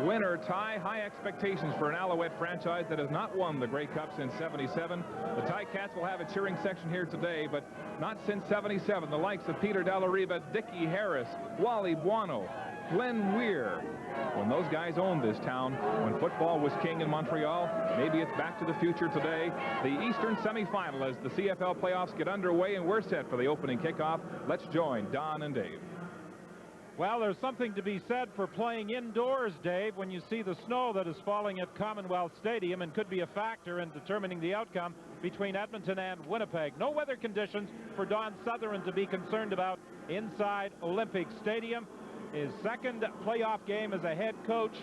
win or tie. High expectations for an Alouette franchise that has not won the Grey Cup since '77. The Ticats will have a cheering section here today, but not since '77. The likes of Peter Dallariba, Dickie Harris, Wally Buono, Glenn Weir. When those guys owned this town, when football was king in Montreal, maybe it's back to the future today. The Eastern semifinal as the CFL playoffs get underway, and we're set for the opening kickoff. Let's join Don and Dave. Well, there's something to be said for playing indoors, Dave, when you see the snow that is falling at Commonwealth Stadium and could be a factor in determining the outcome between Edmonton and Winnipeg. No weather conditions for Don Sutherland to be concerned about inside Olympic Stadium. His second playoff game as a head coach.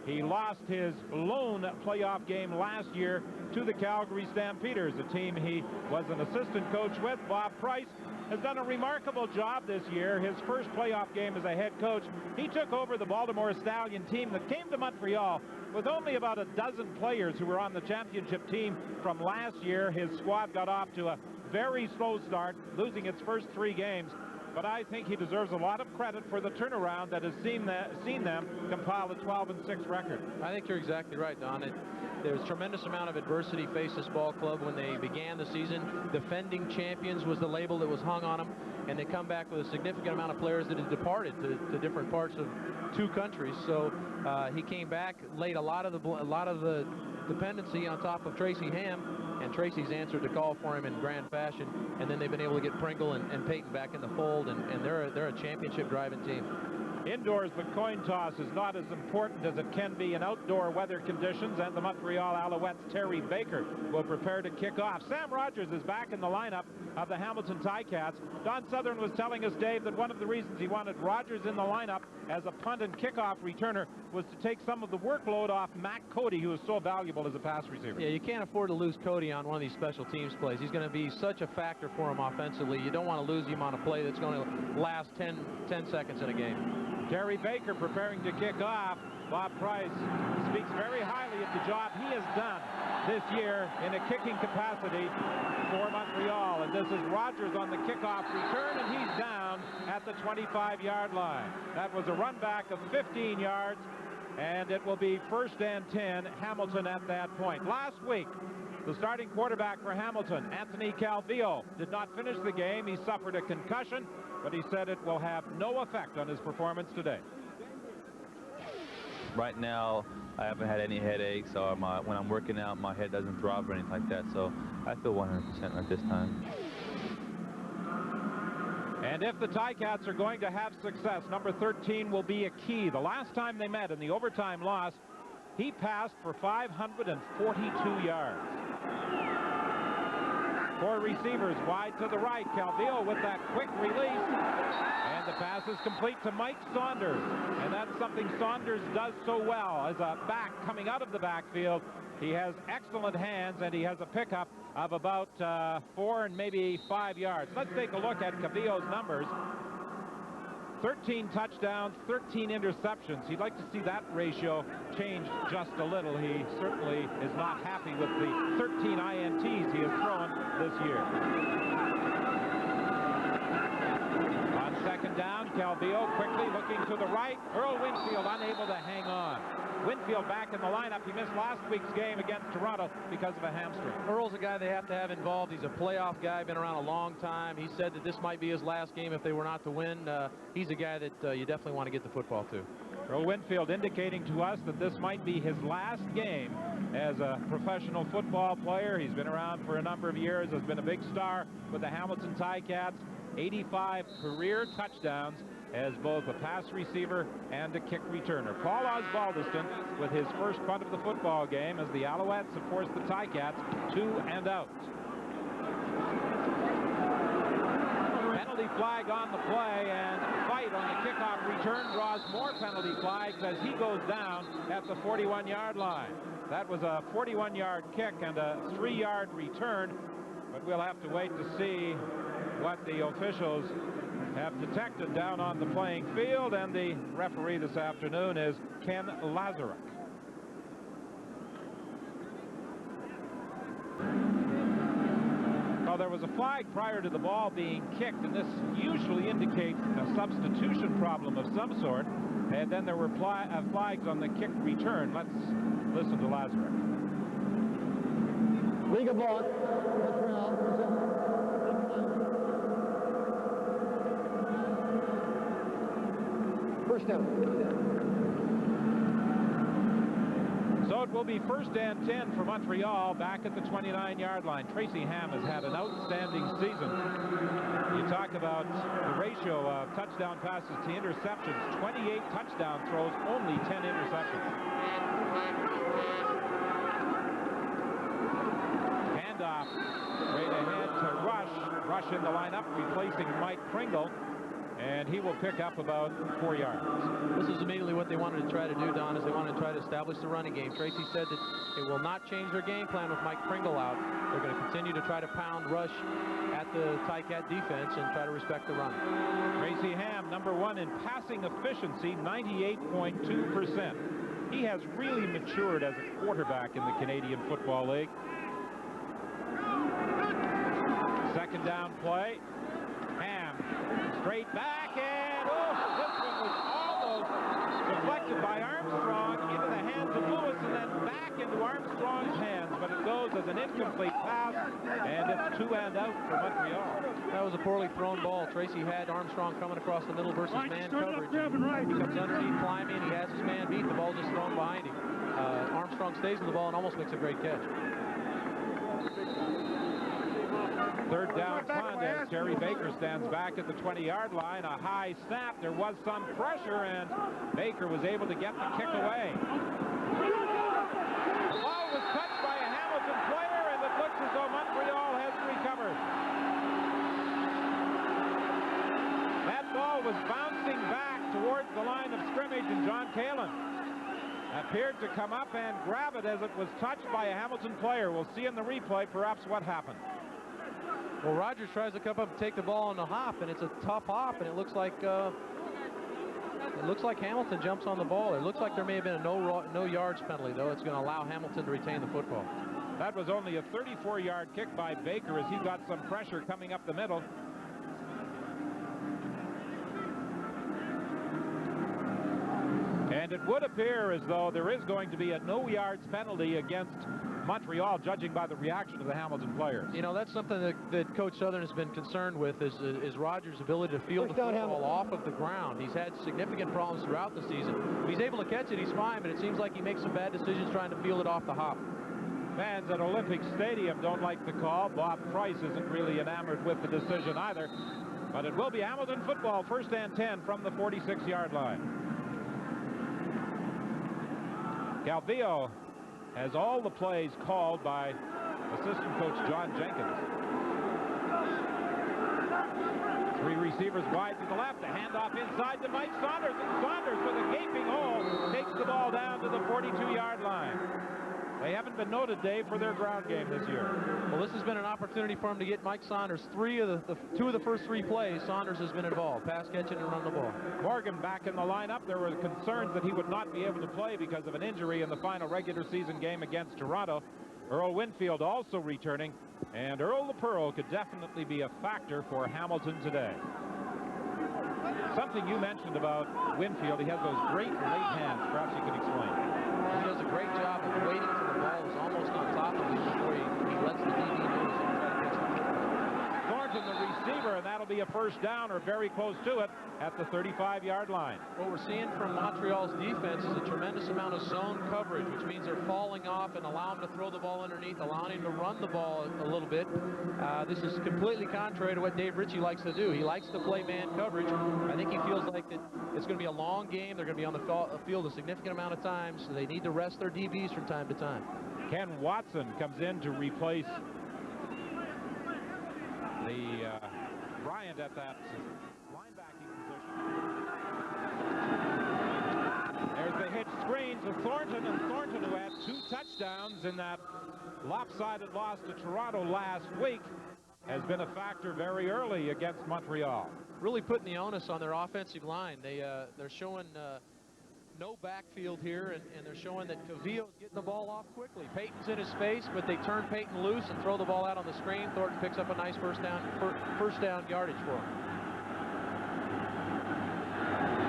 He lost his lone playoff game last year to the Calgary Stampeders, a team he was an assistant coach with. Bob Price has done a remarkable job this year. His first playoff game as a head coach, he took over the Baltimore Stallion team that came to Montreal with only about a dozen players who were on the championship team from last year. His squad got off to a very slow start, losing its first 3 games. But I think he deserves a lot of credit for the turnaround that has seen them compile a 12-6 record. I think you're exactly right, Don. There's a tremendous amount of adversity faced this ball club when they began the season. Defending champions was the label that was hung on them, and they come back with a significant amount of players that had departed to different parts of 2 countries. So he came back, laid a lot of the dependency on top of Tracy Ham, and Tracy's answered the call for him in grand fashion. And then they've been able to get Pringle and Peyton back in the fold, and they're a championship driving team. Indoors, the coin toss is not as important as it can be in outdoor weather conditions, and the Montreal Alouettes' Terry Baker will prepare to kick off. Sam Rogers is back in the lineup of the Hamilton Ticats. Don Sutherland was telling us, Dave, that one of the reasons he wanted Rogers in the lineup as a punt and kickoff returner was to take some of the workload off Matt Cody, who is so valuable as a pass receiver. Yeah, you can't afford to lose Cody on one of these special teams plays. He's going to be such a factor for him offensively. You don't want to lose him on a play that's going to last 10 seconds in a game. Terry Baker preparing to kick off. Bob Price speaks very highly of the job he has done this year in a kicking capacity for Montreal. And this is Rogers on the kickoff return, and he's down at the 25-yard line. That was a run back of 15 yards, and it will be 1st and 10, Hamilton at that point. Last week, the starting quarterback for Hamilton, Anthony Calvillo, did not finish the game. He suffered a concussion, but he said it will have no effect on his performance today. Right now, I haven't had any headaches, or when I'm working out, my head doesn't throb or anything like that, so I feel 100% at this time. And if the Ticats are going to have success, number 13 will be a key. The last time they met in the overtime loss, he passed for 542 yards. 4 receivers wide to the right. Calvillo with that quick release. And the pass is complete to Mike Saunders. And that's something Saunders does so well as a back coming out of the backfield. He has excellent hands, and he has a pickup of about 4 and maybe 5 yards. Let's take a look at Calvillo's numbers. 13 touchdowns, 13 interceptions. He'd like to see that ratio change just a little. He certainly is not happy with the 13 INTs he has thrown this year. On 2nd down, Calvillo quickly looking to the right. Earl Winfield unable to hang on. Winfield back in the lineup. He missed last week's game against Toronto because of a hamstring. Earl's a guy they have to have involved. He's a playoff guy, been around a long time. He said that this might be his last game if they were not to win. He's a guy that you definitely want to get the football to. Earl Winfield indicating to us that this might be his last game as a professional football player. He's been around for a number of years, has been a big star with the Hamilton Ticats. 85 career touchdowns as both a pass receiver and a kick returner. Paul Osbaldiston with his first punt of the football game as the Alouettes have forced the Ticats 2 and out. Penalty flag on the play, and fight on the kickoff return draws more penalty flags as he goes down at the 41-yard line. That was a 41-yard kick and a 3-yard return, but we'll have to wait to see what the officials have detected down on the playing field, and the referee this afternoon is Ken Lazaruk. Well, there was a flag prior to the ball being kicked, and this usually indicates a substitution problem of some sort. And then there were flags on the kick return. Let's listen to Lazarek. Legal ball. First down. So it will be 1st and 10 for Montreal back at the 29-yard line. Tracy Ham has had an outstanding season. You talk about the ratio of touchdown passes to interceptions. 28 touchdown throws, only 10 interceptions. Handoff straight ahead to Rush. Rush in the lineup, replacing Mike Pringle. And he will pick up about 4 yards. This is immediately what they wanted to try to do, Don, is they wanted to try to establish the running game. Tracy said that it will not change their game plan with Mike Pringle out. They're going to continue to try to pound Rush at the Ticat defense and try to respect the run. Tracy Ham, number 1 in passing efficiency, 98.2%. He has really matured as a quarterback in the Canadian Football League. Second down play. Ham straight back, and this one was almost deflected by Armstrong into the hands of Lewis and then back into Armstrong's hands, but it goes as an incomplete pass, and it's 2 and out for Montreal. That was a poorly thrown ball. Tracy had Armstrong coming across the middle versus man coverage. He comes underneath, climbing, he has his man beat, the ball just thrown behind him. Armstrong stays with the ball and almost makes a great catch. Third down punt as Terry Baker stands back at the 20-yard line. A high snap. There was some pressure, and Baker was able to get the kick away. The ball was touched by a Hamilton player, and it looks as though Montreal has recovered. That ball was bouncing back towards the line of scrimmage, and John Kalin appeared to come up and grab it as it was touched by a Hamilton player. We'll see in the replay perhaps what happened. Well, Rogers tries to come up and take the ball on the hop, and it's a tough hop, and it looks like Hamilton jumps on the ball. It looks like there may have been a no yards penalty, though. It's going to allow Hamilton to retain the football. That was only a 34-yard kick by Baker as he got some pressure coming up the middle. And it would appear as though there is going to be a no yards penalty against Montreal, judging by the reaction of the Hamilton players. You know, that's something that Coach Southern has been concerned with is Rogers' ability to field the football off of the ground. He's had significant problems throughout the season. If he's able to catch it, he's fine, but it seems like he makes some bad decisions trying to field it off the hop. Fans at Olympic Stadium don't like the call. Bob Price isn't really enamored with the decision either. But it will be Hamilton football, 1st and 10 from the 46-yard line. Calvillo has all the plays called by assistant coach John Jenkins. 3 receivers wide to the left, a handoff inside to Mike Saunders, and Saunders with a gaping hole takes the ball down to the 42-yard line. They haven't been noted, Dave, for their ground game this year. Well, this has been an opportunity for him to get Mike Saunders. 2 of the first 3 plays, Saunders has been involved, pass catching and run the ball. Morgan back in the lineup. There were concerns that he would not be able to play because of an injury in the final regular season game against Toronto. Earl Winfield also returning, and Earl the Pearl could definitely be a factor for Hamilton today. Something you mentioned about Winfield, he has those great late hands. Perhaps you could explain. He does a great job of waiting till the ball is almost on top of him before he lets the DB know he's going to try to catch the football. Thornton, the receiver, and that'll be a first down or very close to it at the 35-yard line. What we're seeing from Montreal's defense is a tremendous amount of zone coverage, which means they're falling off and allowing him to throw the ball underneath, allowing him to run the ball a little bit. This is completely contrary to what Dave Ritchie likes to do. He likes to play man coverage. I think he feels like that it's going to be a long game. They're going to be on the field a significant amount of time, so they need to rest their DBs from time to time. Ken Watson comes in to replace the Bryant at that linebacking position. There's the hitch screen to Thornton, and Thornton, who had 2 touchdowns in that lopsided loss to Toronto last week, has been a factor very early against Montreal. Really putting the onus on their offensive line. They're showing no backfield here, and they're showing that Cavillo's getting the ball off quickly. Payton's in his face, but they turn Payton loose and throw the ball out on the screen. Thornton picks up a nice first down yardage for him.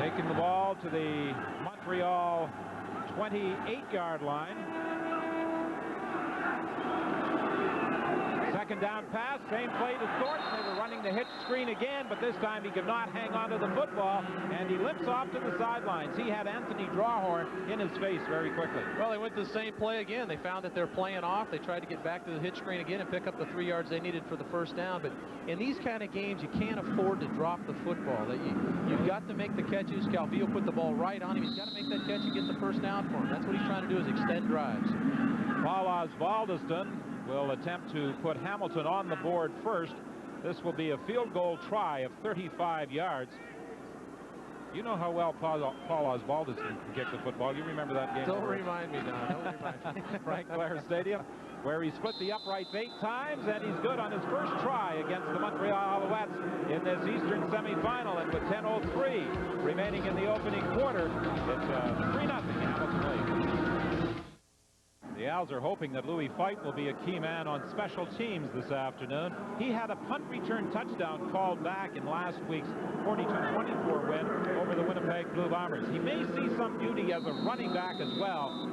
Taking the ball to the Montreal 28-yard line. Second down pass, same play to Thornton. They were running the hitch screen again, but this time he could not hang on to the football, and he limps off to the sidelines. He had Anthony Drawhorn in his face very quickly. Well, they went to the same play again. They found that they're playing off. They tried to get back to the hitch screen again and pick up the 3 yards they needed for the first down. But in these kind of games, you can't afford to drop the football. You've got to make the catches. Calvillo put the ball right on him. He's got to make that catch and get the first down for him. That's what he's trying to do, is extend drives. Paul Osbaldiston will attempt to put Hamilton on the board first. This will be a field goal try of 35 yards. You know how well Paul Osbaldiston can kick the football. You remember that game? Don't remind me, Don. Don't remind me. Frank Blair Stadium, where he split the uprights 8 times, and he's good on his first try against the Montreal Alouettes in this Eastern semifinal. And with 10:03 remaining in the opening quarter, it's 3-0 Hamilton lead. The Owls are hoping that Louis Fight will be a key man on special teams this afternoon. He had a punt return touchdown called back in last week's 42-24 win over the Winnipeg Blue Bombers. He may see some duty as a running back as well,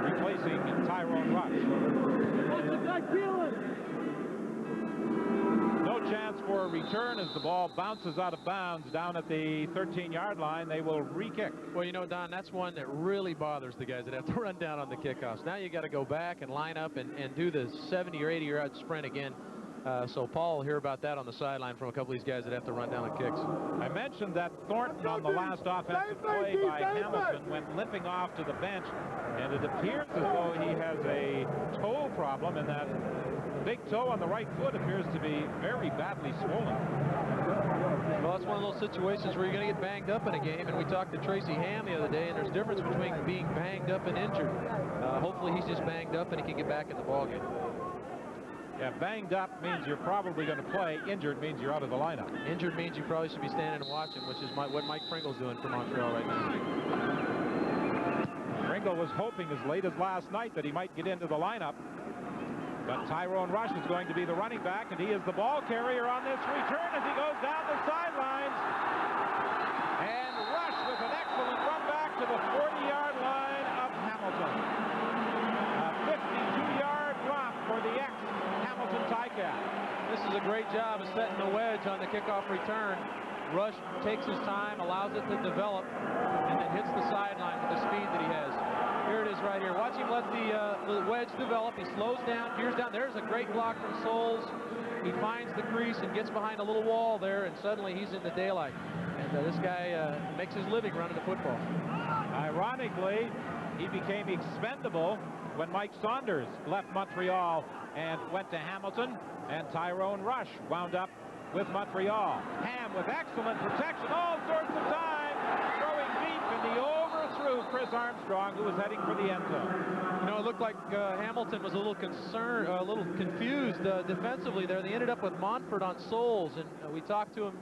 replacing Tyrone Rush. No chance for a return as the ball bounces out of bounds down at the 13-yard line. They will re-kick. Well, you know, Don, that's one that really bothers the guys that have to run down on the kickoffs. Now you got to go back and line up and do the 70 or 80-yard sprint again. So Paul will hear about that on the sideline from a couple of these guys that have to run down the kicks. I mentioned that Thornton on the last offensive play by Hamilton went limping off to the bench, and it appears as though he has a toe problem, and that big toe on the right foot appears to be very badly swollen. Well, it's one of those situations where you're going to get banged up in a game, and we talked to Tracy Ham the other day, and there's a difference between being banged up and injured. Hopefully he's just banged up and he can get back in the ballgame. Yeah, banged up means you're probably going to play. Injured means you're out of the lineup. Injured means you probably should be standing and watching, which is what Mike Pringle's doing for Montreal right now. Pringle was hoping as late as last night that he might get into the lineup. But Tyrone Rush is going to be the running back, and he is the ball carrier on this return as he goes down the sidelines. And Rush with an excellent run back to the 40-yard line of Hamilton. A 52-yard drop for the ex-Hamilton Ticat. This is a great job of setting the wedge on the kickoff return. Rush takes his time, allows it to develop, and then hits the sideline with the speed that he has. Here it is right here. Watch him let the wedge develop. He slows down, gears down. There's a great block from Souls. He finds the crease and gets behind a little wall there, and suddenly he's in the daylight. And this guy makes his living running the football. Ironically, he became expendable when Mike Saunders left Montreal and went to Hamilton, and Tyrone Rush wound up with Montreal. Ham with excellent protection, all sorts of time, throwing deep, and he overthrew Chris Armstrong, who was heading for the end zone. You know, it looked like Hamilton was a little concerned, a little confused defensively there. They ended up with Montford on Souls, and we talked to him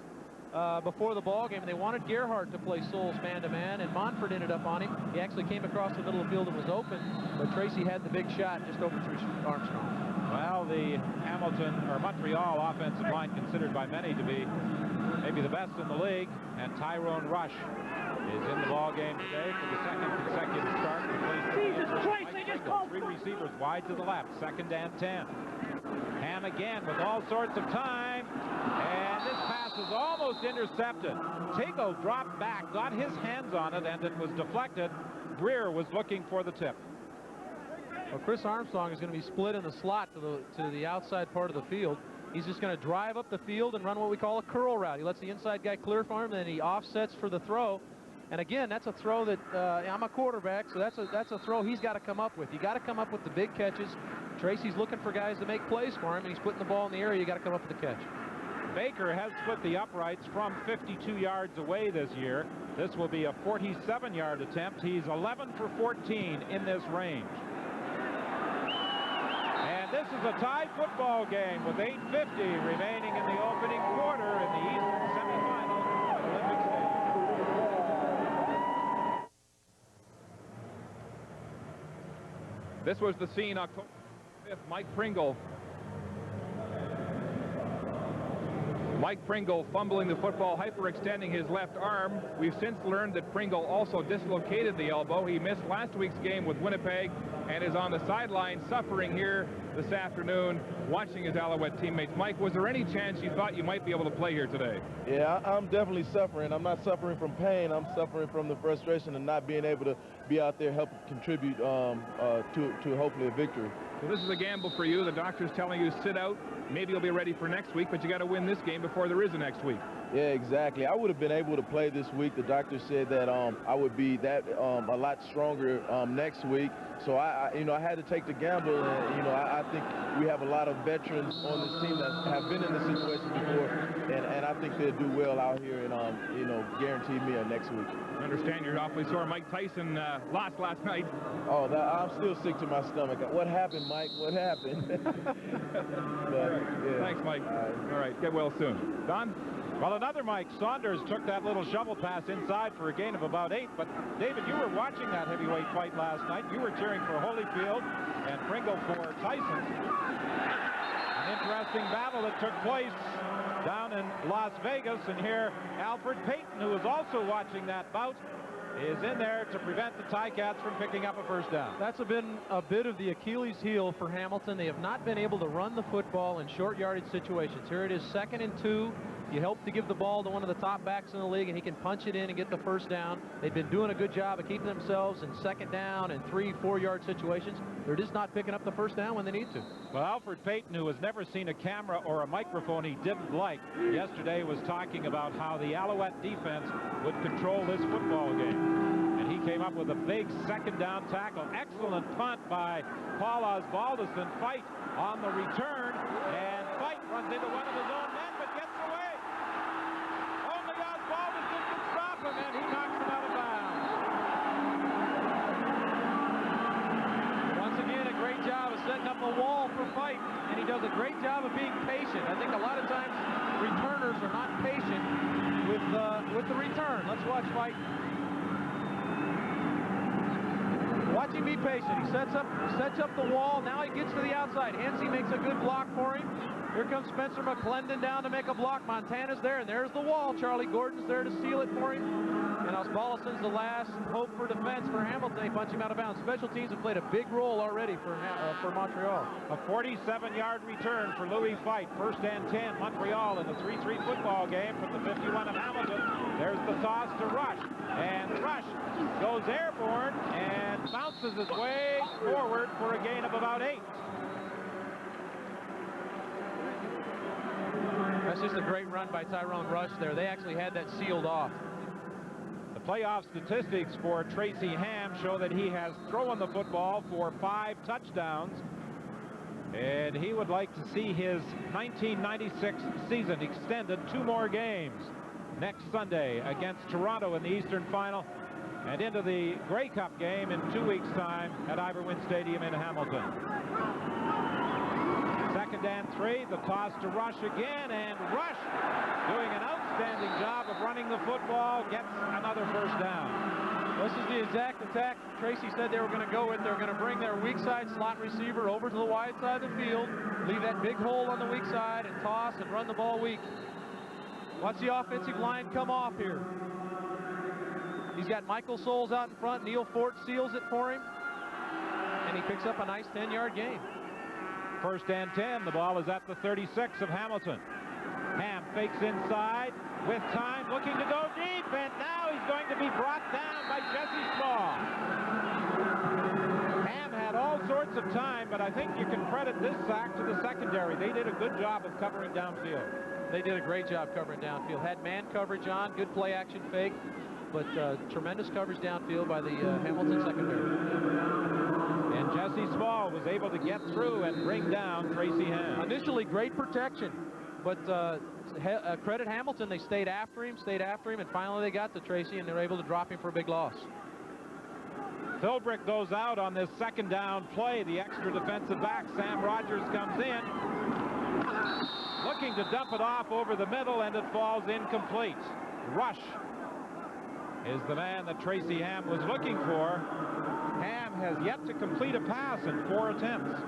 before the ball game, and they wanted Gerhardt to play Souls man-to-man, and Montford ended up on him. He actually came across the middle of the field and was open, but Tracy had the big shot and just overthrew Armstrong. Well, the Hamilton or Montreal offensive line considered by many to be maybe the best in the league, and Tyrone Rush is in the ball game today for the second consecutive start. Three receivers wide to the left, 2nd and 10. Ham again with all sorts of time, and this pass is almost intercepted. Tago dropped back, got his hands on it, and it was deflected. Greer was looking for the tip. Well, Chris Armstrong is going to be split in the slot to the outside part of the field. He's just going to drive up the field and run what we call a curl route. He lets the inside guy clear for him, then he offsets for the throw. And again, that's a throw that I'm a quarterback, so that's a throw he's got to come up with. You got to come up with the big catches. Tracy's looking for guys to make plays for him, and he's putting the ball in the air. You got to come up with the catch. Baker has split the uprights from 52 yards away this year. This will be a 47-yard attempt. He's 11 for 14 in this range. And this is a tie football game with 8:50 remaining in the opening quarter in the Eastern semifinal at Olympic Stadium. This was the scene October 5th. Mike Pringle fumbling the football, hyperextending his left arm. We've since learned that Pringle also dislocated the elbow. He missed last week's game with Winnipeg and is on the sideline suffering here this afternoon, watching his Alouette teammates. Mike, was there any chance you thought you might be able to play here today? Yeah, I'm definitely suffering. I'm not suffering from pain. I'm suffering from the frustration of not being able to be out there helping contribute to hopefully a victory. So this is a gamble for you. The doctor's telling you sit out. Maybe you'll be ready for next week, but you got to win this game before there is a next week. Yeah, exactly. I would have been able to play this week. The doctor said that I would be a lot stronger next week. So I had to take the gamble, and I think we have a lot of veterans on this team that have been in this situation before, and I think they'll do well out here and guarantee me a next week. I understand you're awfully sore. Mike Tyson lost last night. Oh, I'm still sick to my stomach. What happened, Mike? What happened? Yeah. Thanks, Mike. All right, get well soon. Don? Well, another Mike Saunders took that little shovel pass inside for a gain of about 8. But, David, you were watching that heavyweight fight last night. You were cheering for Holyfield and Pringle for Tyson. An interesting battle that took place down in Las Vegas. And here, Alfred Payton, who was also watching that bout, is in there to prevent the Ticats from picking up a first down. That's been a bit of the Achilles heel for Hamilton. They have not been able to run the football in short yardage situations. Here it is, 2nd and 2. You help to give the ball to one of the top backs in the league, and he can punch it in and get the first down. They've been doing a good job of keeping themselves in 2nd down and 3-4 yard situations. They're just not picking up the first down when they need to. Well, Alfred Payton, who has never seen a camera or a microphone he didn't like, yesterday was talking about how the Alouette defense would control this football game. And he came up with a big 2nd down tackle. Excellent punt by Paul Osbaldiston. Fight on the return, and Fight runs into one of his own men, but gets away. Only Osbaldiston can stop him, and he knocks him out of bounds. Once again, a great job of setting up a wall for Fight, and he does a great job of being patient. I think a lot of times returners are not patient with the return. Let's watch Fight. Watch him be patient. He sets up the wall. Now he gets to the outside. Hensey makes a good block for him. Here comes Spencer McClendon down to make a block. Montana's there, and there's the wall. Charlie Gordon's there to seal it for him. And Osbaldiston's the last hope for defense for Hamilton. They punch him out of bounds. Special teams have played a big role already for Montreal. A 47-yard return for Louis Fight. 1st and 10, Montreal in the 3-3 football game from the 51 of Hamilton. There's the toss to Rush. And Rush goes airborne and bounces his way forward for a gain of about 8. That's just a great run by Tyrone Rush there. They actually had that sealed off. The playoff statistics for Tracy Ham show that he has thrown the football for 5 touchdowns. And he would like to see his 1996 season extended 2 more games next Sunday against Toronto in the Eastern Final and into the Grey Cup game in 2 weeks' time at Iverwin Stadium in Hamilton. 2nd and 3, the toss to Rush again, and Rush doing an outstanding job of running the football, gets another first down. This is the exact attack Tracy said they were going to go with. They're going to bring their weak side slot receiver over to the wide side of the field, leave that big hole on the weak side, and toss and run the ball weak. Watch the offensive line come off here. He's got Michael Souls out in front. Neil Fort seals it for him, and he picks up a nice 10-yard gain. 1st and 10. The ball is at the 36 of Hamilton. Ham fakes inside with time, looking to go deep, and now he's going to be brought down by Jesse Small. Ham had all sorts of time, but I think you can credit this sack to the secondary. They did a good job of covering downfield. They did a great job covering downfield. Had man coverage on, good play action fake, but tremendous coverage downfield by the Hamilton secondary. And Jesse Small was able to get through and bring down Tracy Ham. Initially, great protection, but credit Hamilton. They stayed after him, and finally they got to Tracy, and they were able to drop him for a big loss. Philbrick goes out on this 2nd down play. The extra defensive back, Sam Rogers, comes in, looking to dump it off over the middle, and it falls incomplete. Rush is the man that Tracy Ham was looking for. Ham has yet to complete a pass in 4 attempts.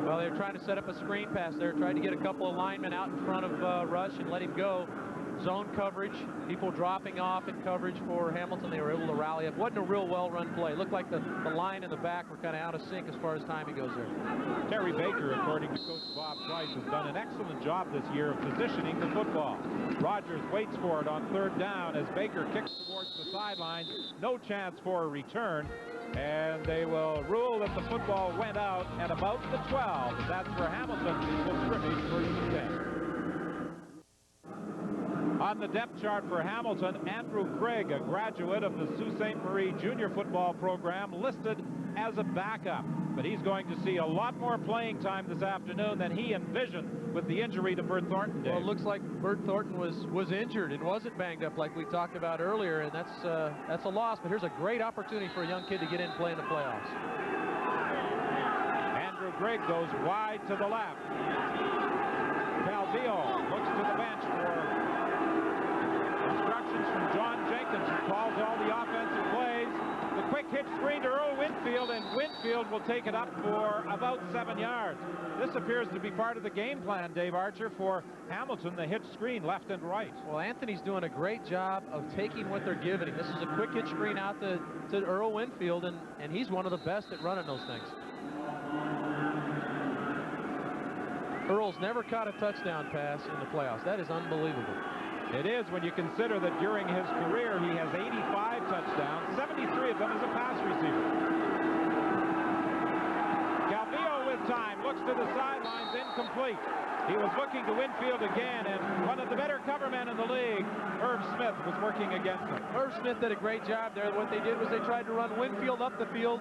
Well, they're trying to set up a screen pass there, trying to get a couple of linemen out in front of Rush and let him go. Zone coverage, people dropping off in coverage for Hamilton. They were able to rally up. Wasn't a real well-run play. Looked like the line in the back were kind of out of sync as far as timing goes there. Terry Baker, according to Coach Bob Price, has done an excellent job this year of positioning the football. Rogers waits for it on 3rd down as Baker kicks towards the sidelines. No chance for a return. And they will rule that the football went out at about the 12. That's for Hamilton. Will scrimmage 1st and 10. On the depth chart for Hamilton, Andrew Craig, a graduate of the Sault Ste. Marie junior football program, listed as a backup. But he's going to see a lot more playing time this afternoon than he envisioned with the injury to Bert Thornton. Dave. Well, it looks like Bert Thornton was injured and wasn't banged up like we talked about earlier, and that's a loss. But here's a great opportunity for a young kid to get in and play in the playoffs. Andrew Craig goes wide to the left. Calvillo looks to the bench for instructions from John Jenkins, who calls all the offensive plays. The quick hitch screen to Earl Winfield, and Winfield will take it up for about 7 yards. This appears to be part of the game plan, Dave Archer, for Hamilton, the hitch screen left and right. Well, Anthony's doing a great job of taking what they're giving him. This is a quick hitch screen out to Earl Winfield, and he's one of the best at running those things. Earl's never caught a touchdown pass in the playoffs. That is unbelievable. It is when you consider that during his career he has 85 touchdowns, 73 of them as a pass receiver. Calvillo with time, looks to the sidelines, incomplete. He was looking to Winfield again, and one of the better cover men in the league, Irv Smith, was working against him. Irv Smith did a great job there. What they did was they tried to run Winfield up the field.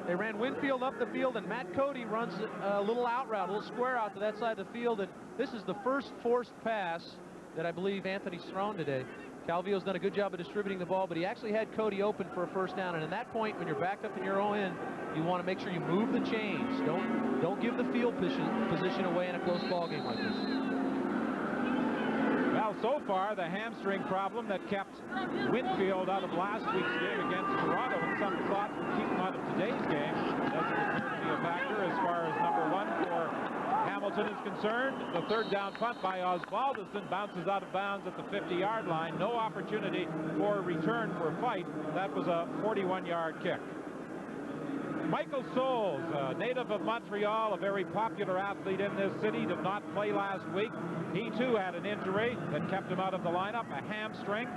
They ran Winfield up the field, and Matt Cody runs a little out route, a little square out to that side of the field, and this is the first forced pass that I believe Anthony's thrown today. Calvillo's done a good job of distributing the ball, but he actually had Cody open for a 1st down. And at that point, when you're backed up in your own end, you want to make sure you move the chains. Don't give the field position away in a close ball game like this. Well, so far, the hamstring problem that kept Winfield out of last week's game against Toronto, and some thought would keep him out of today's game, doesn't appear to be a factor as far as number 1 for Hamilton is concerned. The 3rd down punt by Osbaldiston bounces out of bounds at the 50-yard line. No opportunity for a return for a fight. That was a 41-yard kick. Michael Souls, a native of Montreal, a very popular athlete in this city, did not play last week. He too had an injury that kept him out of the lineup, a hamstring.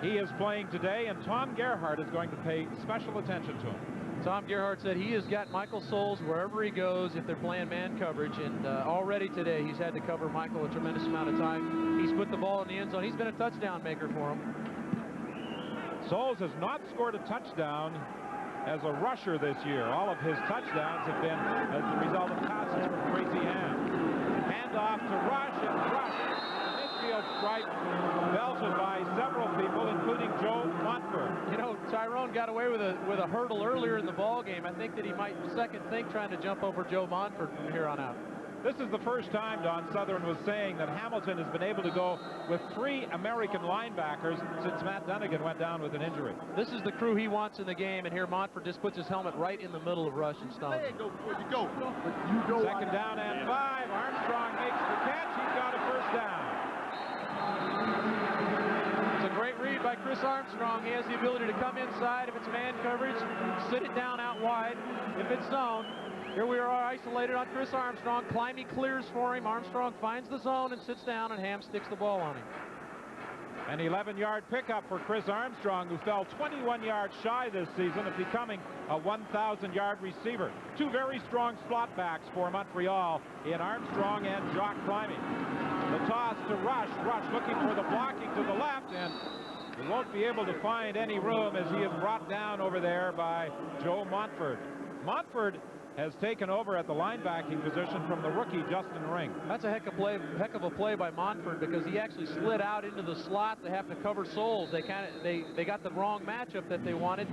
He is playing today, and Tom Gerhardt is going to pay special attention to him. Tom Gerhardt said he has got Michael Souls wherever he goes if they're playing man coverage, and already today he's had to cover Michael a tremendous amount of time. He's put the ball in the end zone. He's been a touchdown maker for him. Souls has not scored a touchdown as a rusher this year. All of his touchdowns have been as the result of passes from Tracy Ham. Hand off to Rush, and Rush, midfield strike, belted by several people, including Joe Montford. You know, Tyrone got away with a hurdle earlier in the ball game. I think that he might second think trying to jump over Joe Montford from here on out. This is the first time, Don Southern was saying, that Hamilton has been able to go with 3 American linebackers since Matt Dunnigan went down with an injury. This is the crew he wants in the game, and here Montford just puts his helmet right in the middle of Rush and Stone. Second down and 5. Armstrong makes the catch. He's got a 1st down. It's a great read by Chris Armstrong. He has the ability to come inside if it's man coverage, sit it down out wide if it's zone. Here we are isolated on Chris Armstrong. Climby clears for him. Armstrong finds the zone and sits down, and Ham sticks the ball on him. An 11-yard pickup for Chris Armstrong, who fell 21 yards shy this season of becoming a 1,000-yard receiver. 2 very strong slot backs for Montreal in Armstrong and Jock Climby. The toss to Rush. Rush looking for the blocking to the left, and he won't be able to find any room as he is brought down over there by Joe Montford. Montford has taken over at the linebacking position from the rookie Justin Ring. That's a heck of a play by Montford, because he actually slid out into the slot to have to cover Souls. They got the wrong matchup that they wanted,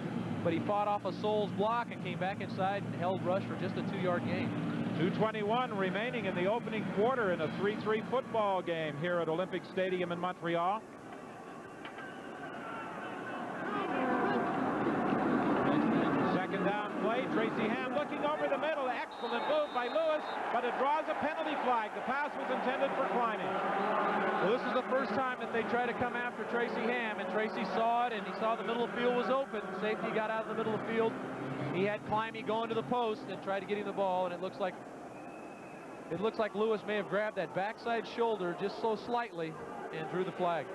but he fought off a Souls block and came back inside and held Rush for just a 2-yard gain. 2:21 remaining in the opening quarter in a 3-3 football game here at Olympic Stadium in Montreal. Tracy Ham looking over the middle. Excellent move by Lewis, but it draws a penalty flag. The pass was intended for Climbing. Well, this is the first time that they try to come after Tracy Ham, and Tracy saw it, and he saw the middle of the field was open. Safety got out of the middle of the field. He had Climbing going to the post and tried to get him the ball, and it looks like Lewis may have grabbed that backside shoulder just so slightly and drew the flag.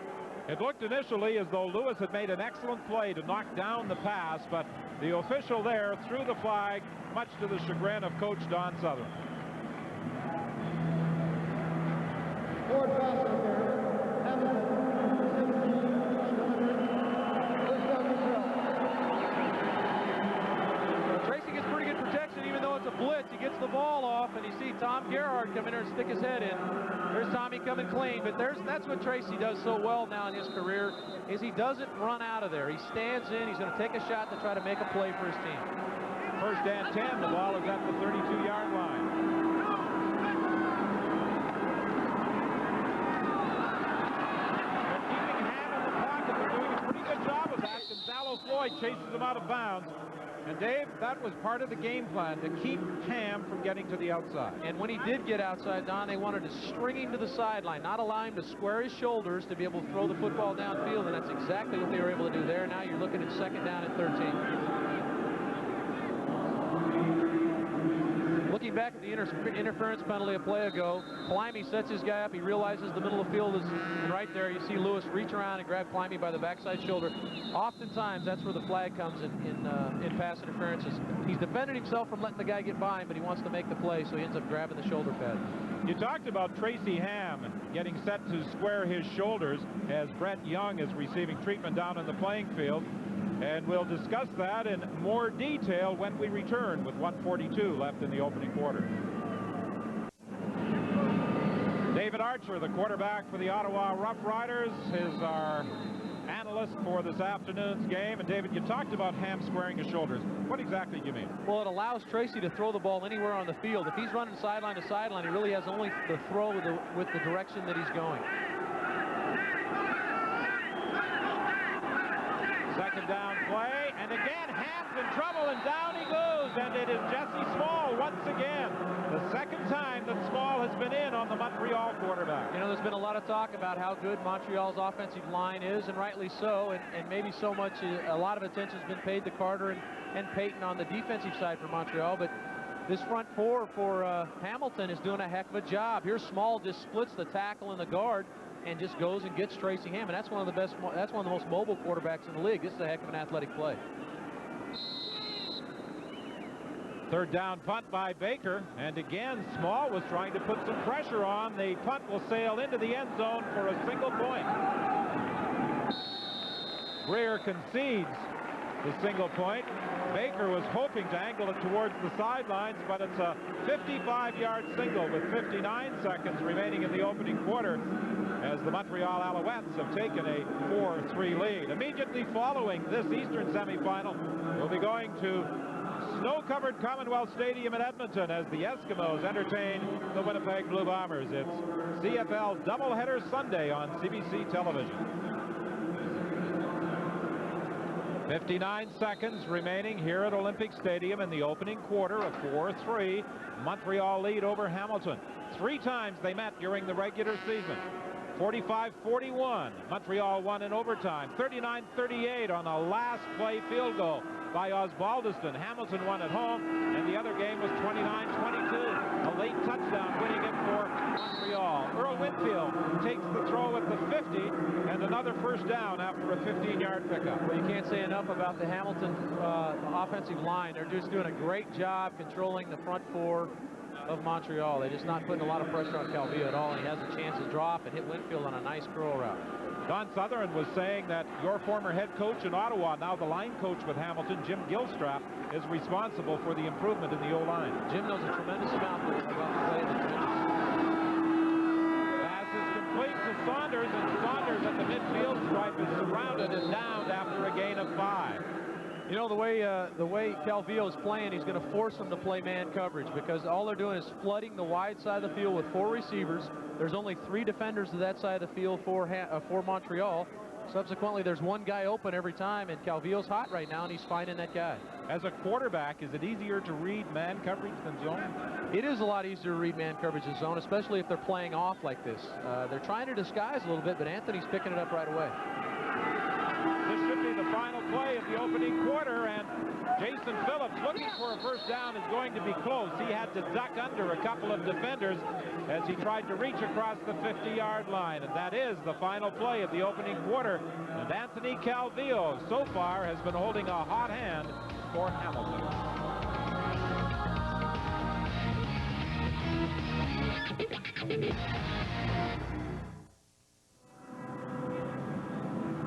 It looked initially as though Lewis had made an excellent play to knock down the pass, but the official there threw the flag, much to the chagrin of Coach Don Sutherland. Forward pass out there. Hamilton, 17, first down Montreal. Tracy gets pretty good protection, even though it's a blitz. He gets the ball off, and you see Tom Gerhardt come in there and stick his head in. There's Tommy coming clean, but that's what Tracy does so well now in his career, is he doesn't run out of there. He stands in. He's going to take a shot to try to make a play for his team. First and 10. The ball is at the 32-yard line. Floyd chases him out of bounds. And Dave, that was part of the game plan, to keep Ham from getting to the outside. And when he did get outside, Don, they wanted to string him to the sideline, not allow him to square his shoulders to be able to throw the football downfield, and that's exactly what they were able to do there. Now you're looking at second down and 13. Looking back at the interference penalty a play ago, Climbing sets his guy up. He realizes the middle of the field is right there. You see Lewis reach around and grab Climbing by the backside shoulder. Oftentimes, that's where the flag comes in pass interferences. He's defended himself from letting the guy get by him, but he wants to make the play, so he ends up grabbing the shoulder pad. You talked about Tracy Ham getting set to square his shoulders as Brett Young is receiving treatment down in the playing field. And we'll discuss that in more detail when we return with 1:42 left in the opening quarter. David Archer, the quarterback for the Ottawa Rough Riders, is our analyst for this afternoon's game. And David, you talked about Ham squaring his shoulders. What exactly do you mean? Well, it allows Tracy to throw the ball anywhere on the field. If he's running sideline to sideline, he really has only the throw with the direction that he's going. Second down play, and again Ham's in trouble, and down he goes, and it is Jesse Small once again. The second time that Small has been in on the Montreal quarterback. You know, there's been a lot of talk about how good Montreal's offensive line is, and rightly so, and maybe so much, a lot of attention has been paid to Carter and Peyton on the defensive side for Montreal, but this front four for Hamilton is doing a heck of a job. Here Small just splits the tackle and the guard and just goes and gets Tracy Ham, and that's one of the most mobile quarterbacks in the league. This is a heck of an athletic play. Third down punt by Baker, and again Small was trying to put some pressure on. The punt will sail into the end zone for a single point. Greer concedes the single point. Baker was hoping to angle it towards the sidelines, but it's a 55-yard single with 59 seconds remaining in the opening quarter, as the Montreal Alouettes have taken a 4-3 lead. Immediately following this Eastern semifinal, we'll be going to snow-covered Commonwealth Stadium in Edmonton as the Eskimos entertain the Winnipeg Blue Bombers. It's CFL doubleheader Sunday on CBC television. 59 seconds remaining here at Olympic Stadium in the opening quarter. A 4-3 Montreal lead over Hamilton. 3 times they met during the regular season. 45-41, Montreal won in overtime. 39-38 on a last play field goal by Osbaldiston. Hamilton won at home, and the other game was 29-22. A late touchdown winning it for Montreal. Earl Winfield takes the throw at the 50, and another first down after a 15-yard pickup. Well, you can't say enough about the Hamilton offensive line. They're just doing a great job controlling the front four of Montreal. They're just not putting a lot of pressure on Calvillo at all, and he has a chance to drop and hit Winfield on a nice curl route. Don Sutherland was saying that your former head coach in Ottawa, now the line coach with Hamilton, Jim Gilstrap, is responsible for the improvement in the O-line. Jim knows a tremendous amount about the play in the trenches. Pass is complete to Saunders, and Saunders at the midfield stripe is surrounded and downed after a gain of 5. You know, the way Calvillo is playing, he's going to force them to play man coverage, because all they're doing is flooding the wide side of the field with 4 receivers. There's only 3 defenders to that side of the field for Montreal, Subsequently, there's one guy open every time, and Calvillo's hot right now, and he's finding that guy. As a quarterback, is it easier to read man coverage than zone? It is a lot easier to read man coverage in zone, especially if they're playing off like this. They're trying to disguise a little bit, but Anthony's picking it up right away. This should be the final play of the opening quarter, and Jason Phillips, looking for a first down, is going to be close. He had to duck under a couple of defenders as he tried to reach across the 50-yard line, and that is the final play of the opening quarter. And Anthony Calvillo, so far, has been holding a hot hand for Hamilton.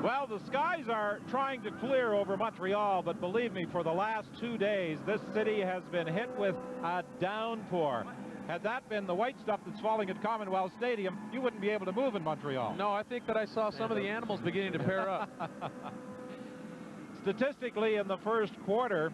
Well, the skies are trying to clear over Montreal, but believe me, for the last 2 days, this city has been hit with a downpour. Had that been the white stuff that's falling at Commonwealth Stadium, you wouldn't be able to move in Montreal. No, I think that I saw some of the animals beginning to pair up. Statistically, in the first quarter,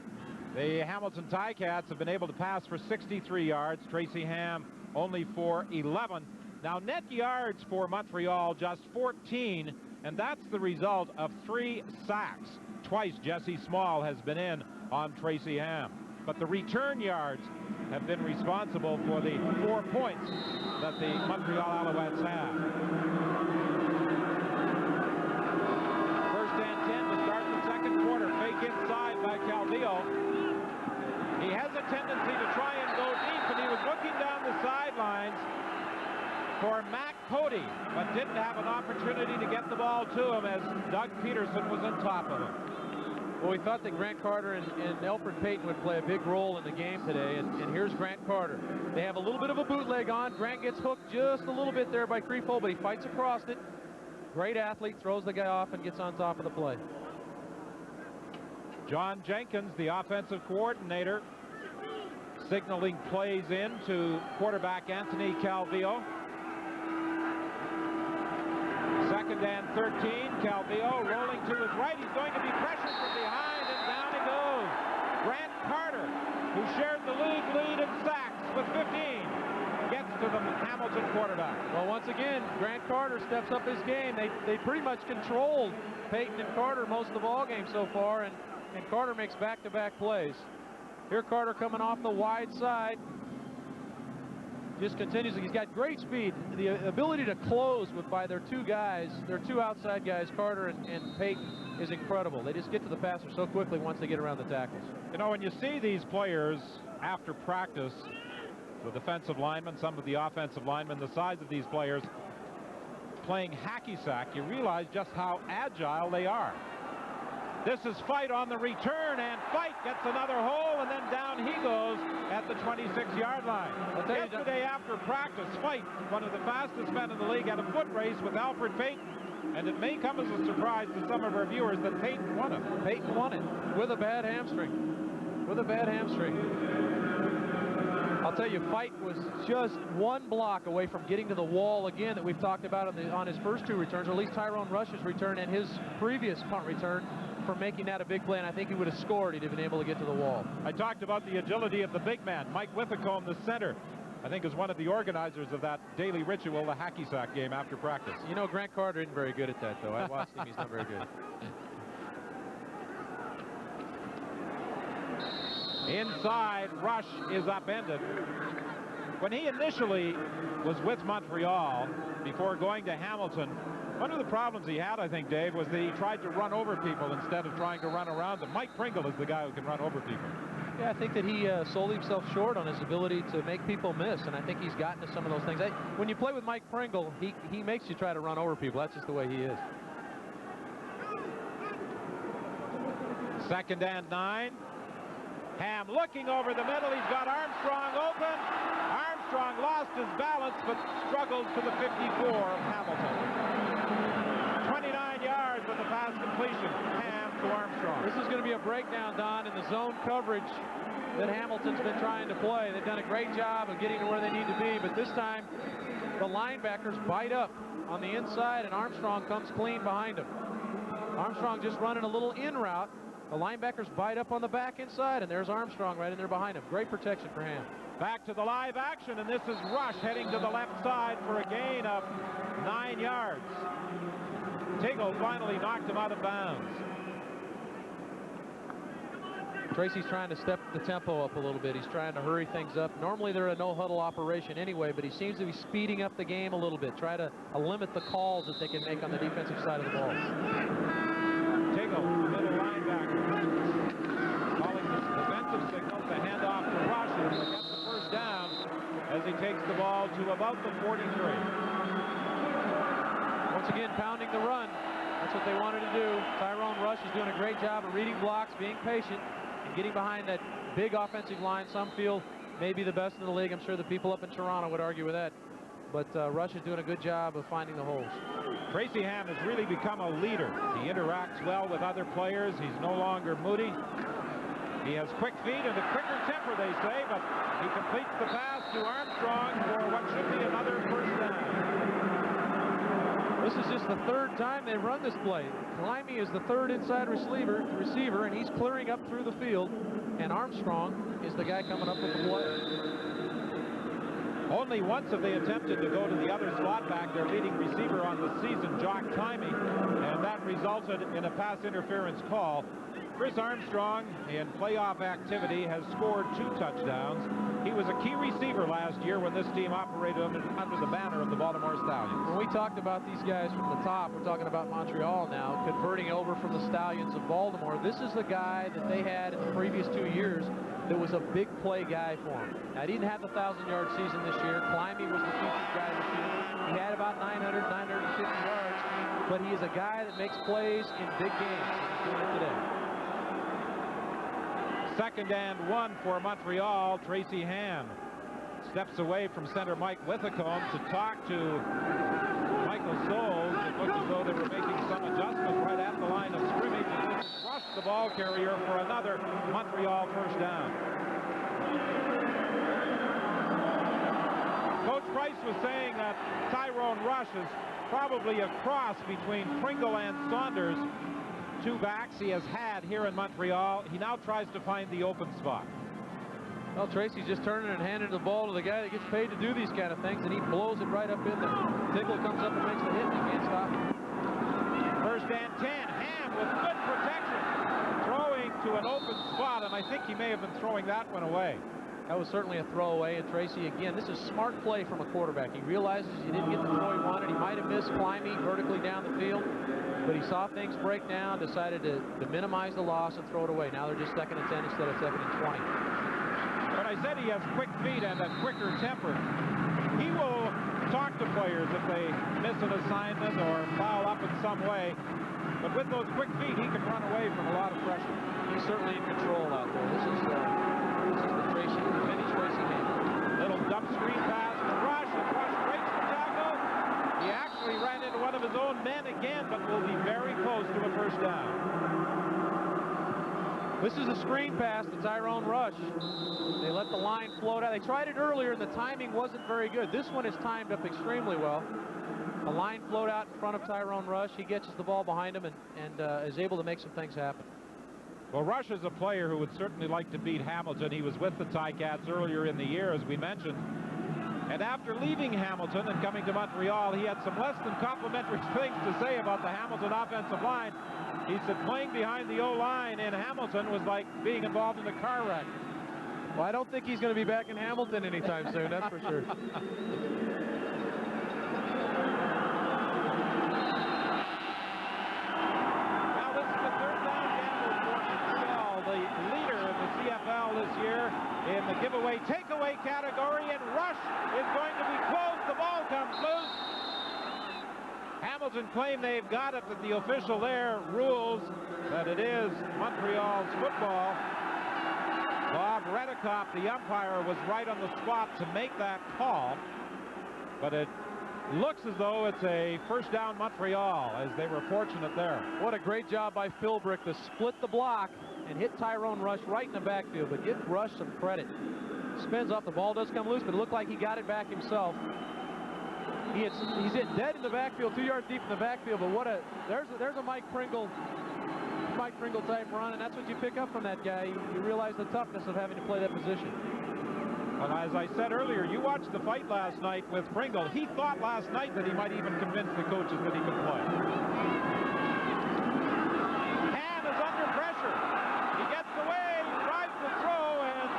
the Hamilton Ticats have been able to pass for 63 yards. Tracy Ham only for 11. Now, net yards for Montreal, just 14. And that's the result of 3 sacks. Twice Jesse Small has been in on Tracy Ham. But the return yards have been responsible for the 4 points that the Montreal Alouettes have. First and 10 to start the second quarter. Fake inside by Calvillo. He has a tendency to try and go deep, and he was looking down the sidelines for Mac Cody, but didn't have an opportunity to get the ball to him as Doug Peterson was on top of him. Well, we thought that Grant Carter and Alfred Payton would play a big role in the game today, and here's Grant Carter. They have a little bit of a bootleg on. Grant gets hooked just a little bit there by Creefo, but he fights across it. Great athlete, throws the guy off and gets on top of the play. John Jenkins, the offensive coordinator, signaling plays in to quarterback Anthony Calvillo. Second and 13, Calvillo rolling to his right. He's going to be pressured from behind, and down he goes. Grant Carter, who shared the league lead in sacks with 15, gets to the Hamilton quarterback. Well, once again, Grant Carter steps up his game. They pretty much controlled Payton and Carter most of the ball game so far, and Carter makes back-to-back plays. Here Carter coming off the wide side. Just continues. He's got great speed. The ability to close by their 2 guys, their 2 outside guys, Carter and Payton, is incredible. They just get to the passer so quickly once they get around the tackles. You know, when you see these players after practice, the defensive linemen, some of the offensive linemen, the size of these players playing hacky sack, you realize just how agile they are. This is Fight on the return, and Fight gets another hole, and then down he goes at the 26-yard line. Yesterday after practice, Fight, one of the fastest men in the league, had a foot race with Alfred Payton, and it may come as a surprise to some of our viewers that Payton won it. Payton won it with a bad hamstring. With a bad hamstring. I'll tell you, Fight was just 1 block away from getting to the wall again that we've talked about on his first 2 returns, or at least Tyrone Rush's return and his previous punt return, for making that a big play, and I think he would have scored. He'd have been able to get to the wall. I talked about the agility of the big man. Mike Withacombe, the center, I think is one of the organizers of that daily ritual, the hacky sack game after practice. You know, Grant Carter isn't very good at that, though. I watched him. He's not very good. Inside, Rush is upended. When he initially was with Montreal, before going to Hamilton, one of the problems he had, I think, Dave, was that he tried to run over people instead of trying to run around them. Mike Pringle is the guy who can run over people. Yeah, I think that he sold himself short on his ability to make people miss, and I think he's gotten to some of those things. When you play with Mike Pringle, he makes you try to run over people. That's just the way he is. Second and 9. Ham looking over the middle. He's got Armstrong open. Armstrong lost his balance, but struggles to the 54 of Hamilton. 29 yards with the pass completion. Ham to Armstrong. This is going to be a breakdown, Don, in the zone coverage that Hamilton's been trying to play. They've done a great job of getting to where they need to be, but this time the linebackers bite up on the inside, and Armstrong comes clean behind him. Armstrong just running a little in route. The linebackers bite up on the back inside, and there's Armstrong right in there behind him. Great protection for Ham. Back to the live action, and this is Rush heading to the left side for a gain of 9 yards. Tiggle finally knocked him out of bounds. Tracy's trying to step the tempo up a little bit. He's trying to hurry things up. Normally they're a no-huddle operation anyway, but he seems to be speeding up the game a little bit. Try to limit the calls that they can make on the defensive side of the ball. Tiggle, middle linebacker, calling the defensive signal to hand off to Rush, and he gets the first down as he takes the ball to about the 43. Once again, pounding the run. That's what they wanted to do. Tyrone Rush is doing a great job of reading blocks, being patient, and getting behind that big offensive line. Some feel maybe the best in the league. I'm sure the people up in Toronto would argue with that. But Rush is doing a good job of finding the holes. Tracy Ham has really become a leader. He interacts well with other players. He's no longer moody. He has quick feet and a quicker temper, they say, but he completes the pass to Armstrong for what should be another first down. This is just the third time they've run this play. Climby is the third inside receiver, and he's clearing up through the field. And Armstrong is the guy coming up with the play. Only once have they attempted to go to the other slot back, their leading receiver on the season, Jock Climby, and that resulted in a pass interference call. Chris Armstrong, in playoff activity, has scored 2 touchdowns. He was a key receiver last year when this team operated under the banner of the Baltimore Stallions. When we talked about these guys from the top, we're talking about Montreal now, converting over from the Stallions of Baltimore. This is the guy that they had in the previous 2 years that was a big play guy for him. Now, he didn't have the 1,000-yard season this year. Climby was the featured guy this year. He had about 900, 950 yards, but he is a guy that makes plays in big games. He's doing it today. 2nd and 1 for Montreal. Tracy Ham steps away from center Mike Withacombe to talk to Michael Soles. It looked as though they were making some adjustments right at the line of scrimmage, and they just rushed the ball carrier for another Montreal first down. Coach Price was saying that Tyrone Rush is probably a cross between Pringle and Saunders, 2 backs he has had here in Montreal. He now tries to find the open spot. Well, Tracy's just turning and handing the ball to the guy that gets paid to do these kind of things, and he blows it right up in there. Tiggle comes up and makes the hit, and he can't stop him. 1st and 10. Ham with good protection, throwing to an open spot, and I think he may have been throwing that one away. That was certainly a throwaway, and Tracy, again, this is smart play from a quarterback. He realizes he didn't get the throw he wanted. He might have missed Climby vertically down the field, but he saw things break down, decided to minimize the loss and throw it away. Now they're just 2nd and 10 instead of 2nd and 20. But I said he has quick feet and a quicker temper. He will talk to players if they miss an assignment or foul up in some way. But with those quick feet, he can run away from a lot of pressure. He's certainly in control out there. This is the vintage Tracy Ham. Little dump screen pass to Rush, and Rush breaks the tackle. He actually ran into one of his own men again, but will be very close to a first down. This is a screen pass to Tyrone Rush. They let the line float out. They tried it earlier, and the timing wasn't very good. This one is timed up extremely well. The line flowed out in front of Tyrone Rush. He gets the ball behind him and is able to make some things happen. Well, Rush is a player who would certainly like to beat Hamilton. He was with the Ticats earlier in the year, as we mentioned. And after leaving Hamilton and coming to Montreal, he had some less than complimentary things to say about the Hamilton offensive line. He said playing behind the O-line in Hamilton was like being involved in a car wreck. Well, I don't think he's going to be back in Hamilton anytime soon, that's for sure. Now this is the 3rd down gamble for Montreal, the leader of the CFL this year in the giveaway takeaway category, and Rush is going to be close. The ball comes loose. Hamilton claim they've got it, but the official there rules that it is Montreal's football. Bob Redikoff, the umpire, was right on the spot to make that call, but it looks as though it's a first down Montreal, as they were fortunate there. What a great job by Philbrick to split the block and hit Tyrone Rush right in the backfield, but give Rush some credit. Spins off, the ball does come loose, but it looked like he got it back himself. He's hit dead in the backfield, 2 yards deep in the backfield, but there's a Mike Pringle type run, and that's what you pick up from that guy. You realize the toughness of having to play that position. Well, as I said earlier, you watched the fight last night with Pringle. He thought last night that he might even convince the coaches that he could play. Ham is under pressure. He gets away, tries to throw, and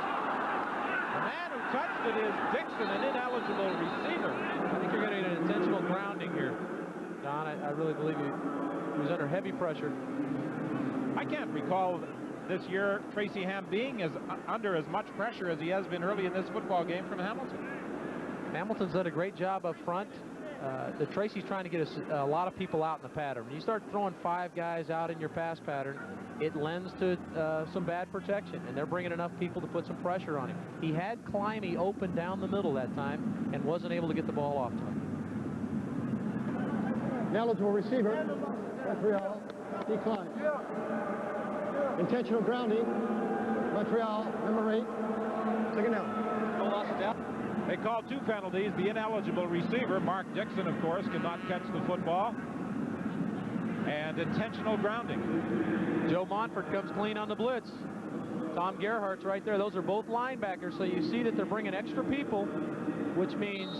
the man who touched it is Dixon, an ineligible receiver. I think you're going to get an intentional grounding here, Don. I really believe he was under heavy pressure. I can't recall this year Tracy Ham being under as much pressure as he has been early in this football game from Hamilton. Hamilton's done a great job up front. Tracy's trying to get a lot of people out in the pattern. When you start throwing 5 guys out in your pass pattern, it lends to some bad protection, and they're bringing enough people to put some pressure on him. He had Climby open down the middle that time and wasn't able to get the ball off to him. Eligible receiver, Montreal, decline. Intentional grounding, Montreal, number 8, second down. They called 2 penalties. The ineligible receiver, Mark Dixon, of course, could not catch the football. And intentional grounding. Joe Montfort comes clean on the blitz. Tom Gerhardt's right there. Those are both linebackers, so you see that they're bringing extra people, which means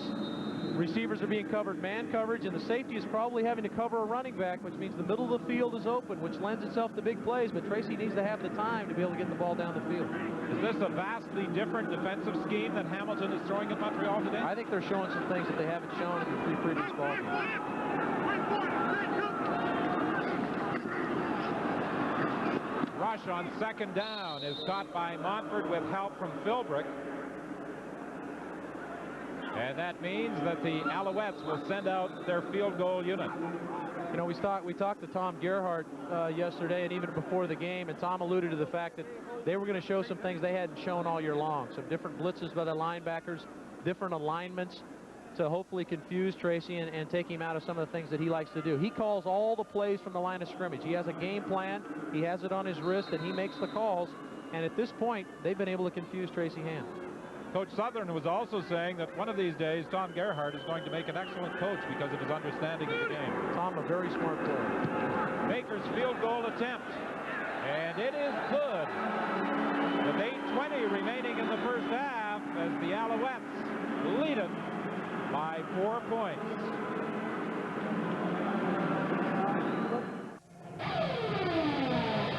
receivers are being covered man coverage, and the safety is probably having to cover a running back, which means the middle of the field is open, which lends itself to big plays, but Tracy needs to have the time to be able to get the ball down the field. Is this a vastly different defensive scheme that Hamilton is throwing at Montreal today? I think they're showing some things that they haven't shown in the 3 previous ball games. Rush on second down is caught by Montfort with help from Philbrick. And that means that the Alouettes will send out their field goal unit. You know, we talked to Tom Gerhardt yesterday and even before the game, and Tom alluded to the fact that they were going to show some things they hadn't shown all year long. Some different blitzes by the linebackers, different alignments to hopefully confuse Tracy and take him out of some of the things that he likes to do. He calls all the plays from the line of scrimmage. He has a game plan, he has it on his wrist, and he makes the calls. And at this point, they've been able to confuse Tracy Ham. Coach Southern was also saying that one of these days, Tom Gerhardt is going to make an excellent coach because of his understanding of the game. Tom, a very smart player. Baker's field goal attempt, and it is good. With 8:20 remaining in the first half as the Alouettes lead it by 4 points.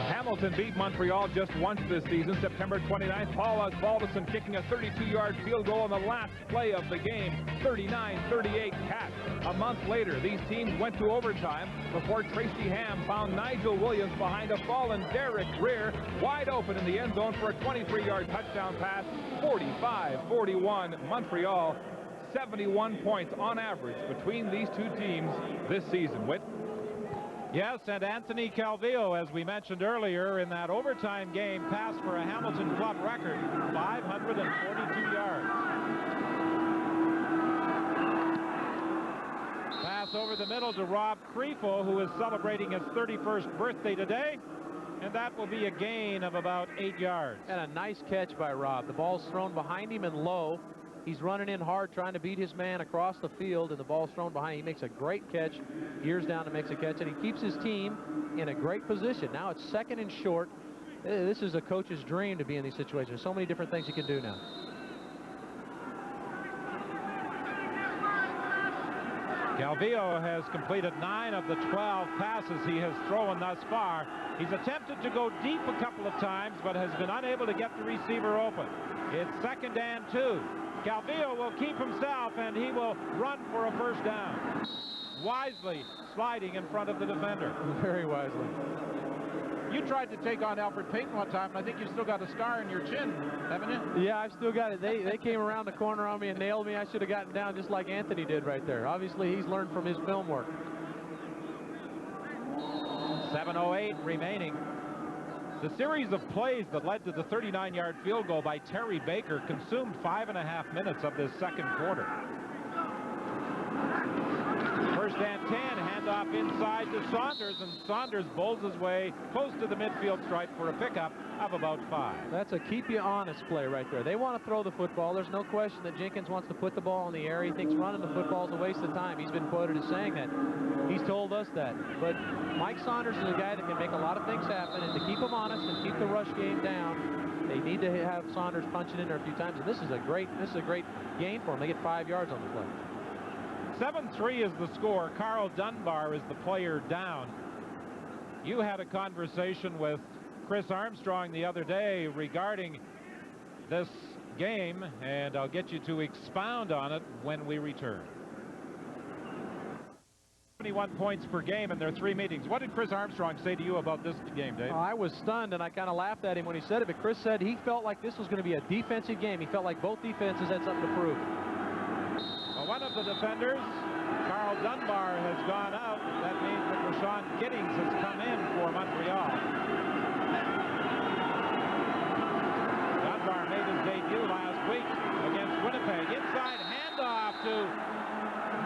Hamilton beat Montreal just once this season, September 29th. Paul Osbaldiston kicking a 32-yard field goal on the last play of the game, 39-38 catch. A month later, these teams went to overtime before Tracy Ham found Nigel Williams behind a fallen Derek Greer wide open in the end zone for a 23-yard touchdown pass, 45-41 Montreal. 71 points on average between these two teams this season. Whit? Yes, and Anthony Calvillo, as we mentioned earlier, in that overtime game, passed for a Hamilton club record, 542 yards. Pass over the middle to Rob Creefo, who is celebrating his 31st birthday today, and that will be a gain of about 8 yards. And a nice catch by Rob. The ball's thrown behind him and low. He's running in hard, trying to beat his man across the field, and the ball's thrown behind him. He makes a great catch, gears down and makes a catch, and he keeps his team in a great position. Now it's 2nd and short. This is a coach's dream to be in these situations. There's so many different things he can do now. Calvillo has completed 9 of the 12 passes he has thrown thus far. He's attempted to go deep a couple of times, but has been unable to get the receiver open. It's 2nd and 2. Calvillo will keep himself, and he will run for a first down. Wisely sliding in front of the defender. Very wisely. You tried to take on Alfred Payton one time, and I think you've still got a scar in your chin, haven't you? Yeah, I've still got it. They came around the corner on me and nailed me. I should have gotten down just like Anthony did right there. Obviously, he's learned from his film work. 7:08 remaining. The series of plays that led to the 39-yard field goal by Terry Baker consumed 5.5 minutes of this second quarter. First and 10, handoff inside to Saunders, and Saunders bowls his way close to the midfield stripe for a pickup of about 5. That's a keep you honest play right there. They want to throw the football. There's no question that Jenkins wants to put the ball in the air. He thinks running the football is a waste of time. He's been quoted as saying that. He's told us that. But Mike Saunders is a guy that can make a lot of things happen, and to keep him honest and keep the rush game down, they need to have Saunders punching in there a few times. And this is a great gain for him. They get 5 yards on the play. 7-3 is the score. Carl Dunbar is the player down. You had a conversation with Chris Armstrong the other day regarding this game, and I'll get you to expound on it when we return. 21 points per game in their 3 meetings. What did Chris Armstrong say to you about this game, Dave? I was stunned, and I kind of laughed at him when he said it, but Chris said he felt like this was going to be a defensive game. He felt like both defenses had something to prove. Well, one of the defenders, Carl Dunbar, has gone out. That means that Rashawn Giddings has come in for Montreal. Dunbar made his debut last week against Winnipeg. Inside handoff to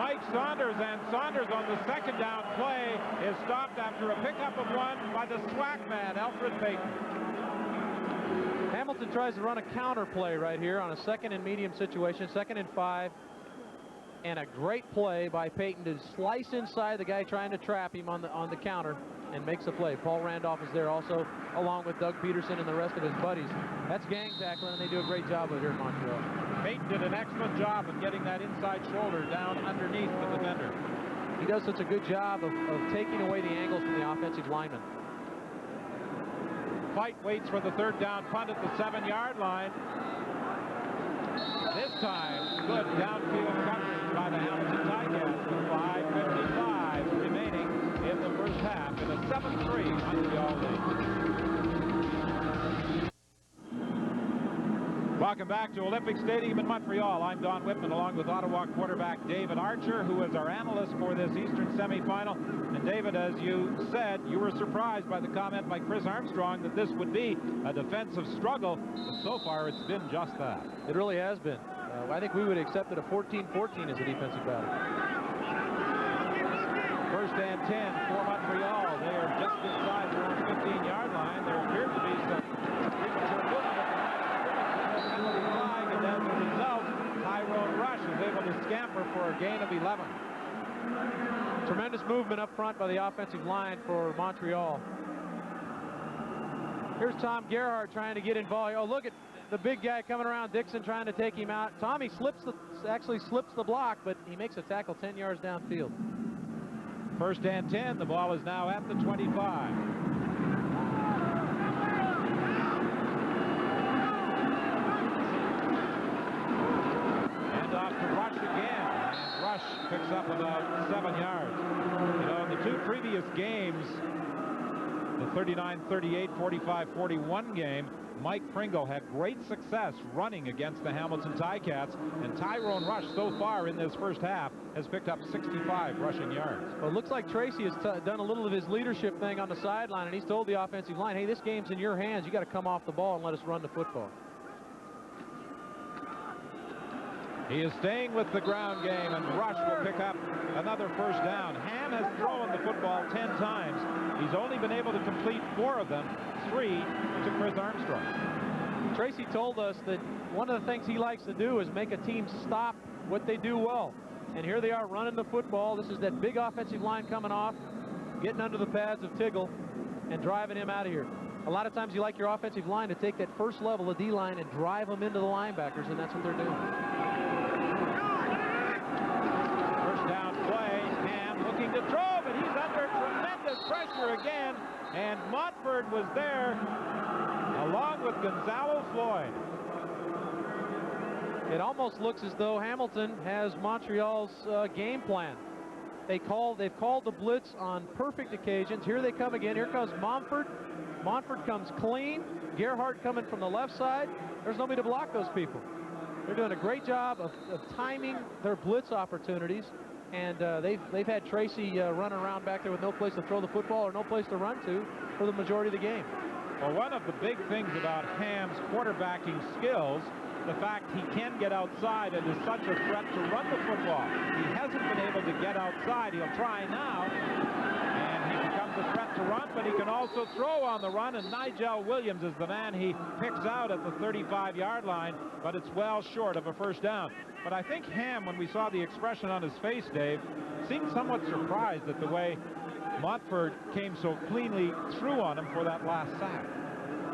Mike Saunders, and Saunders on the second down play is stopped after a pickup of 1 by the SWAC man, Alfred Payton. Hamilton tries to run a counter play right here on a 2nd and medium situation, 2nd and 5. And a great play by Payton to slice inside the guy trying to trap him on the counter and makes the play. Paul Randolph is there also, along with Doug Peterson and the rest of his buddies. That's gang tackling, and they do a great job of it here in Montreal. Payton did an excellent job of getting that inside shoulder down underneath the defender. He does such a good job of taking away the angles from the offensive linemen. Fight waits for the 3rd down punt at the 7-yard line. This time, good downfield coverage by the Hamilton Ticats with 5:55 remaining in the first half in a 7-3 Montreal lead. Welcome back to Olympic Stadium in Montreal. I'm Don Whitman, along with Ottawa quarterback David Archer, who is our analyst for this Eastern semifinal. And David, as you said, you were surprised by the comment by Chris Armstrong that this would be a defensive struggle. But so far, it's been just that. It really has been. I think we would accept it a 14-14 as a defensive battle. 1st and 10 for Montreal. They are just inside their own 15-yard line. There appears to be some premature movement at the flag, and as a result, Tyrone Rush is able to scamper for a gain of 11. Tremendous movement up front by the offensive line for Montreal. Here's Tom Gerhardt trying to get involved. Oh, look at the big guy coming around Dixon trying to take him out. Tommy actually slips the block, but he makes a tackle 10 yards downfield. 1st and 10. The ball is now at the 25. And off to Rush again. And Rush picks up about 7 yards. You know, in the 2 previous games, the 39-38, 45-41 game, Mike Pringle had great success running against the Hamilton Ticats, and Tyrone Rush so far in this first half has picked up 65 rushing yards. Well, it looks like Tracy has done a little of his leadership thing on the sideline, and he's told the offensive line, hey, this game's in your hands. You got to come off the ball and let us run the football. He is staying with the ground game, and Rush will pick up another 1st down. Ham has thrown the football 10 times. He's only been able to complete 4 of them, 3 to Chris Armstrong. Tracy told us that one of the things he likes to do is make a team stop what they do well. And here they are running the football. This is that big offensive line coming off, getting under the pads of Tiggle and driving him out of here. A lot of times you like your offensive line to take that first level of D-line and drive them into the linebackers, and that's what they're doing. 1st down play. Ham looking to throw, but he's under tremendous pressure again. And Montford was there along with Gonzalo Floyd. It almost looks as though Hamilton has Montreal's game plan. They've called the blitz on perfect occasions. Here they come again. Here comes Montford. Montford comes clean. Gerhardt coming from the left side. There's nobody to block those people. They're doing a great job of timing their blitz opportunities. And they've had Tracy running around back there with no place to throw the football or no place to run to for the majority of the game. Well, one of the big things about Ham's quarterbacking skills the fact he can get outside and is such a threat to run the football. He hasn't been able to get outside. He'll try now, and he becomes a threat to run, but he can also throw on the run, and Nigel Williams is the man he picks out at the 35-yard line, but it's well short of a first down. But I think Ham, when we saw the expression on his face, Dave, seemed somewhat surprised at the way Montford came so cleanly through on him for that last sack.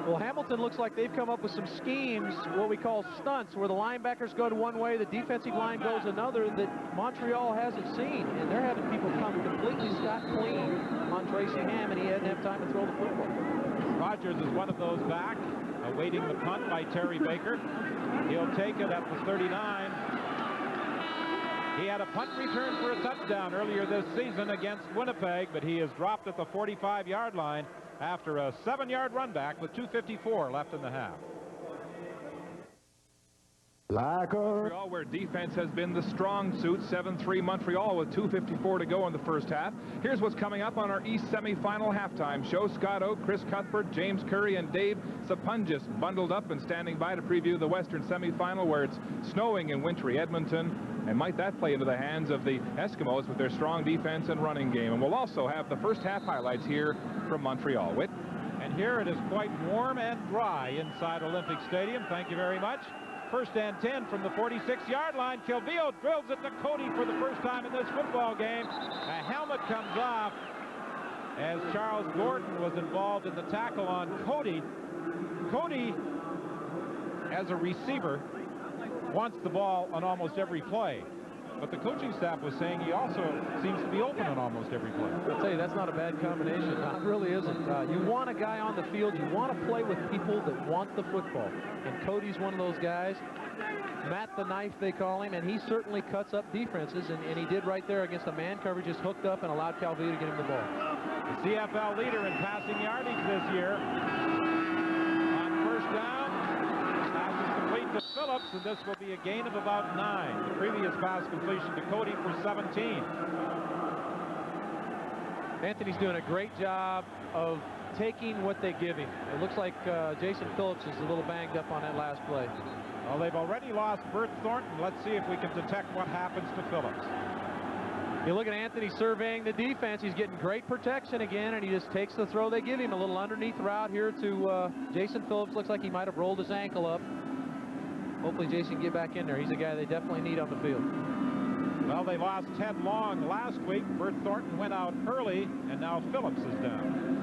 Well, Hamilton looks like they've come up with some schemes, what we call stunts, where the linebackers go to one way, the defensive line goes another, that Montreal hasn't seen. And they're having people come completely scot-clean on Tracy Ham, and he hadn't have time to throw the football. Rogers is one of those back, awaiting the punt by Terry Baker. He'll take it at the 39. He had a punt return for a touchdown earlier this season against Winnipeg, but he is dropped at the 45-yard line after a 7-yard run back with 2:54 left in the half. Montreal, where defense has been the strong suit. 7-3 Montreal with 2:54 to go in the first half. Here's what's coming up on our East semifinal halftime show. Scott Oak, Chris Cuthbert, James Curry, and Dave Sapungis bundled up and standing by to preview the Western semifinal, where it's snowing in wintry Edmonton. And might that play into the hands of the Eskimos with their strong defense and running game. And we'll also have the first half highlights here from Montreal. Whit? And here it is quite warm and dry inside Olympic Stadium. Thank you very much. First and 10 from the 46-yard line. Kilvio drills it to Cody for the first time in this football game. A helmet comes off as Charles Gordon was involved in the tackle on Cody. Cody, as a receiver, wants the ball on almost every play. But the coaching staff was saying he also seems to be open on almost every play. I'll tell you, that's not a bad combination. No, it really isn't. You want a guy on the field. You want to play with people that want the football. And Cody's one of those guys. Matt the Knife, they call him, and he certainly cuts up defenses, and he did right there against a man coverage, just hooked up and allowed Calvillo to get him the ball. The CFL leader in passing yardage this year. On first down, pass is complete to Phillips, and this will be a gain of about 9. The previous pass completion to Cody for 17. Anthony's doing a great job of taking what they give him. It looks like Jason Phillips is a little banged up on that last play. Well, they've already lost Bert Thornton. Let's see if we can detect what happens to Phillips. You look at Anthony surveying the defense. He's getting great protection again, and he just takes the throw they give him. A little underneath route here to Jason Phillips. Looks like he might have rolled his ankle up. Hopefully Jason can get back in there. He's a guy they definitely need on the field. Well, they lost Ted Long last week. Bert Thornton went out early, and now Phillips is down.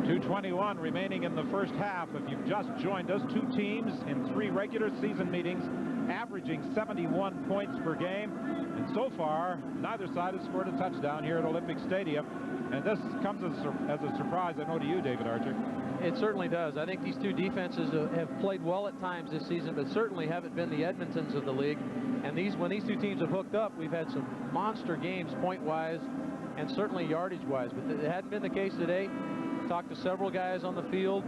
2:21 remaining in the first half. If you've just joined us, 2 teams in 3 regular season meetings, averaging 71 points per game. And so far, neither side has scored a touchdown here at Olympic Stadium. And this comes as a surprise, I know, to you, David Archer. It certainly does. I think these 2 defenses have played well at times this season, but certainly haven't been the Edmontons of the league. And when these 2 teams have hooked up, we've had some monster games point-wise and certainly yardage-wise. But it hadn't been the case today. Talked to several guys on the field.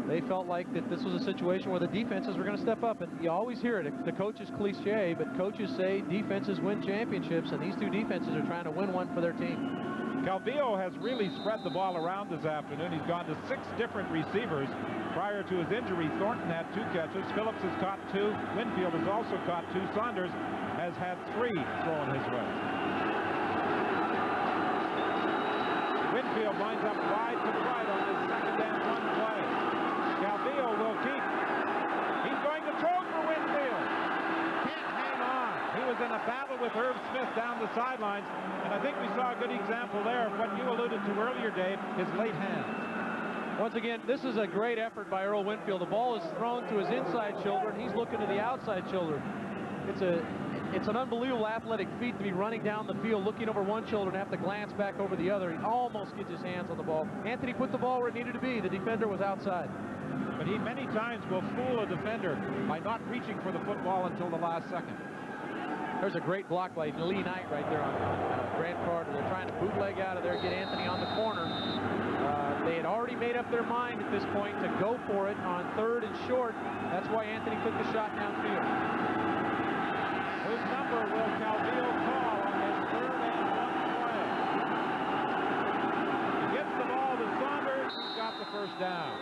They felt like that this was a situation where the defenses were going to step up. And you always hear it. The coach's cliche, but coaches say defenses win championships, and these 2 defenses are trying to win one for their team. Calvillo has really spread the ball around this afternoon. He's gone to 6 different receivers. Prior to his injury, Thornton had 2 catches. Phillips has caught 2. Winfield has also caught 2. Saunders has had 3 thrown his way. Winfield lines up wide to the right on this 2nd and 1 play. Calvillo will keep. He's going to throw for Winfield. Can't hang on. He was in a battle with Irv Smith down the sidelines, and I think we saw a good example there of what you alluded to earlier, Dave, his late hands. Once again, this is a great effort by Earl Winfield. The ball is thrown to his inside shoulder, and he's looking to the outside shoulder. It's an unbelievable athletic feat to be running down the field, looking over one shoulder and have to glance back over the other. He almost gets his hands on the ball. Anthony put the ball where it needed to be. The defender was outside. But he many times will fool a defender by not reaching for the football until the last second. There's a great block by Lee Knight right there on Grant Carter. They're trying to bootleg out of there, get Anthony on the corner. They had already made up their mind at this point to go for it on 3rd and short. That's why Anthony took the shot downfield. Whose number will Calvillo call on his 3rd and 1 play? He gets the ball to Saunders. He's got the first down.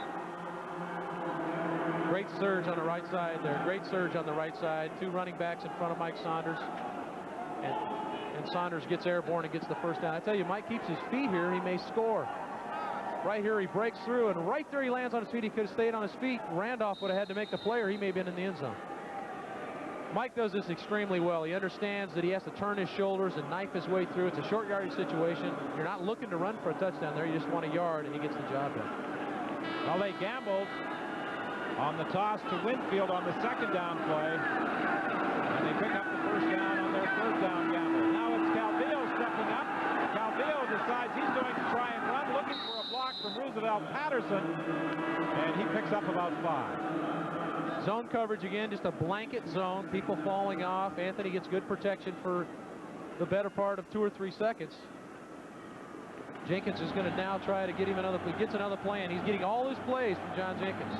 Great surge on the right side there. Great surge on the right side. 2 running backs in front of Mike Saunders. And Saunders gets airborne and gets the first down. I tell you, Mike keeps his feet here, he may score. Right here he breaks through, and right there he lands on his feet. He could have stayed on his feet. Randolph would have had to make the play, or he may have been in the end zone. Mike does this extremely well. He understands that he has to turn his shoulders and knife his way through. It's a short yardage situation. You're not looking to run for a touchdown there. You just want a yard, and he gets the job done. Well, they gambled on the toss to Winfield on the second down play, and they pick up the first down on their third down gamble. Now it's Calvillo stepping up. Calvillo decides he's going to try and run, looking for a block from Roosevelt Patterson, and he picks up about 5. Zone coverage again, just a blanket zone, people falling off. Anthony gets good protection for the better part of 2 or 3 seconds. Jenkins is going to now try to get him another play. Gets another play, and he's getting all his plays from John Jenkins.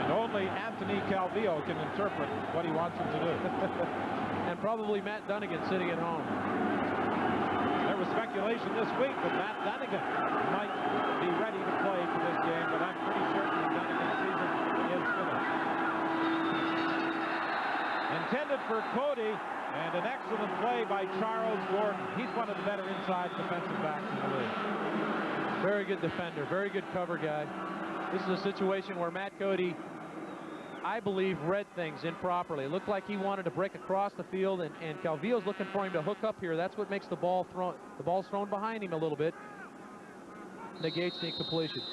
And only Anthony Calvillo can interpret what he wants him to do. And probably Matt Dunnigan sitting at home. There was speculation this week that Matt Dunnigan might be ready to play for this game, but I'm pretty certain the Dunnigan season is finished. Intended for Cody, and an excellent play by Charles Gordon. He's one of the better inside defensive backs in the league. Very good defender, very good cover guy. This is a situation where Matt Cody, I believe, read things improperly. It looked like he wanted to break across the field, and Calvillo's looking for him to hook up here. That's what makes the ball thrown. The ball's thrown behind him a little bit. Negates the incompletion.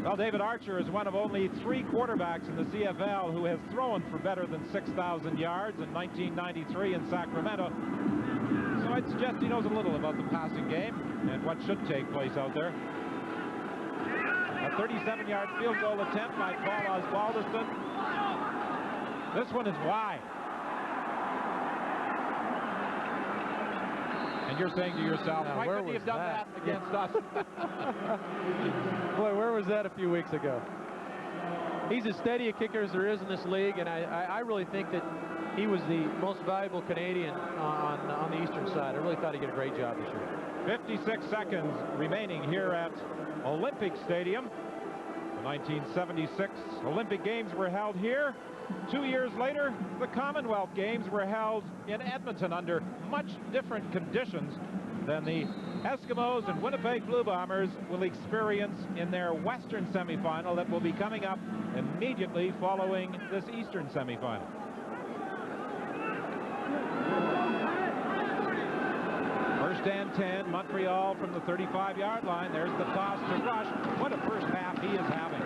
Well, David Archer is one of only 3 quarterbacks in the CFL who has thrown for better than 6,000 yards in 1993 in Sacramento. So I'd suggest he knows a little about the passing game and what should take place out there. A 37-yard field goal attempt by Paul Osbaldiston. This one is wide. And you're saying to yourself, now, why couldn't he have done that against us? Boy, where was that a few weeks ago? He's as steady a kicker as there is in this league, and I really think that he was the most valuable Canadian on the eastern side. I really thought he did a great job this year. 56 seconds remaining here at Olympic Stadium. The 1976 Olympic Games were held here. 2 years later, the Commonwealth Games were held in Edmonton under much different conditions than the Eskimos and Winnipeg Blue Bombers will experience in their Western semifinal that will be coming up immediately following this Eastern semifinal. First and 10, Montreal from the 35-yard line. There's the toss to Rush. What a first half he is having.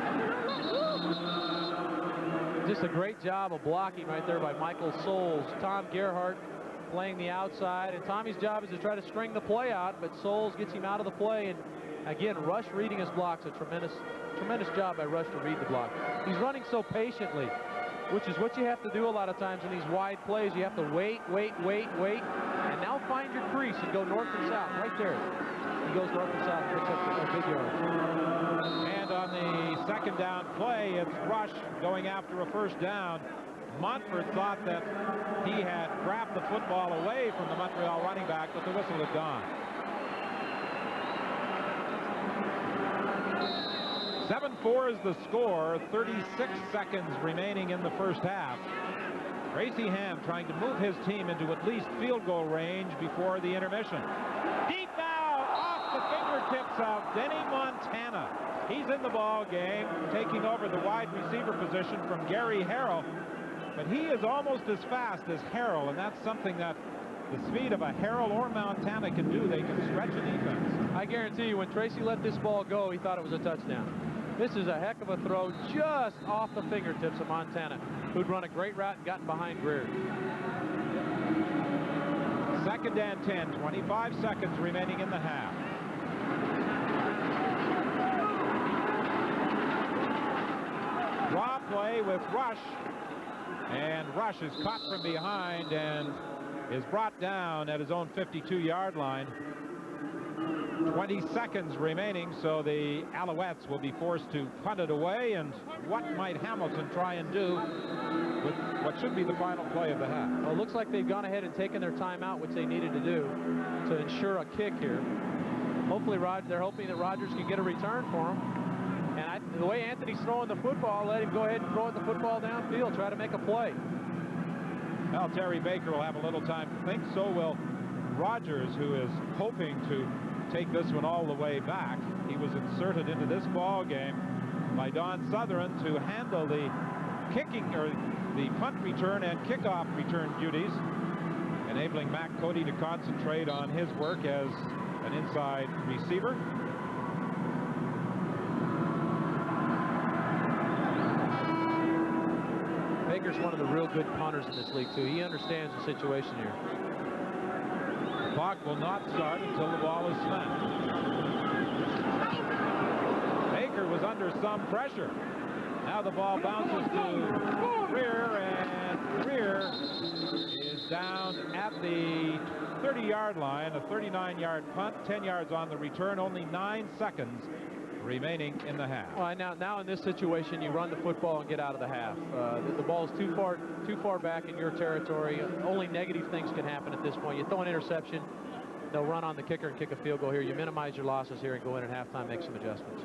Just a great job of blocking right there by Michael Souls. Tom Gerhardt playing the outside, and Tommy's job is to try to string the play out, but Souls gets him out of the play, and again, Rush reading his blocks. A tremendous job by Rush to read the block. He's running so patiently, which is what you have to do a lot of times in these wide plays. You have to wait, and now find your crease and go north and south. Right there. He goes north and south, picks up a big yard. And on the second down play, it's Rush going after a first down. Montfort thought that he had grabbed the football away from the Montreal running back, but the whistle had gone. 7-4 is the score, 36 seconds remaining in the first half. Tracy Ham trying to move his team into at least field goal range before the intermission. Deep now, off the fingertips of Denny Montana. He's in the ball game, taking over the wide receiver position from Gary Harrell. But he is almost as fast as Harrell, and that's something that the speed of a Harrell or Montana can do. They can stretch a defense. I guarantee you, when Tracy let this ball go, he thought it was a touchdown. This is a heck of a throw just off the fingertips of Montana, who'd run a great route and gotten behind Greer. Second and 10, 25 seconds remaining in the half. Draw play with Rush, and Rush is caught from behind and is brought down at his own 52-yard line. 20 seconds remaining, so the Alouettes will be forced to punt it away. And what might Hamilton try and do with what should be the final play of the half? Well, it looks like they've gone ahead and taken their timeout, which they needed to do to ensure a kick here. hopefully they're hoping that Rogers can get a return for him. And the way Anthony's throwing the football, let him go ahead and throw the football downfield, try to make a play. Well, Terry Baker will have a little time to think. So will Rogers, who is hoping to take this one all the way back. He was inserted into this ball game by Don Sutherland to handle the kicking or the punt return and kickoff return duties, enabling Matt Cody to concentrate on his work as an inside receiver. Baker's one of the real good punters in this league, too. He understands the situation here. The clock will not start until the ball is snapped. Baker was under some pressure. Now the ball bounces to Greer, and Greer is down at the 30-yard line, a 39-yard punt, 10 yards on the return, only 9 seconds remaining in the half. Well, now in this situation, you run the football and get out of the half. The ball's too far back in your territory. Only negative things can happen at this point. You throw an interception, they'll run on the kicker and kick a field goal here. You minimize your losses here and go in at halftime, make some adjustments.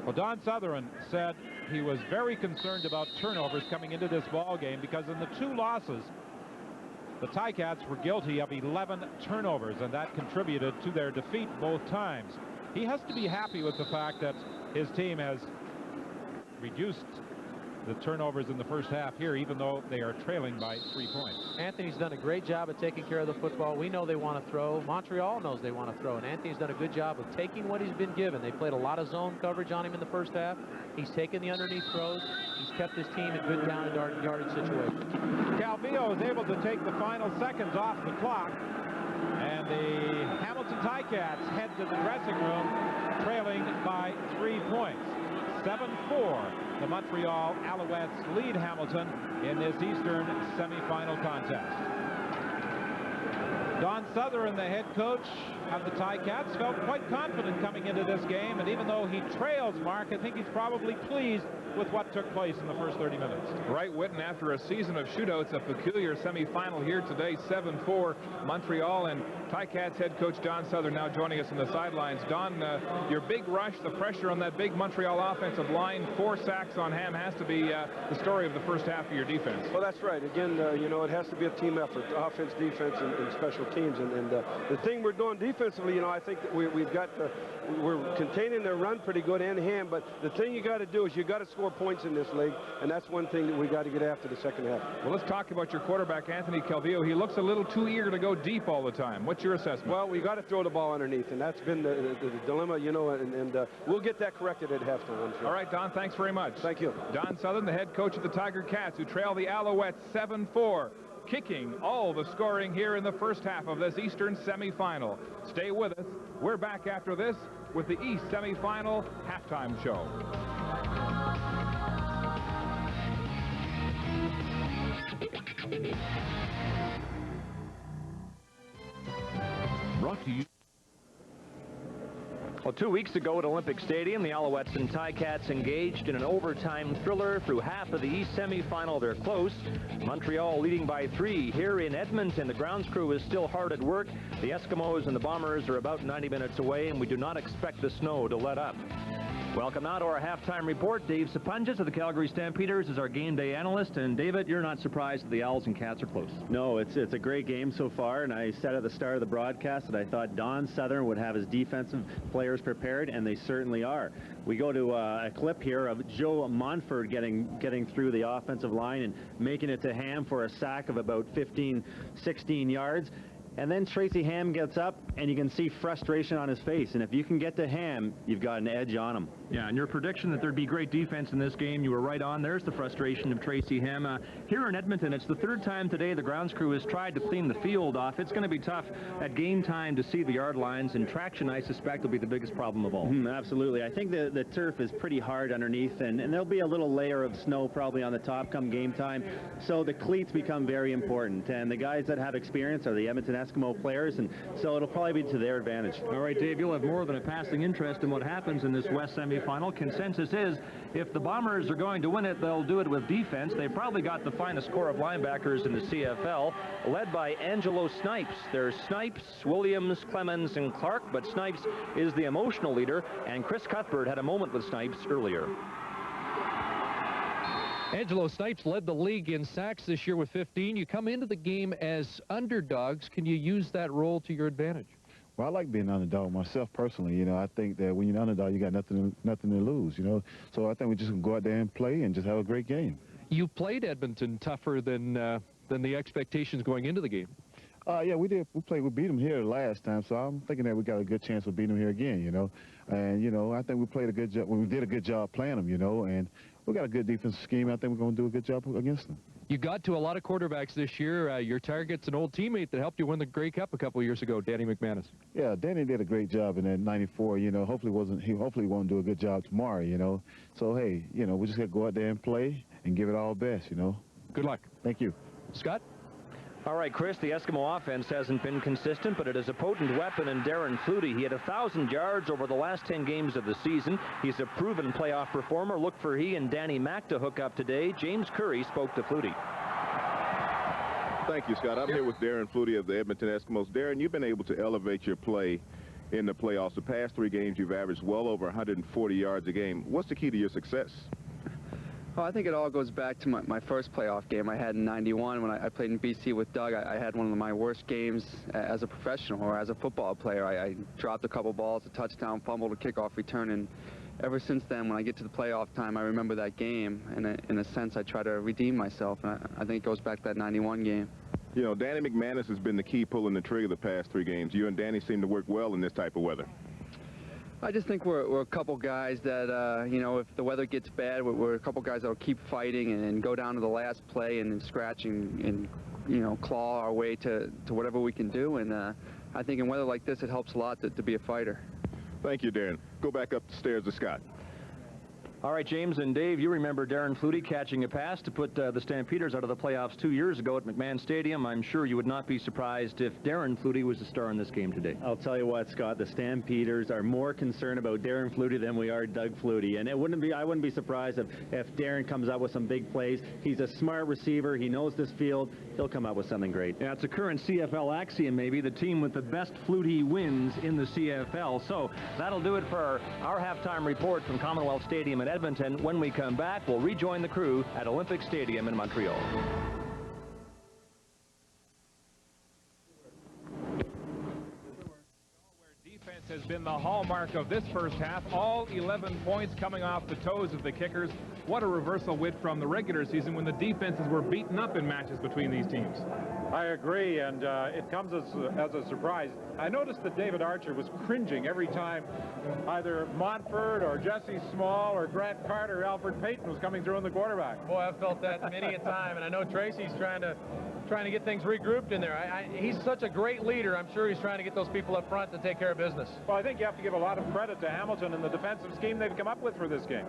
Well, Don Sutherland said he was very concerned about turnovers coming into this ball game because in the 2 losses, the Ticats were guilty of 11 turnovers, and that contributed to their defeat both times. He has to be happy with the fact that his team has reduced the turnovers in the first half here, even though they are trailing by 3 points. Anthony's done a great job of taking care of the football. We know they want to throw. Montreal knows they want to throw, and Anthony's done a good job of taking what he's been given. They played a lot of zone coverage on him in the first half. He's taken the underneath throws. He's kept his team in good down and yardage situations. Calvillo is able to take the final seconds off the clock, and the Hamilton Ticats head to the dressing room trailing by 3 points. 7-4. The Montreal Alouettes lead Hamilton in this Eastern semifinal contest. Don Sutherland, the head coach of the Ticats, felt quite confident coming into this game, and even though he trails Mark, I think he's probably pleased with what took place in the first 30 minutes. Right, Whitten, after a season of shootouts, a peculiar semifinal here today, 7-4 Montreal, and Ticats head coach Don Sutherland now joining us on the sidelines. Don, your big rush, the pressure on that big Montreal offensive line, 4 sacks on Ham has to be the story of the first half of your defense. Well, that's right. Again, you know, it has to be a team effort, offense, defense, and special teams. And the thing we're doing defensively, you know, I think that we're containing their run pretty good and Ham, but the thing you got to do is you got to score points in this league, and that's one thing that we got to get after the second half. Well, let's talk about your quarterback, Anthony Calvillo. He looks a little too eager to go deep all the time. What's your assessment? Well, we got to throw the ball underneath, and that's been the dilemma, you know, and we'll get that corrected at halftime, I'm sure. All right, Don, thanks very much. Thank you. Don Sutherland, the head coach of the Tiger Cats, who trail the Alouettes 7-4, kicking all the scoring here in the first half of this Eastern semifinal. Stay with us. We're back after this with the East semifinal halftime show. Brought to you. Well, 2 weeks ago at Olympic Stadium, the Alouettes and Ticats engaged in an overtime thriller through half of the East semifinal. They're close. Montreal leading by 3 here in Edmonton. The grounds crew is still hard at work. The Eskimos and the Bombers are about 90 minutes away, and we do not expect the snow to let up. Welcome now to our halftime report. Dave Sapunjas of the Calgary Stampeders is our game day analyst. And David, you're not surprised that the Owls and Cats are close. No, it's a great game so far, and I said at the start of the broadcast that I thought Don Sutherland would have his defensive players prepared, and they certainly are. We go to a clip here of Joe Montford getting through the offensive line and making it to Ham for a sack of about 15, 16 yards. And then Tracy Ham gets up, and you can see frustration on his face. And if you can get to Ham, you've got an edge on him. Yeah, and your prediction that there'd be great defense in this game, you were right on. There's the frustration of Tracy Ham. Here in Edmonton, it's the 3rd time today the grounds crew has tried to clean the field off. It's going to be tough at game time to see the yard lines, and traction, I suspect, will be the biggest problem of all. Absolutely. I think the turf is pretty hard underneath, and there'll be a little layer of snow probably on the top come game time. So the cleats become very important. And the guys that have experience are the Edmonton Eskimo players, and so it'll probably be to their advantage. All right, Dave, you'll have more than a passing interest in what happens in this West semifinal. Consensus is if the Bombers are going to win it, they'll do it with defense. They've probably got the finest core of linebackers in the CFL, led by Angelo Snipes. There's Snipes, Williams, Clemens, and Clark, but Snipes is the emotional leader, and Chris Cuthbert had a moment with Snipes earlier. Angelo Snipes led the league in sacks this year with 15. You come into the game as underdogs. Can you use that role to your advantage? Well, I like being an underdog myself personally. You know, I think that when you're an underdog, you got nothing to lose, you know. So I think we just can go out there and play and just have a great game. You played Edmonton tougher than the expectations going into the game. Yeah, we did. We beat them here last time, so I'm thinking that we got a good chance of beating them here again, you know. And, you know, I think we played a good job. We did a good job playing them, you know, and we got a good defensive scheme. I think we're going to do a good job against them. You got to a lot of quarterbacks this year. Your target's an old teammate that helped you win the Grey Cup a couple of years ago, Danny McManus. Yeah, Danny did a great job in that '94. You know, hopefully he won't do a good job tomorrow. You know, so hey, you know, we just got to go out there and play and give it all best. You know. Good luck. Thank you, Scott. All right, Chris, the Eskimo offense hasn't been consistent, but it is a potent weapon in Darren Flutie. He had 1,000 yards over the last 10 games of the season. He's a proven playoff performer. Look for he and Danny Mack to hook up today. James Curry spoke to Flutie. Thank you, Scott. I'm here with Darren Flutie of the Edmonton Eskimos. Darren, you've been able to elevate your play in the playoffs. The past 3 games, you've averaged well over 140 yards a game. What's the key to your success? Well, I think it all goes back to my first playoff game I had in '91 when I played in BC with Doug. I had one of my worst games as a professional or as a football player. I dropped a couple balls, a touchdown, fumbled, a kickoff return, and ever since then, when I get to the playoff time, I remember that game, and in a sense, I try to redeem myself, and I think it goes back to that '91 game. You know, Danny McManus has been the key pulling the trigger the past 3 games. You and Danny seem to work well in this type of weather. I just think we're a couple guys that, you know, if the weather gets bad, we're a couple guys that will keep fighting and go down to the last play and scratch and, you know, claw our way to whatever we can do. And I think in weather like this, it helps a lot to be a fighter. Thank you, Darren. Go back up the stairs to Scott. All right, James and Dave, you remember Darren Flutie catching a pass to put the Stampeders out of the playoffs 2 years ago at McMahon Stadium. I'm sure you would not be surprised if Darren Flutie was the star in this game today. I'll tell you what, Scott, the Stampeders are more concerned about Darren Flutie than we are Doug Flutie. And I wouldn't be surprised if Darren comes up with some big plays. He's a smart receiver. He knows this field. He'll come up with something great. Yeah, it's a current CFL axiom, maybe, the team with the best Flutie wins in the CFL. So that'll do it for our halftime report from Commonwealth Stadium in Edmonton. When we come back, we'll rejoin the crew at Olympic Stadium in Montreal. Defense has been the hallmark of this first half. All 11 points coming off the toes of the kickers. What a reversal wit from the regular season when the defenses were beaten up in matches between these teams. I agree, and it comes as a surprise. I noticed that David Archer was cringing every time either Montford or Jesse Small or Grant Carter or Alfred Payton was coming through in the quarterback. Boy, I've felt that many a time, and I know Tracy's trying to get things regrouped in there. He's such a great leader. I'm sure he's trying to get those people up front to take care of business. Well, I think you have to give a lot of credit to Hamilton and the defensive scheme they've come up with for this game.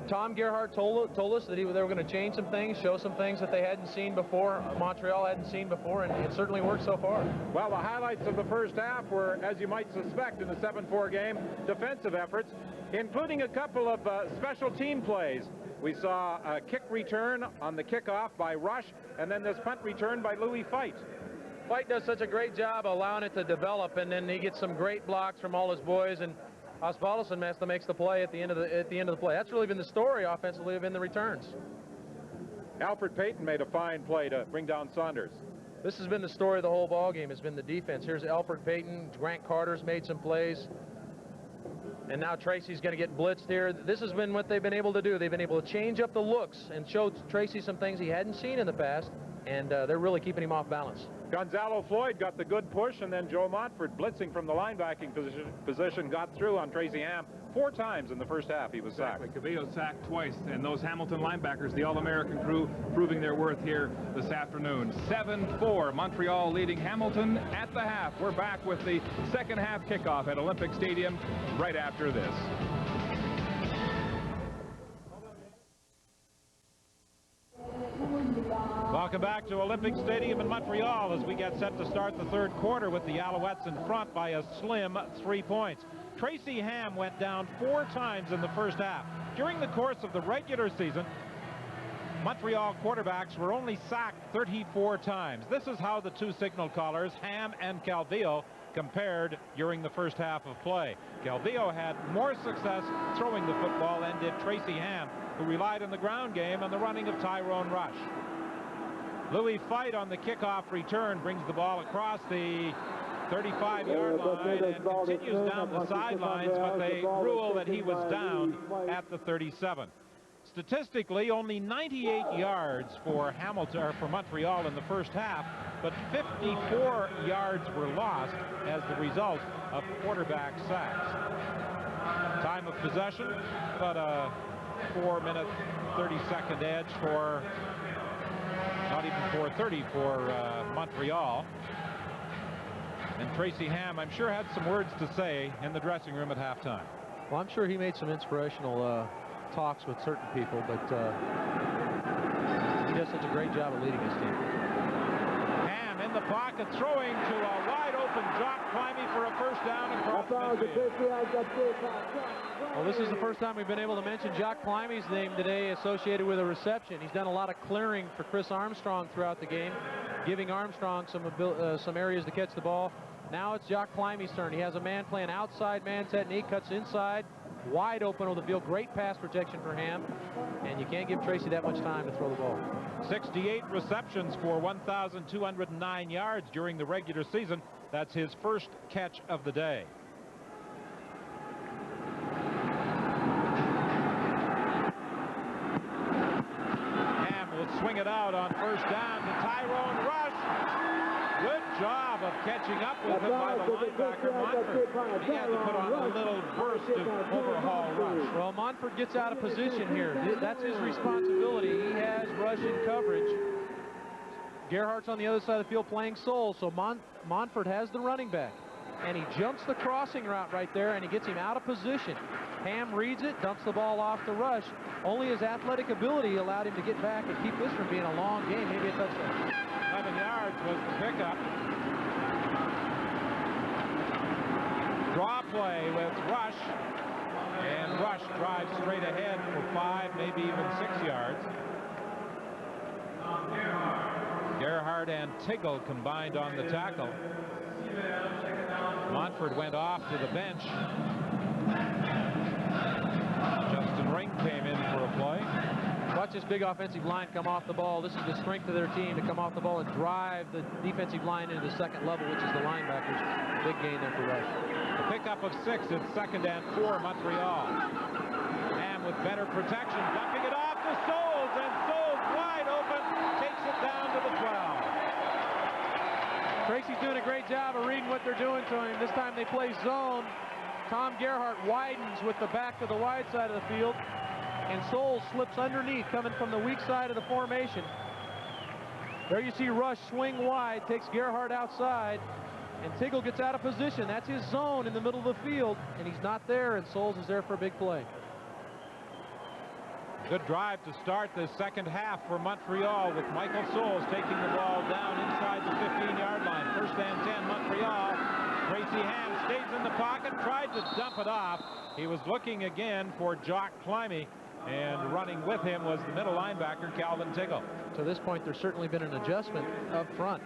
Tom Gerhardt told us that they were going to change some things, show some things that they hadn't seen before, Montreal hadn't seen before, and it certainly worked so far. Well, the highlights of the first half were, as you might suspect in the 7-4 game, defensive efforts, including a couple of special team plays. We saw a kick return on the kickoff by Rush, and then this punt return by Louis Fight. Fight does such a great job allowing it to develop, and then he gets some great blocks from all his boys, and Osvaldoson makes the play at the end of the play. That's really been the story offensively in the returns. Alfred Payton made a fine play to bring down Saunders. This has been the story of the whole ball game. Has been the defense. Here's Alfred Payton. Grant Carter's made some plays, and now Tracy's going to get blitzed here. This has been what they've been able to do. They've been able to change up the looks and show Tracy some things he hadn't seen in the past, and they're really keeping him off balance. Gonzalo Floyd got the good push, and then Joe Montford, blitzing from the linebacking position, got through on Tracy Ham 4 times in the first half. He was sacked. Cavillo sacked twice, and those Hamilton linebackers, the All-American crew, proving their worth here this afternoon. 7-4, Montreal leading Hamilton at the half. We're back with the second half kickoff at Olympic Stadium right after this. Welcome back to Olympic Stadium in Montreal as we get set to start the third quarter with the Alouettes in front by a slim 3 points. Tracy Ham went down 4 times in the first half. During the course of the regular season, Montreal quarterbacks were only sacked 34 times. This is how the two signal callers, Ham and Calvillo, compared during the first half of play. Calvillo had more success throwing the football than did Tracy Ham, who relied on the ground game and the running of Tyrone Rush. Louis Fight on the kickoff return brings the ball across the 35-yard line and continues down the sidelines, but they rule that he was down at the 37. Statistically, only 98 yards for Montreal in the first half, but 54 yards were lost as the result of quarterback sacks. Time of possession, but a 4-minute, 30-second edge for, not even 4:30 for Montreal. And Tracy Ham, I'm sure, had some words to say in the dressing room at halftime. Well, I'm sure he made some inspirational talks with certain people, but he does such a great job of leading his team. Ham in the pocket, throwing to a wide-open Jock Climbing for a first down across midfield. Well, this is the first time we've been able to mention Jock Climbing's name today associated with a reception. He's done a lot of clearing for Chris Armstrong throughout the game, giving Armstrong some areas to catch the ball. Now it's Jock Climbing's turn. He has a man playing outside man technique, cuts inside, wide open over the field. Great pass protection for Ham, and you can't give Tracy that much time to throw the ball. 68 receptions for 1,209 yards during the regular season. That's his first catch of the day. Ham will swing it out on first down to Tyrone Rush. Good job of catching up with him by the linebacker, Montford. He had to put on a little burst of overhaul rush. Well, Montford gets out of position here. That's his responsibility. He has Rush in coverage. Gerhardt's on the other side of the field playing sole, so Montford has the running back. And he jumps the crossing route right there, and he gets him out of position. Ham reads it, dumps the ball off to Rush. Only his athletic ability allowed him to get back and keep this from being a long game, maybe a touchdown. 11 yards was the pickup. Draw play with Rush, and Rush drives straight ahead for 5, maybe even 6 yards. Gerhardt and Tiggle combined on the tackle. Montford went off to the bench. Justin Ring came in for a play. Watch this big offensive line come off the ball. This is the strength of their team, to come off the ball and drive the defensive line into the second level, which is the linebackers. Big gain there for Rush. A pickup of 6. It's 2nd and 4 Montreal. Ham with better protection, dumping it off to Souls, and Souls wide open, takes it down to the 12. Tracy's doing a great job of reading what they're doing to him. This time they play zone. Tom Gerhardt widens with the back to the wide side of the field, and Souls slips underneath, coming from the weak side of the formation. There you see Rush swing wide, takes Gerhardt outside, and Tiggle gets out of position. That's his zone in the middle of the field, and he's not there, and Souls is there for a big play. Good drive to start the second half for Montreal, with Michael Souls taking the ball down inside the 15-yard line. 1st and 10 Montreal. Tracy Ham stays in the pocket, tried to dump it off. He was looking again for Jock Climbing, and running with him was the middle linebacker, Calvin Tiggle. To this point, there's certainly been an adjustment up front.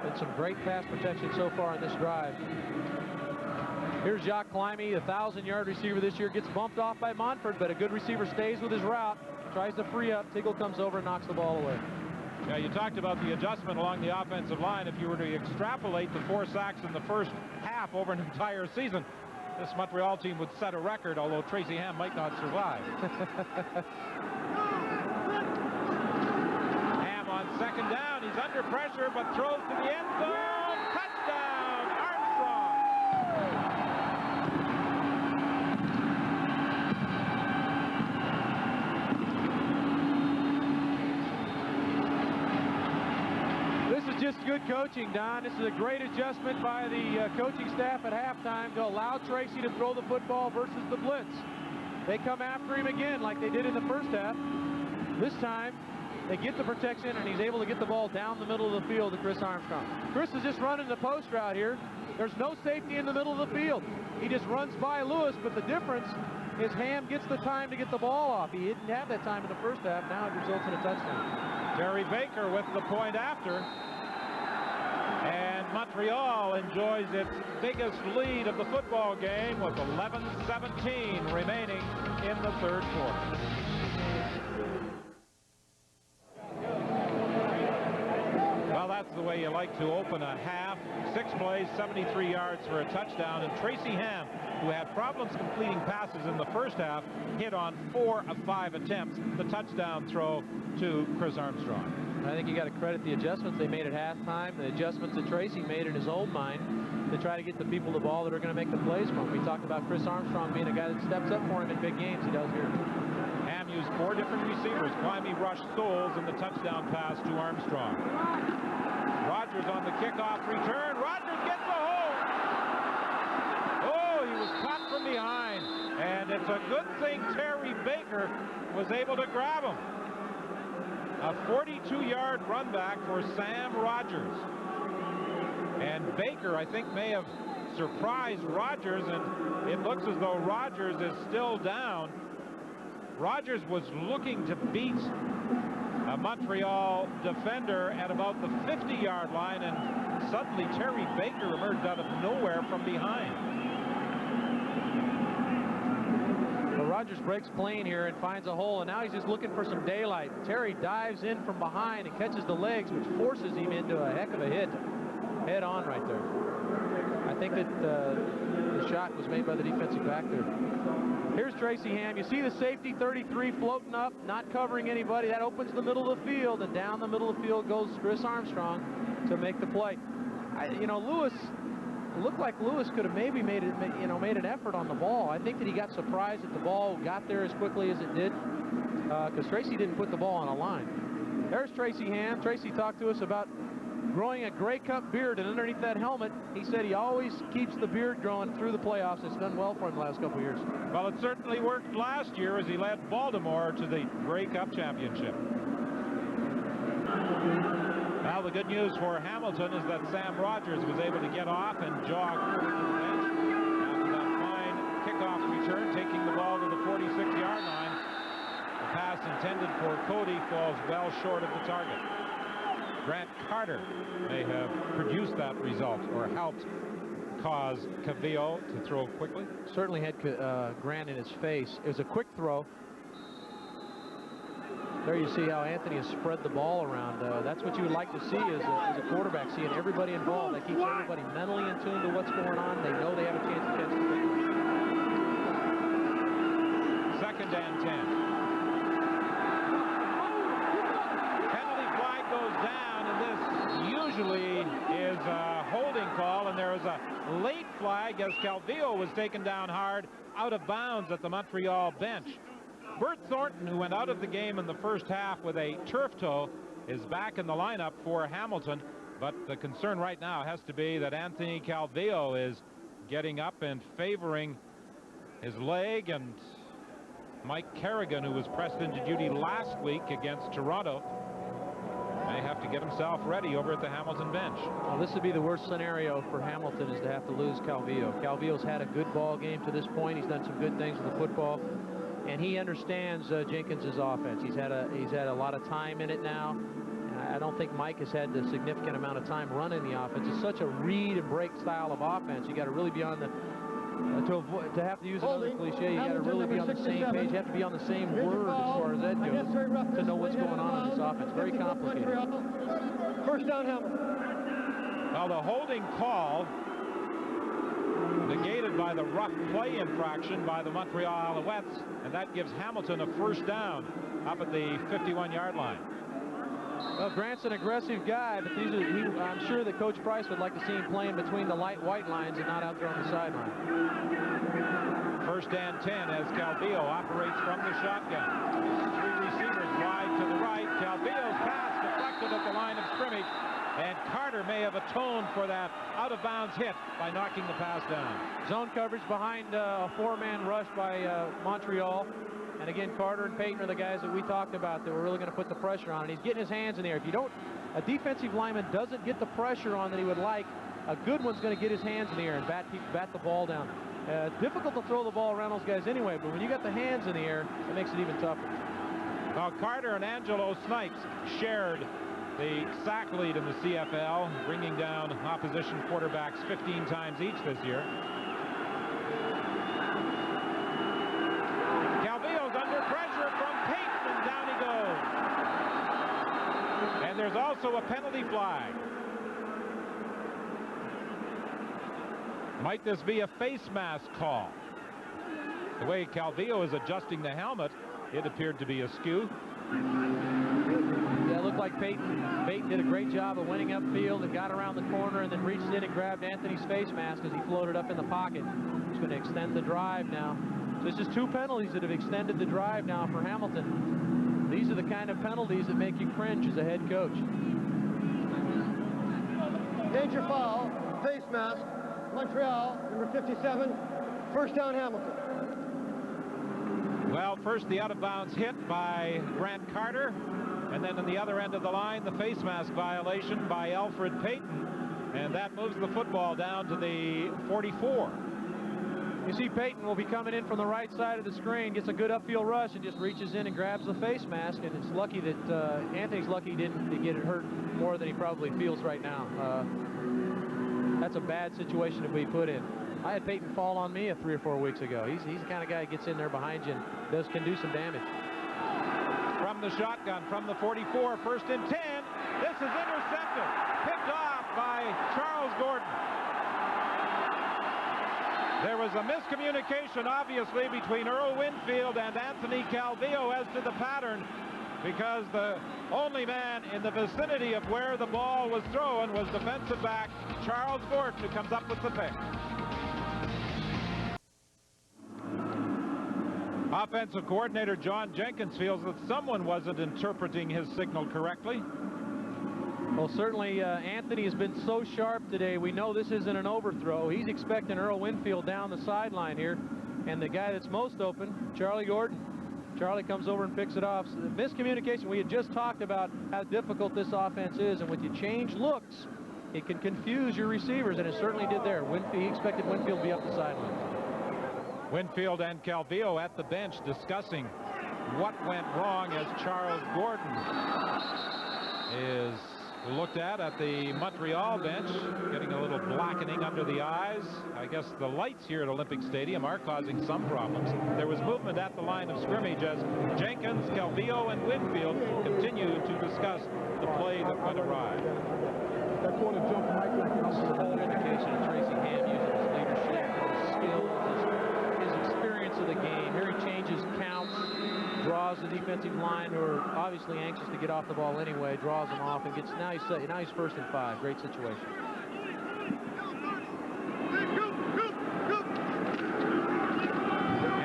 Been some great pass protection so far on this drive. Here's Jock Climbing, a 1,000-yard receiver this year, gets bumped off by Montford, but a good receiver stays with his route, tries to free up. Tiggle comes over and knocks the ball away. Yeah, you talked about the adjustment along the offensive line. If you were to extrapolate the 4 sacks in the first half over an entire season, this Montreal team would set a record, although Tracy Ham might not survive. Ham on 2nd down. He's under pressure, but throws to the end zone. Touchdown, Armstrong. Just good coaching, Don. This is a great adjustment by the coaching staff at halftime to allow Tracy to throw the football versus the blitz. They come after him again like they did in the first half. This time, They get the protection, and he's able to get the ball down the middle of the field to Chris Armstrong. Chris is just running the post route here. There's no safety in the middle of the field. He just runs by Lewis, but the difference is Ham gets the time to get the ball off. He didn't have that time in the first half. Now it results in a touchdown. Terry Baker with the point after. And Montreal enjoys its biggest lead of the football game with 11:17 remaining in the third quarter. Well, that's the way you like to open a half. 6 plays, 73 yards for a touchdown. And Tracy Ham, who had problems completing passes in the first half, hit on 4 of 5 attempts. The touchdown throw to Chris Armstrong. I think you got to credit the adjustments they made at halftime, the adjustments that Tracy made in his old mind to try to get the people the ball that are going to make the plays for him. We talked about Chris Armstrong being a guy that steps up for him in big games. He does here. Ham used 4 different receivers. Quimey rushed Scholes and the touchdown pass to Armstrong. Rogers on the kickoff return. Rogers gets a hold. Oh, he was caught from behind. And it's a good thing Terry Baker was able to grab him. A 42-yard run back for Sam Rogers. And Baker, I think, may have surprised Rogers, and it looks as though Rogers is still down. Rogers was looking to beat a Montreal defender at about the 50-yard line, and suddenly Terry Baker emerged out of nowhere from behind. Rogers breaks clean here and finds a hole, and now he's just looking for some daylight. Terry dives in from behind and catches the legs, which forces him into a heck of a hit head on right there. I think that the shot was made by the defensive back there. Here's Tracy Ham. You see the safety 33 floating up, not covering anybody. That opens the middle of the field, and down the middle of the field goes Chris Armstrong to make the play. Lewis, it looked like Lewis could have maybe made an effort on the ball. I think that he got surprised that the ball got there as quickly as it did, because Tracy didn't put the ball on a line. There's Tracy Ham. Tracy talked to us about growing a Grey Cup beard, and underneath that helmet, he said he always keeps the beard growing through the playoffs. It's done well for him the last couple of years. Well, it certainly worked last year as he led Baltimore to the Grey Cup championship. Now the good news for Hamilton is that Sam Rogers was able to get off and jog through the bench after that fine kickoff return, taking the ball to the 46-yard line. The pass intended for Cody falls well short of the target. Grant Carter may have produced that result or helped cause Cavillo to throw quickly. Certainly had Grant in his face. It was a quick throw. There you see how Anthony has spread the ball around. That's what you would like to see as a quarterback, seeing everybody involved. That keeps everybody mentally in tune to what's going on. They know they have a chance to catch the big one. 2nd and 10. Penalty flag goes down, and this usually is a holding call, and there is a late flag as Calvillo was taken down hard out of bounds at the Montreal bench. Bert Thornton, who went out of the game in the first half with a turf toe, is back in the lineup for Hamilton, but the concern right now has to be that Anthony Calvillo is getting up and favoring his leg, and Mike Kerrigan, who was pressed into duty last week against Toronto, may have to get himself ready over at the Hamilton bench. Well, this would be the worst scenario for Hamilton, is to have to lose Calvillo. Calvillo's had a good ball game to this point. He's done some good things with the football, and he understands Jenkins' offense. He's had a lot of time in it now. I don't think Mike has had the significant amount of time running the offense. It's such a read and break style of offense. You got to really be on the to have to use another cliche, you got to really be on the same page. You have to be on the same word as far as that goes to know what's going on in this offense. Very complicated. First down, Hamilton. Well, the holding call negated by the rough play infraction by the Montreal Alouettes, and that gives Hamilton a first down up at the 51-yard line. Well, Grant's an aggressive guy, but I'm sure that Coach Price would like to see him playing between the light white lines and not out there on the sideline. First and 10 as Calvillo operates from the shotgun. 3 receivers wide to the right. Calvillo's pass deflected at the line of scrimmage, and Carter may have atoned for that out-of-bounds hit by knocking the pass down. Zone coverage behind a 4-man rush by Montreal. And again, Carter and Payton are the guys that we talked about that were really going to put the pressure on. And he's getting his hands in the air. If you don't, a defensive lineman doesn't get the pressure on that he would like, a good one's going to get his hands in the air and bat the ball down. Difficult to throw the ball around those guys anyway, but when you got the hands in the air, it makes it even tougher. Now, Carter and Angelo Snipes shared the sack lead in the CFL, bringing down opposition quarterbacks 15 times each this year. Calvillo's under pressure from Payton, and down he goes. And there's also a penalty flag. Might this be a face mask call? The way Calvillo is adjusting the helmet, it appeared to be askew. Yeah, it looked like Payton did a great job of winning upfield and got around the corner and then reached in and grabbed Anthony's face mask as he floated up in the pocket. He's going to extend the drive now. So it's just 2 penalties that have extended the drive now for Hamilton. These are the kind of penalties that make you cringe as a head coach. Danger foul, face mask, Montreal, number 57, first down Hamilton. Well, first the out-of-bounds hit by Grant Carter, and then on the other end of the line, the face mask violation by Alfred Payton, and that moves the football down to the 44. You see Payton will be coming in from the right side of the screen, gets a good upfield rush, and just reaches in and grabs the face mask, and it's lucky that Anthony's lucky he didn't get it hurt more than he probably feels right now. That's a bad situation to be put in. I had Payton fall on me 3 or 4 weeks ago. He's the kind of guy who gets in there behind you and can do some damage. From the shotgun, from the 44, first and 10. This is intercepted, picked off by Charles Gordon. There was a miscommunication, obviously, between Earl Winfield and Anthony Calvillo as to the pattern, because the only man in the vicinity of where the ball was thrown was defensive back Charles Gordon, who comes up with the pick. Offensive coordinator John Jenkins feels that someone wasn't interpreting his signal correctly. Well, certainly Anthony has been so sharp today. We know this isn't an overthrow. He's expecting Earl Winfield down the sideline here, and the guy that's most open, Charlie Gordon. Charlie comes over and picks it off. So the miscommunication, we had just talked about how difficult this offense is, and when you change looks, it can confuse your receivers, and it certainly did there. He expected Winfield to be up the sideline. Winfield and Calvillo at the bench discussing what went wrong as Charles Gordon is looked at the Montreal bench, getting a little blackening under the eyes. I guess the lights here at Olympic Stadium are causing some problems. There was movement at the line of scrimmage as Jenkins, Calvillo, and Winfield continue to discuss the play that went awry. This is another indication of Tracy Ham using his leadership, his skills, his experience of the game. Here he changes counts, draws the defensive line, who are obviously anxious to get off the ball anyway, draws them off, and gets now he's 1st and 5. Great situation.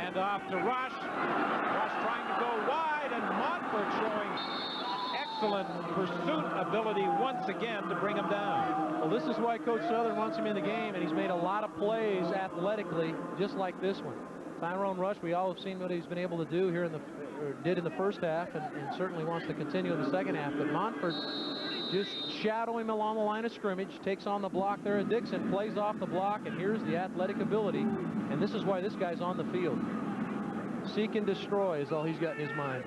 And off to Rush. Rush trying to go wide, and Montfort showing excellent pursuit ability once again to bring him down. Well, this is why Coach Southern wants him in the game, and he's made a lot of plays athletically, just like this one. Tyrone Rush, we all have seen what he's been able to do here did in the first half, and certainly wants to continue in the second half. But Montfort just shadow him along the line of scrimmage, takes on the block there at Dixon, plays off the block, and here's the athletic ability. And this is why this guy's on the field. Seek and destroy is all he's got in his mind.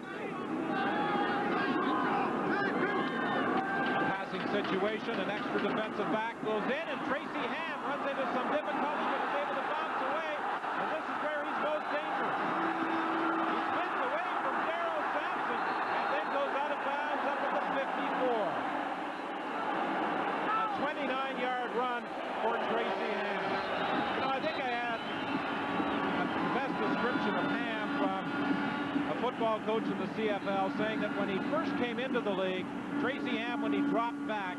Passing situation, an extra defensive back goes in, and Tracy Ham runs into some difficulty, but is able to bounce away. And this is where he's most dangerous. He spins away from Darrell Sampson and then goes out of bounds up at the 54. A 29-yard run for Tracy Ham. You know, I think I had the best description of Ham from a football coach in the CFL, saying that when he first came into the league, Tracy Ham, when he dropped back,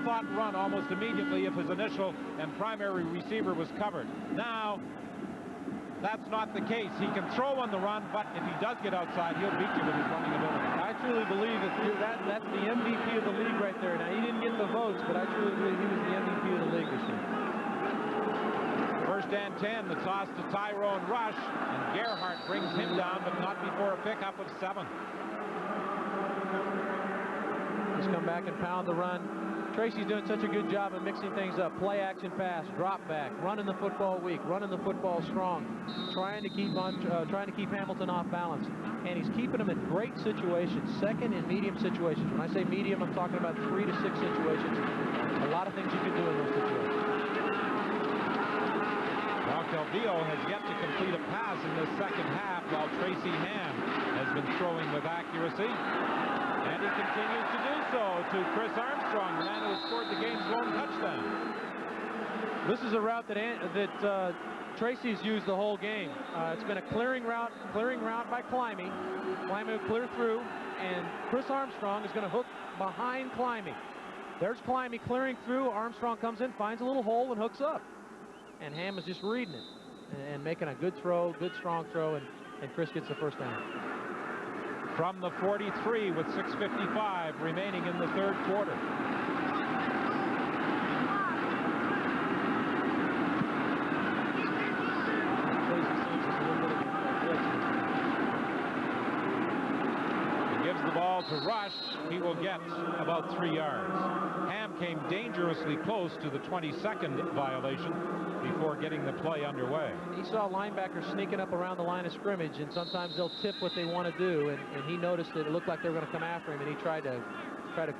thought run almost immediately if his initial and primary receiver was covered. Now, that's not the case. He can throw on the run, but if he does get outside, he'll beat you with his running ability. I truly believe that's the MVP of the league right there. Now, he didn't get the votes, but I truly believe he was the MVP of the league this year. 1st First and 10, the toss to Tyrone Rush, and Gerhardt brings him down, but not before a pickup of 7. Just come back and pound the run. Tracy's doing such a good job of mixing things up. Play action pass, drop back, running the football weak, running the football strong, trying to keep Hamilton off balance. And he's keeping him in great situations, second and medium situations. When I say medium, I'm talking about 3 to 6 situations. A lot of things you can do in those situations. Well, Calvillo has yet to complete a pass in the second half, while Tracy Ham has been throwing with accuracy. And he continues to do so to Chris Armstrong, the man who has scored the game's lone touchdown. This is a route that Tracy's used the whole game. It's been a clearing route by Climby. Climby will clear through, and Chris Armstrong is going to hook behind Climby. There's Climby clearing through. Armstrong comes in, finds a little hole, and hooks up. And Ham is just reading it and making a good throw, good strong throw, and Chris gets the first down. From the 43 with 6:55 remaining in the third quarter. He gives the ball to Rush. He will get about 3 yards. Ham came dangerously close to the 22nd violation before getting the play underway. He saw linebackers sneaking up around the line of scrimmage, and sometimes they'll tip what they want to do, and he noticed that it looked like they were going to come after him, and he tried a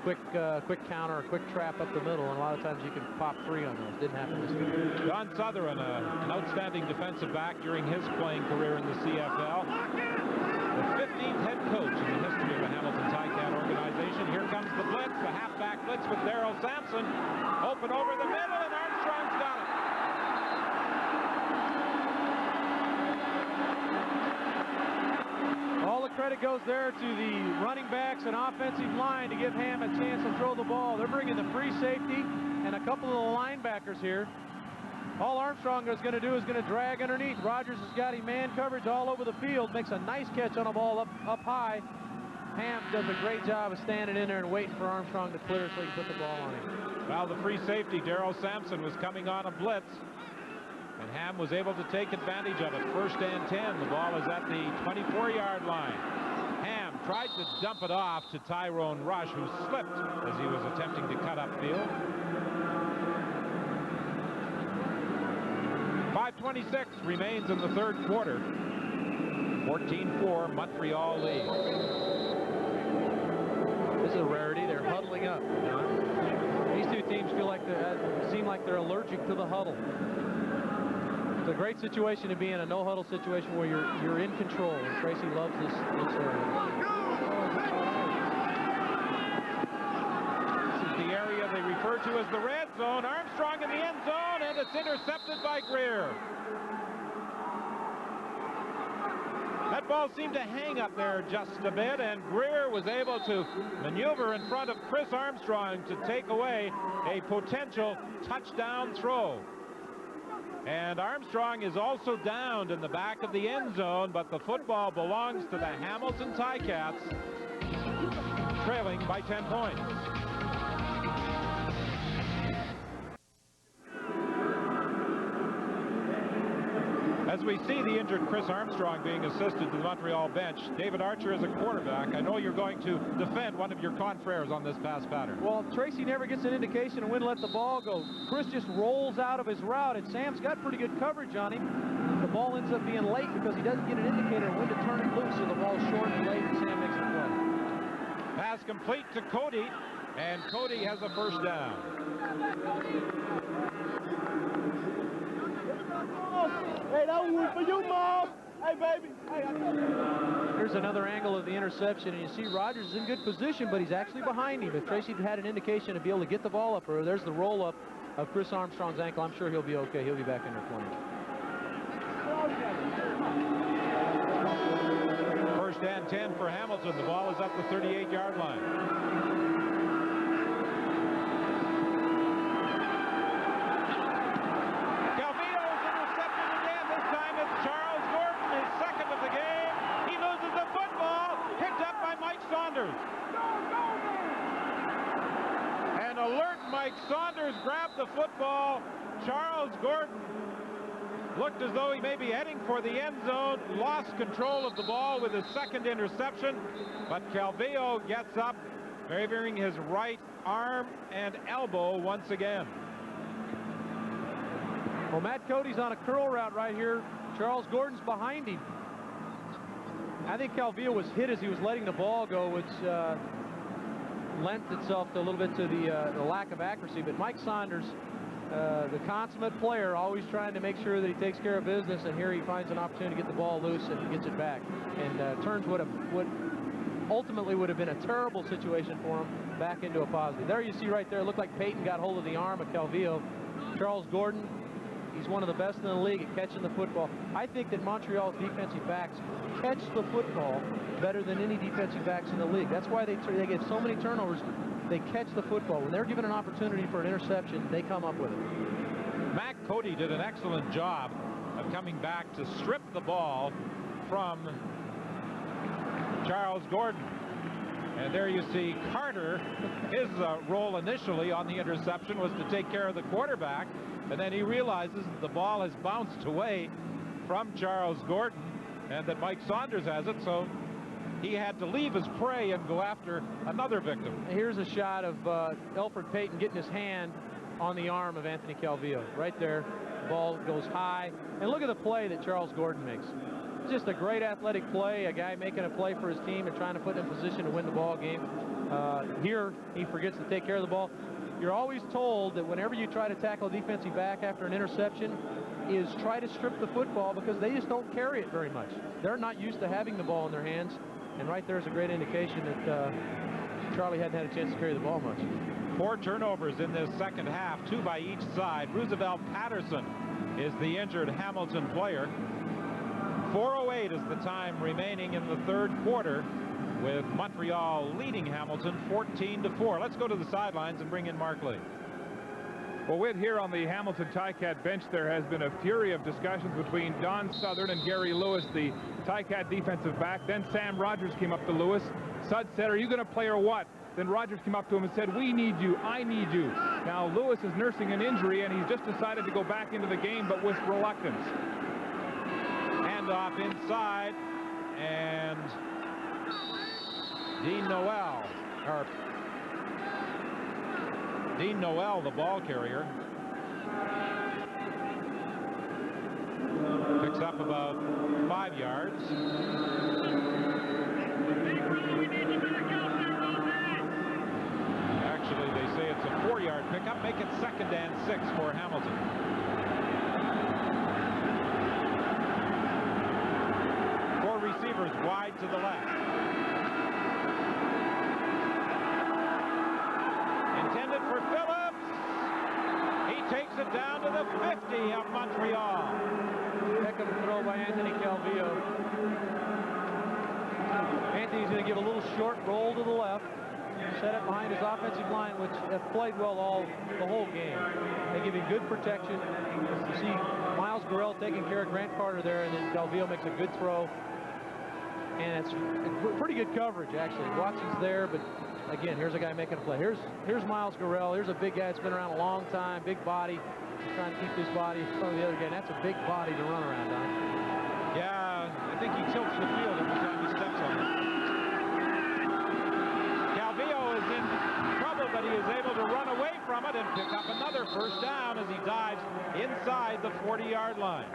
quick counter, a quick trap up the middle, and a lot of times you can pop free on those. Didn't happen this time. Don Sutherland, an outstanding defensive back during his playing career in the CFL. The 15th head coach in the history of the Hamilton Ticat organization. Here comes the blitz, the halfback blitz with Darrell Sampson. Open over the middle, and Armstrong's got it. All the credit goes there to the running backs and offensive line to give Ham a chance to throw the ball. They're bringing the free safety and a couple of the linebackers here. All Armstrong is going to do is going to drag underneath. Rogers has got him man coverage all over the field. Makes a nice catch on a ball up high. Ham does a great job of standing in there and waiting for Armstrong to clear so he can put the ball on him. Well, the free safety, Darrell Sampson, was coming on a blitz, and Ham was able to take advantage of it. First and 10. The ball is at the 24-yard line. Ham tried to dump it off to Tyrone Rush, who slipped as he was attempting to cut upfield. 5:26 remains in the third quarter. 14-4, Montreal leads. This is a rarity. They're huddling up. These two teams seem like they're allergic to the huddle. It's a great situation to be in, a no-huddle situation where you're in control, and Tracy loves this area. This is the area they refer to as the red zone. Armstrong in the end zone, and it's intercepted by Greer. That ball seemed to hang up there just a bit, and Greer was able to maneuver in front of Chris Armstrong to take away a potential touchdown throw. And Armstrong is also downed in the back of the end zone, but the football belongs to the Hamilton Ticats, trailing by 10 points. As we see the injured Chris Armstrong being assisted to the Montreal bench, David Archer is a quarterback. I know you're going to defend one of your confreres on this pass pattern. Well, Tracy never gets an indication of when to let the ball go. Chris just rolls out of his route, and Sam's got pretty good coverage on him. The ball ends up being late because he doesn't get an indicator of when to turn it loose, so the ball's short and late, and Sam makes a play. Pass complete to Cody, and Cody has a first down. Hey, that one for you, Mom. Hey, baby. Hey, Here's another angle of the interception, and you see Rogers is in good position, but he's actually behind him. If Tracy had an indication to be able to get the ball up, or there's the roll-up of Chris Armstrong's ankle, I'm sure he'll be okay. He'll be back in there playing. First and 10 for Hamilton. The ball is at the 38-yard line. And alert Mike Saunders grabbed the football. Charles Gordon looked as though he may be heading for the end zone, lost control of the ball with his second interception, but Calvillo gets up, favoring his right arm and elbow once again. Well, Matt Cody's on a curl route right here. Charles Gordon's behind him. I think Calvillo was hit as he was letting the ball go, which lent itself a little bit to the lack of accuracy. But Mike Saunders, the consummate player, always trying to make sure that he takes care of business, and here he finds an opportunity to get the ball loose and gets it back, and turns what ultimately would have been a terrible situation for him back into a positive. There you see right there, it looked like Payton got hold of the arm of Calvillo. Charles Gordon, he's one of the best in the league at catching the football. I think that Montreal's defensive backs catch the football better than any defensive backs in the league. That's why they get so many turnovers. They catch the football. When they're given an opportunity for an interception, they come up with it. Matt Cody did an excellent job of coming back to strip the ball from Charles Gordon. And there you see Carter. His role initially on the interception was to take care of the quarterback, and then he realizes that the ball has bounced away from Charles Gordon and that Mike Saunders has it, so he had to leave his prey and go after another victim. Here's a shot of Elfrid Payton getting his hand on the arm of Anthony Calvillo. Right there, the ball goes high, and look at the play that Charles Gordon makes. Just a great athletic play, a guy making a play for his team and trying to put in position to win the ball game. Here, he forgets to take care of the ball. You're always told that whenever you try to tackle a defensive back after an interception, is try to strip the football, because they just don't carry it very much. They're not used to having the ball in their hands, and right there is a great indication that Charlie hadn't had a chance to carry the ball much. 4 turnovers in this second half, 2 by each side. Roosevelt Patterson is the injured Hamilton player. 4:08 is the time remaining in the third quarter, with Montreal leading Hamilton 14-4. Let's go to the sidelines and bring in Mark Lee. Well, Whit, here on the Hamilton Ticat bench, there has been a fury of discussions between Don Southern and Gary Lewis, the Ticat defensive back. Then Sam Rogers came up to Lewis. Sud said, "Are you going to play or what?" Then Rogers came up to him and said, "We need you. I need you." Now, Lewis is nursing an injury, and he's just decided to go back into the game, but with reluctance. Handoff inside, and Dean Noel, the ball carrier, picks up about 5 yards. Actually, they say it's a 4-yard pickup. Make it 2nd and 6 for Hamilton. Receivers wide to the left. Intended for Phillips. He takes it down to the 50 of Montreal. Heck of a throw by Anthony Calvillo. Anthony's going to give a little short roll to the left, set it behind his offensive line, which have played well the whole game. They give him good protection. You see Miles Gurrell taking care of Grant Carter there, and then Calvillo makes a good throw. And it's pretty good coverage, actually. Watson's there, but again, here's a guy making a play. Here's Miles Gurrell. Here's a big guy that's been around a long time, big body. He's trying to keep his body in front of the other guy. And that's a big body to run around, Don. Yeah, I think he tilts the field every time he steps on it. Calvillo is in trouble, but he is able to run away from it and pick up another first down as he dives inside the 40-yard line.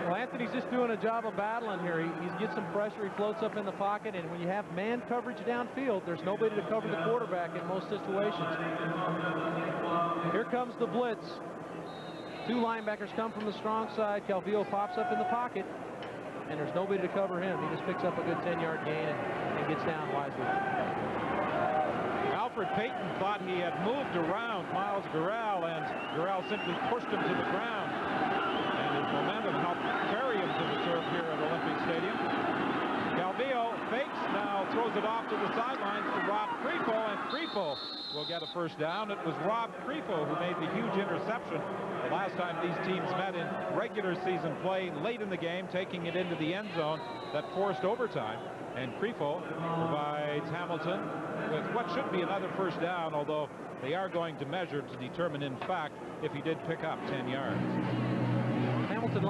Well, Anthony's just doing a job of battling here. He gets some pressure, he floats up in the pocket, and when you have man coverage downfield, there's nobody to cover the quarterback in most situations. Here comes the blitz. 2 linebackers come from the strong side. Calvillo pops up in the pocket, and there's nobody to cover him. He just picks up a good 10-yard gain and gets down wisely. Elfrid Payton thought he had moved around Miles Gurrell, and Gurrell simply pushed him to the ground. Momentum helped carry him to the turf here at Olympic Stadium. Calvillo fakes, now throws it off to the sidelines to Rob Crepo, and Crepo will get a first down. It was Rob Crepo who made the huge interception the last time these teams met in regular season play late in the game, taking it into the end zone that forced overtime. And Crepo provides Hamilton with what should be another first down, although they are going to measure to determine in fact if he did pick up 10 yards.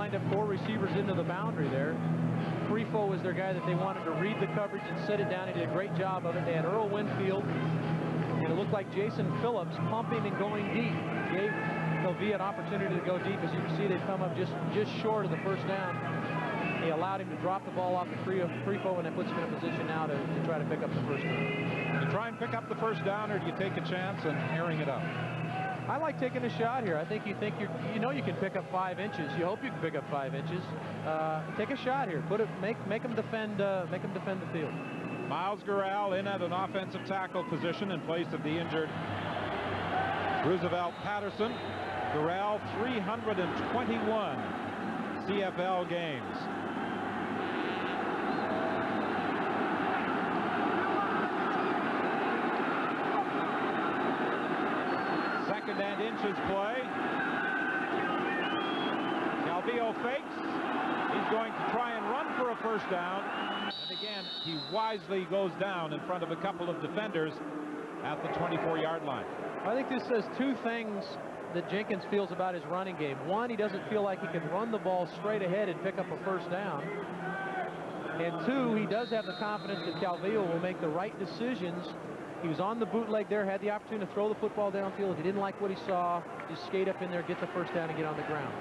lined up 4 receivers into the boundary there. Frefo was their guy that they wanted to read the coverage and set it down. He did a great job of it. They had Earl Winfield, and it looked like Jason Phillips pumping and going deep. Gave Calvillo an opportunity to go deep. As you can see, they come up just short of the first down. He allowed him to drop the ball off the Frefo, and it puts him in a position now to try to pick up the first down. You try and pick up the first down, or do you take a chance and airing it up? I like taking a shot here. I think you can pick up 5 inches. You hope you can pick up 5 inches. Take a shot here. Make them defend the field. Miles Gurrell in at an offensive tackle position in place of the injured Roosevelt Patterson. Gurrell, 321 CFL games. Second and inches play. Calvillo fakes. He's going to try and run for a first down. And again, he wisely goes down in front of a couple of defenders at the 24-yard line. I think this says 2 things that Jenkins feels about his running game. One, he doesn't feel like he can run the ball straight ahead and pick up a first down. And 2, he does have the confidence that Calvillo will make the right decisions. He was on the bootleg there, had the opportunity to throw the football downfield. If he didn't like what he saw, just skate up in there, get the first down, and get on the ground.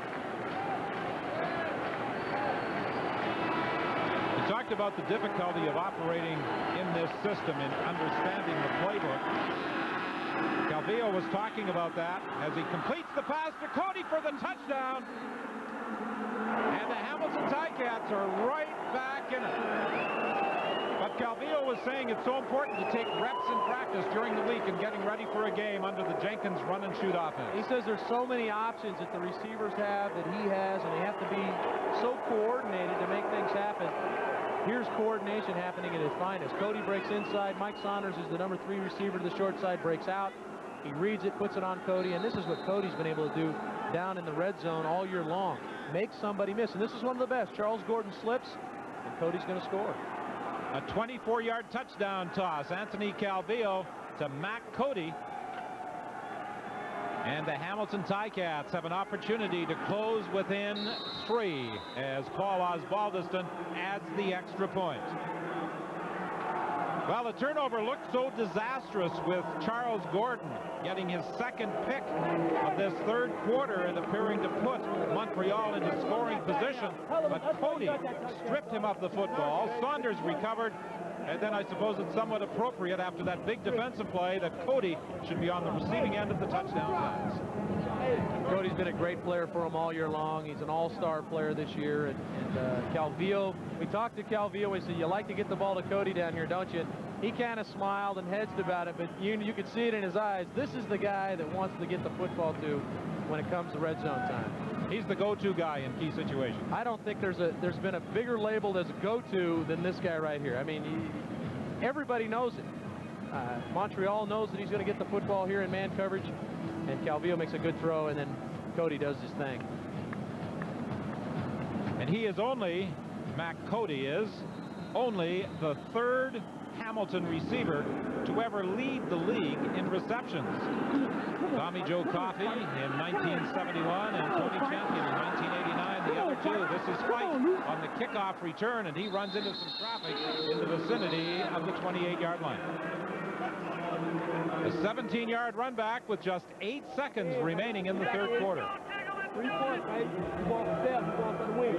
We talked about the difficulty of operating in this system and understanding the playbook. Calvillo was talking about that as he completes the pass to Cody for the touchdown. And the Hamilton Ticats are right back in it. But Calvillo was saying it's so important to take reps in practice during the week and getting ready for a game under the Jenkins run-and-shoot offense. He says there's so many options that the receivers have, that he has, and they have to be so coordinated to make things happen. Here's coordination happening at its finest. Cody breaks inside. Mike Saunders is the number 3 receiver to the short side, breaks out. He reads it, puts it on Cody, and this is what Cody's been able to do down in the red zone all year long. Make somebody miss, and this is one of the best. Charles Gordon slips, and Cody's going to score. A 24-yard touchdown toss. Anthony Calvillo to Mac Cody. And the Hamilton Ticats have an opportunity to close within 3 as Paul Osbaldiston adds the extra point. Well, the turnover looked so disastrous with Charles Gordon getting his 2nd pick of this 3rd quarter and appearing to put Montreal into scoring position. But Cody stripped him of the football. Saunders recovered. And then I suppose it's somewhat appropriate after that big defensive play that Cody should be on the receiving end of the touchdown pass. Cody's been a great player for him all year long. He's an all-star player this year. And Calvillo, we talked to Calvillo. We said, you like to get the ball to Cody down here, don't you? He kind of smiled and hedged about it, but you could see it in his eyes. This is the guy that wants to get the football to when it comes to red zone time. He's the go-to guy in key situations. I don't think there's been a bigger label as a go-to than this guy right here. I mean, everybody knows it. Montreal knows that he's going to get the football here in man coverage, and Calvillo makes a good throw, and then Cody does his thing. And he is only, Mac Cody is, only the 3rd Hamilton receiver to ever lead the league in receptions. Tommy Joe Coffey in 1971 and Tony Champion in 1989, the other 2. This is White on the kickoff return, and he runs into some traffic in the vicinity of the 28-yard line. A 17-yard run back with just 8 seconds remaining in the 3rd quarter. 3 points, mate. You want the step, you want the win.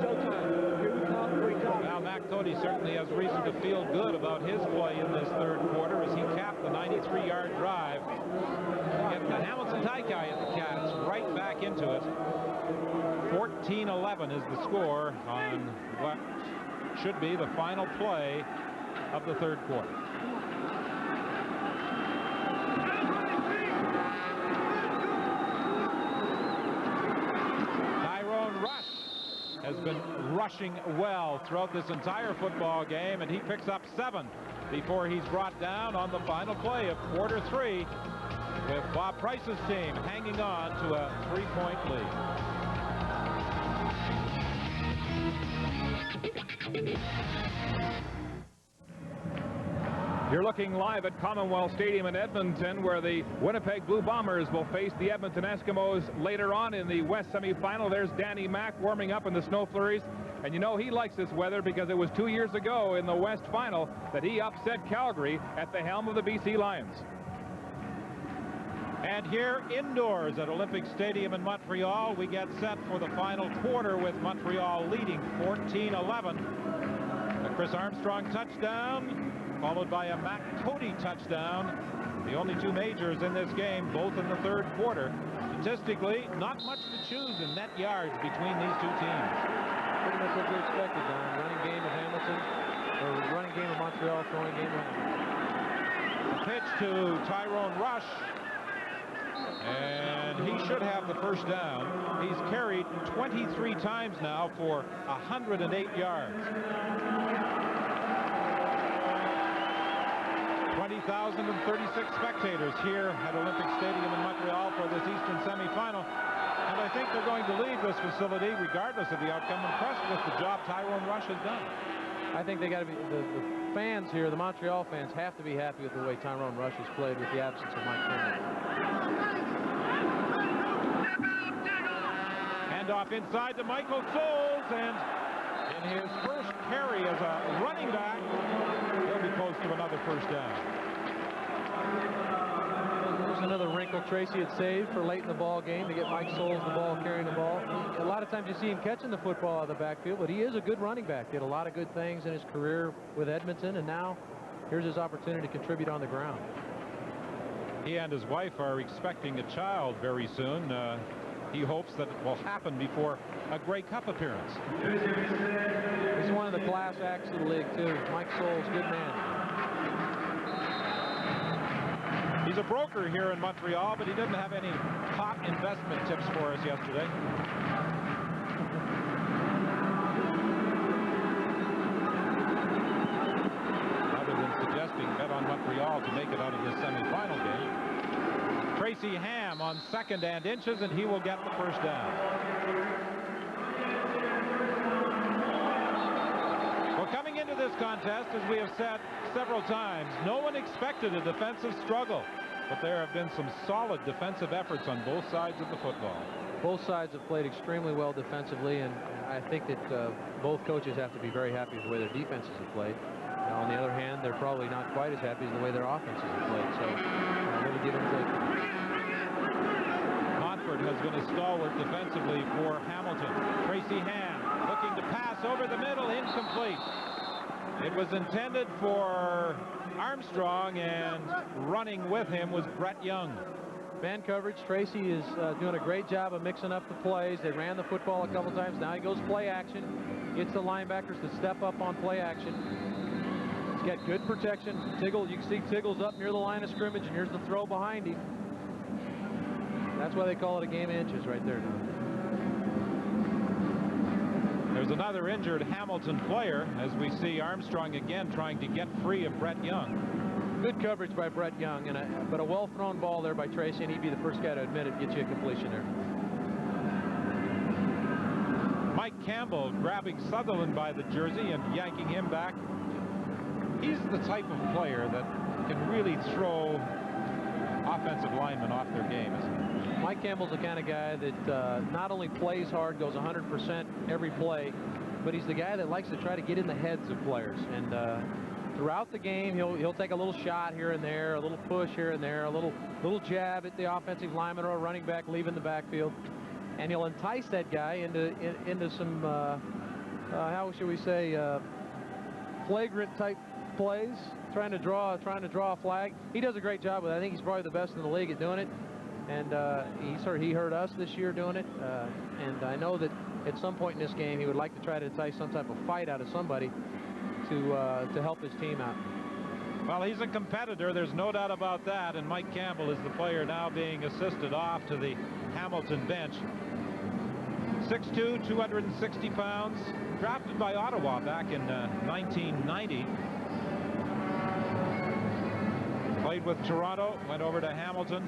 Showtime. Here we come, here we come. Now, Mac Cody certainly has reason to feel good about his play in this 3rd quarter as he capped the 93-yard drive. Get the Hamilton Ticats right back into it. 14-11 is the score on what should be the final play of the 3rd quarter. Has been rushing well throughout this entire football game, and he picks up 7 before he's brought down on the final play of quarter 3 with Bob Price's team hanging on to a 3-point lead. You're looking live at Commonwealth Stadium in Edmonton, where the Winnipeg Blue Bombers will face the Edmonton Eskimos later on in the West semifinal. There's Danny Mack warming up in the snow flurries. And you know he likes this weather because it was 2 years ago in the West final that he upset Calgary at the helm of the BC Lions. And here indoors at Olympic Stadium in Montreal, we get set for the final quarter with Montreal leading 14-11. A Chris Armstrong touchdown, followed by a Matt Cody touchdown. The only two majors in this game, both in the third quarter. Statistically, not much to choose in net yards between these two teams. Pretty much what you expected, Don. Running game of Hamilton, or running game of Montreal, throwing game of Hamilton. A pitch to Tyrone Rush, and he should have the first down. He's carried 23 times now for 108 yards. 20,036 spectators here at Olympic Stadium in Montreal for this Eastern semifinal. And I think they're going to leave this facility, regardless of the outcome, impressed with the job Tyrone Rush has done. I think they got to be, the fans here, the Montreal fans, have to be happy with the way Tyrone Rush has played with the absence of Mike Campbell. Hand off inside to Michael Souls, and in his first carry as a running back, he'll be close to another first down. There's another wrinkle Tracy had saved for late in the ball game to get Mike Souls the ball, carrying the ball. A lot of times you see him catching the football out of the backfield, but he is a good running back. Did a lot of good things in his career with Edmonton, and now here's his opportunity to contribute on the ground. He and his wife are expecting a child very soon. He hopes that it will happen before a Grey Cup appearance. He's one of the class acts of the league, too. Mike Souls, good man. He's a broker here in Montreal, but he didn't have any hot investment tips for us yesterday. Other than suggesting bet on Montreal to make it out of this semifinal game. Tracy Ham on 2nd and inches, and he will get the first down. Well, coming into this contest, as we have said several times, no one expected a defensive struggle, but there have been some solid defensive efforts on both sides of the football. Both sides have played extremely well defensively, and I think that both coaches have to be very happy with the way their defenses have played. Now, on the other hand, they're probably not quite as happy as the way their offenses have played, so maybe give and take. Montford has been a stalwart defensively for Hamilton. Tracy Ham looking to pass over the middle, incomplete. It was intended for Armstrong, and running with him was Brett Young. Man coverage, Tracy is doing a great job of mixing up the plays. They ran the football a couple times. Now he goes play action. Gets the linebackers to step up on play action. He's got good protection. Tiggle, you can see Tiggle's up near the line of scrimmage, and here's the throw behind him. That's why they call it a game of inches right there. There's another injured Hamilton player, as we see Armstrong again trying to get free of Brett Young. Good coverage by Brett Young, but a well-thrown ball there by Tracy, and he'd be the first guy to admit it, get you a completion there. Mike Campbell grabbing Sutherland by the jersey and yanking him back. He's the type of player that can really throw offensive linemen off their game, isn't he? Mike Campbell's the kind of guy that not only plays hard, goes 100% every play, but he's the guy that likes to try to get in the heads of players. And throughout the game, he'll take a little shot here and there, a little push here and there, a little jab at the offensive lineman or a running back leaving the backfield, and he'll entice that guy into some how should we say flagrant type plays, trying to draw a flag. He does a great job with it. I think he's probably the best in the league at doing it, and he hurt us this year doing it, and I know that at some point in this game he would like to try to entice some type of fight out of somebody to help his team out. Well, he's a competitor, there's no doubt about that, and Mike Campbell is the player now being assisted off to the Hamilton bench. 6'2", 260 pounds, drafted by Ottawa back in 1990. Played with Toronto, went over to Hamilton,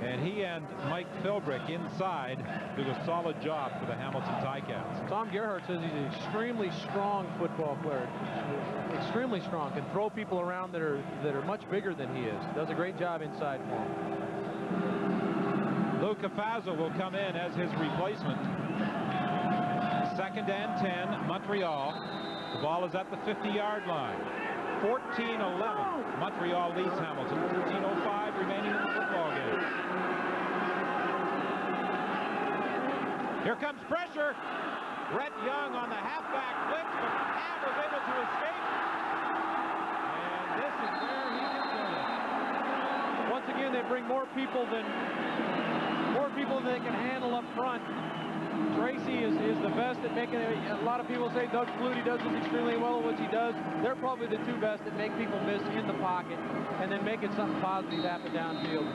And he and Mike Philbrick inside do a solid job for the Hamilton Ticats. Tom Gerhardt says he's an extremely strong football player. Extremely strong. Can throw people around that are much bigger than he is. Does a great job inside for him. Lou Cafazza will come in as his replacement. 2nd and 10, Montreal. The ball is at the 50-yard line. 14-11. Montreal leads Hamilton. 13:05 remaining in the football game. Here comes pressure. Brett Young on the halfback blitz, but Ham was able to escape. And this is where he gets it. Once again, they bring more people than they can handle up front. Tracy is the best at making it. A lot of people say Doug Flutie does this extremely well at what he does. They're probably the two best that make people miss in the pocket and then making something positive happen downfield.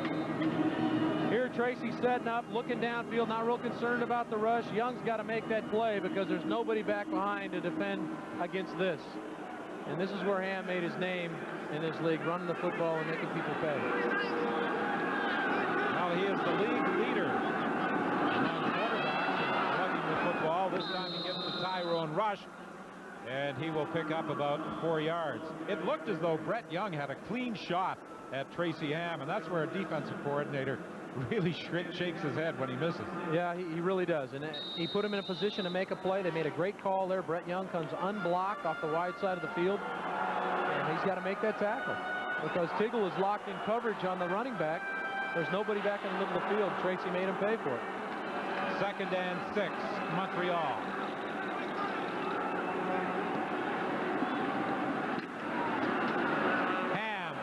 Here Tracy setting up, looking downfield, not real concerned about the rush. Young's got to make that play because there's nobody back behind to defend against this. And this is where Ham made his name in this league, running the football and making people pay. Now he is the league leader among quarterbacks in plugging the football. This time he gives to Tyrone Rush, and he will pick up about 4 yards. It looked as though Brett Young had a clean shot at Tracy Ham, and that's where a defensive coordinator really shakes his head when he misses. Yeah, he really does. And he put him in a position to make a play. They made a great call there. Brett Young comes unblocked off the wide side of the field, and he's got to make that tackle because Tiggle is locked in coverage on the running back. There's nobody back in the middle of the field. Tracy made him pay for it. 2nd and 6, Montreal. Ham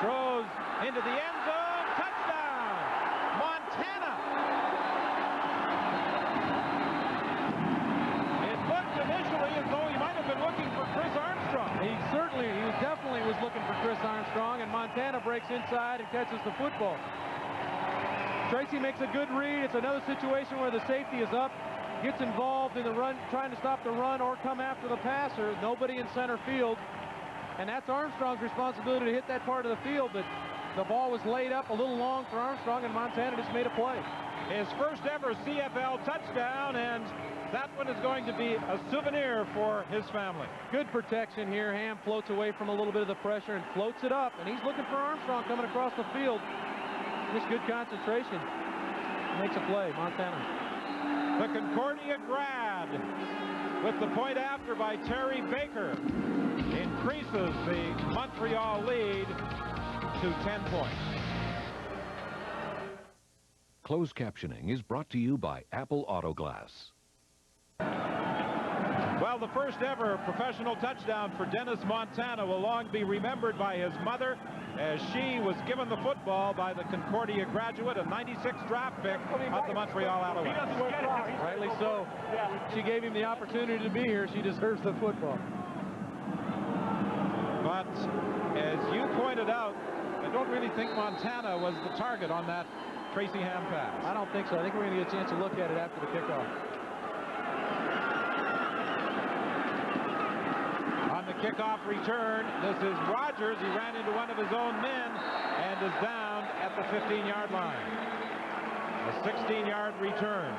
throws into the end zone. Touchdown, Montana. It looked initially as though he might have been looking for Chris Armstrong. He definitely was looking for Chris Armstrong, and Montana breaks inside and catches the football. Tracy makes a good read. It's another situation where the safety is up, gets involved in the run, trying to stop the run or come after the passer. Nobody in center field. And that's Armstrong's responsibility to hit that part of the field, but the ball was laid up a little long for Armstrong, and Montana just made a play. His first ever CFL touchdown, and that one is going to be a souvenir for his family. Good protection here. Ham floats away from a little bit of the pressure and floats it up, and he's looking for Armstrong coming across the field. Just good concentration. Makes a play, Montana. The Concordia grad with the point after by Terry Baker increases the Montreal lead to 10 points. Closed captioning is brought to you by Apple Auto Glass. Well, the first ever professional touchdown for Dennis Montana will long be remembered by his mother, as she was given the football by the Concordia graduate, a '96 draft pick of the Montreal Alouettes. Rightly so. She gave him the opportunity to be here. She deserves the football. But as you pointed out, I don't really think Montana was the target on that Tracy Ham pass. I don't think so. I think we're going to get a chance to look at it after the kickoff. On the kickoff return, this is Rogers. He ran into one of his own men and is down at the 15-yard line. A 16-yard return.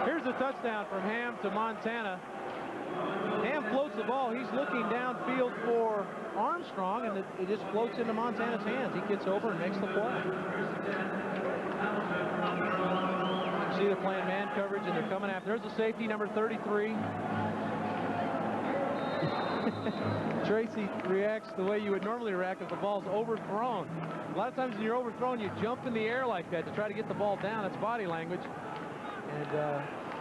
Here's a touchdown from Ham to Montana. Ham floats the ball. He's looking downfield for Armstrong, and it just floats into Montana's hands. He gets over and makes the play. See, they're playing man coverage, and they're coming after. There's the safety, number 33. Tracy reacts the way you would normally react if the ball's overthrown. A lot of times when you're overthrown, you jump in the air like that to try to get the ball down. That's body language.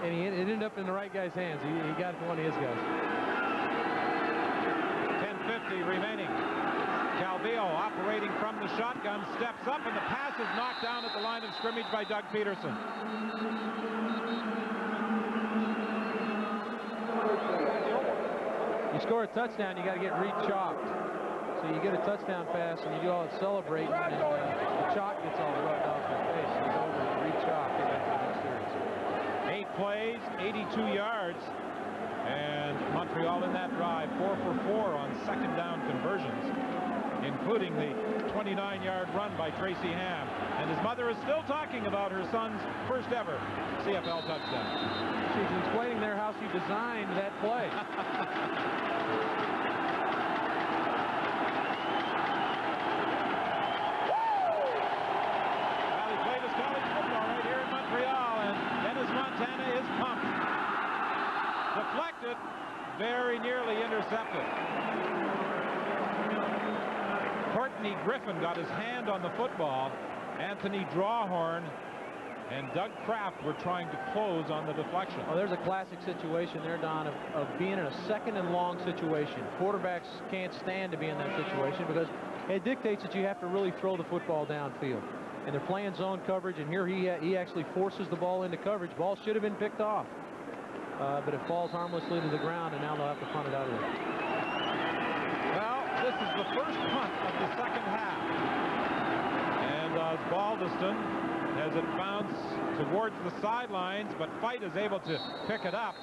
And it ended up in the right guy's hands. He got it to one of his guys. 10:50 remaining. Calvillo operating from the shotgun, steps up, and the pass is knocked down at the line of scrimmage by Doug Peterson. You score a touchdown, you got to get re-chalked. So you get a touchdown pass, and you do all that celebrating, and the chalk gets all rubbed off your face. You go over and re-chalk it after the next series. 8 plays, 82 yards, and Montreal in that drive, 4 for 4 on second down conversions. including the 29-yard run by Tracy Ham. And his mother is still talking about her son's first ever CFL touchdown. She's explaining there how she designed that play. Well, he played his college football right here in Montreal, and Dennis Montana is pumped. Deflected, very nearly intercepted. Courtney Griffin got his hand on the football. Anthony Drawhorn and Doug Kraft were trying to close on the deflection. Well, there's a classic situation there, Don, of being in a second and long situation. Quarterbacks can't stand to be in that situation because it dictates that you have to really throw the football downfield. And they're playing zone coverage, and here he actually forces the ball into coverage. Ball should have been picked off. But it falls harmlessly to the ground, and now they'll have to punt it out of there. Well, this is the first punt of the second half. And Osbaldiston has it bounce towards the sidelines, but Fight is able to pick it up.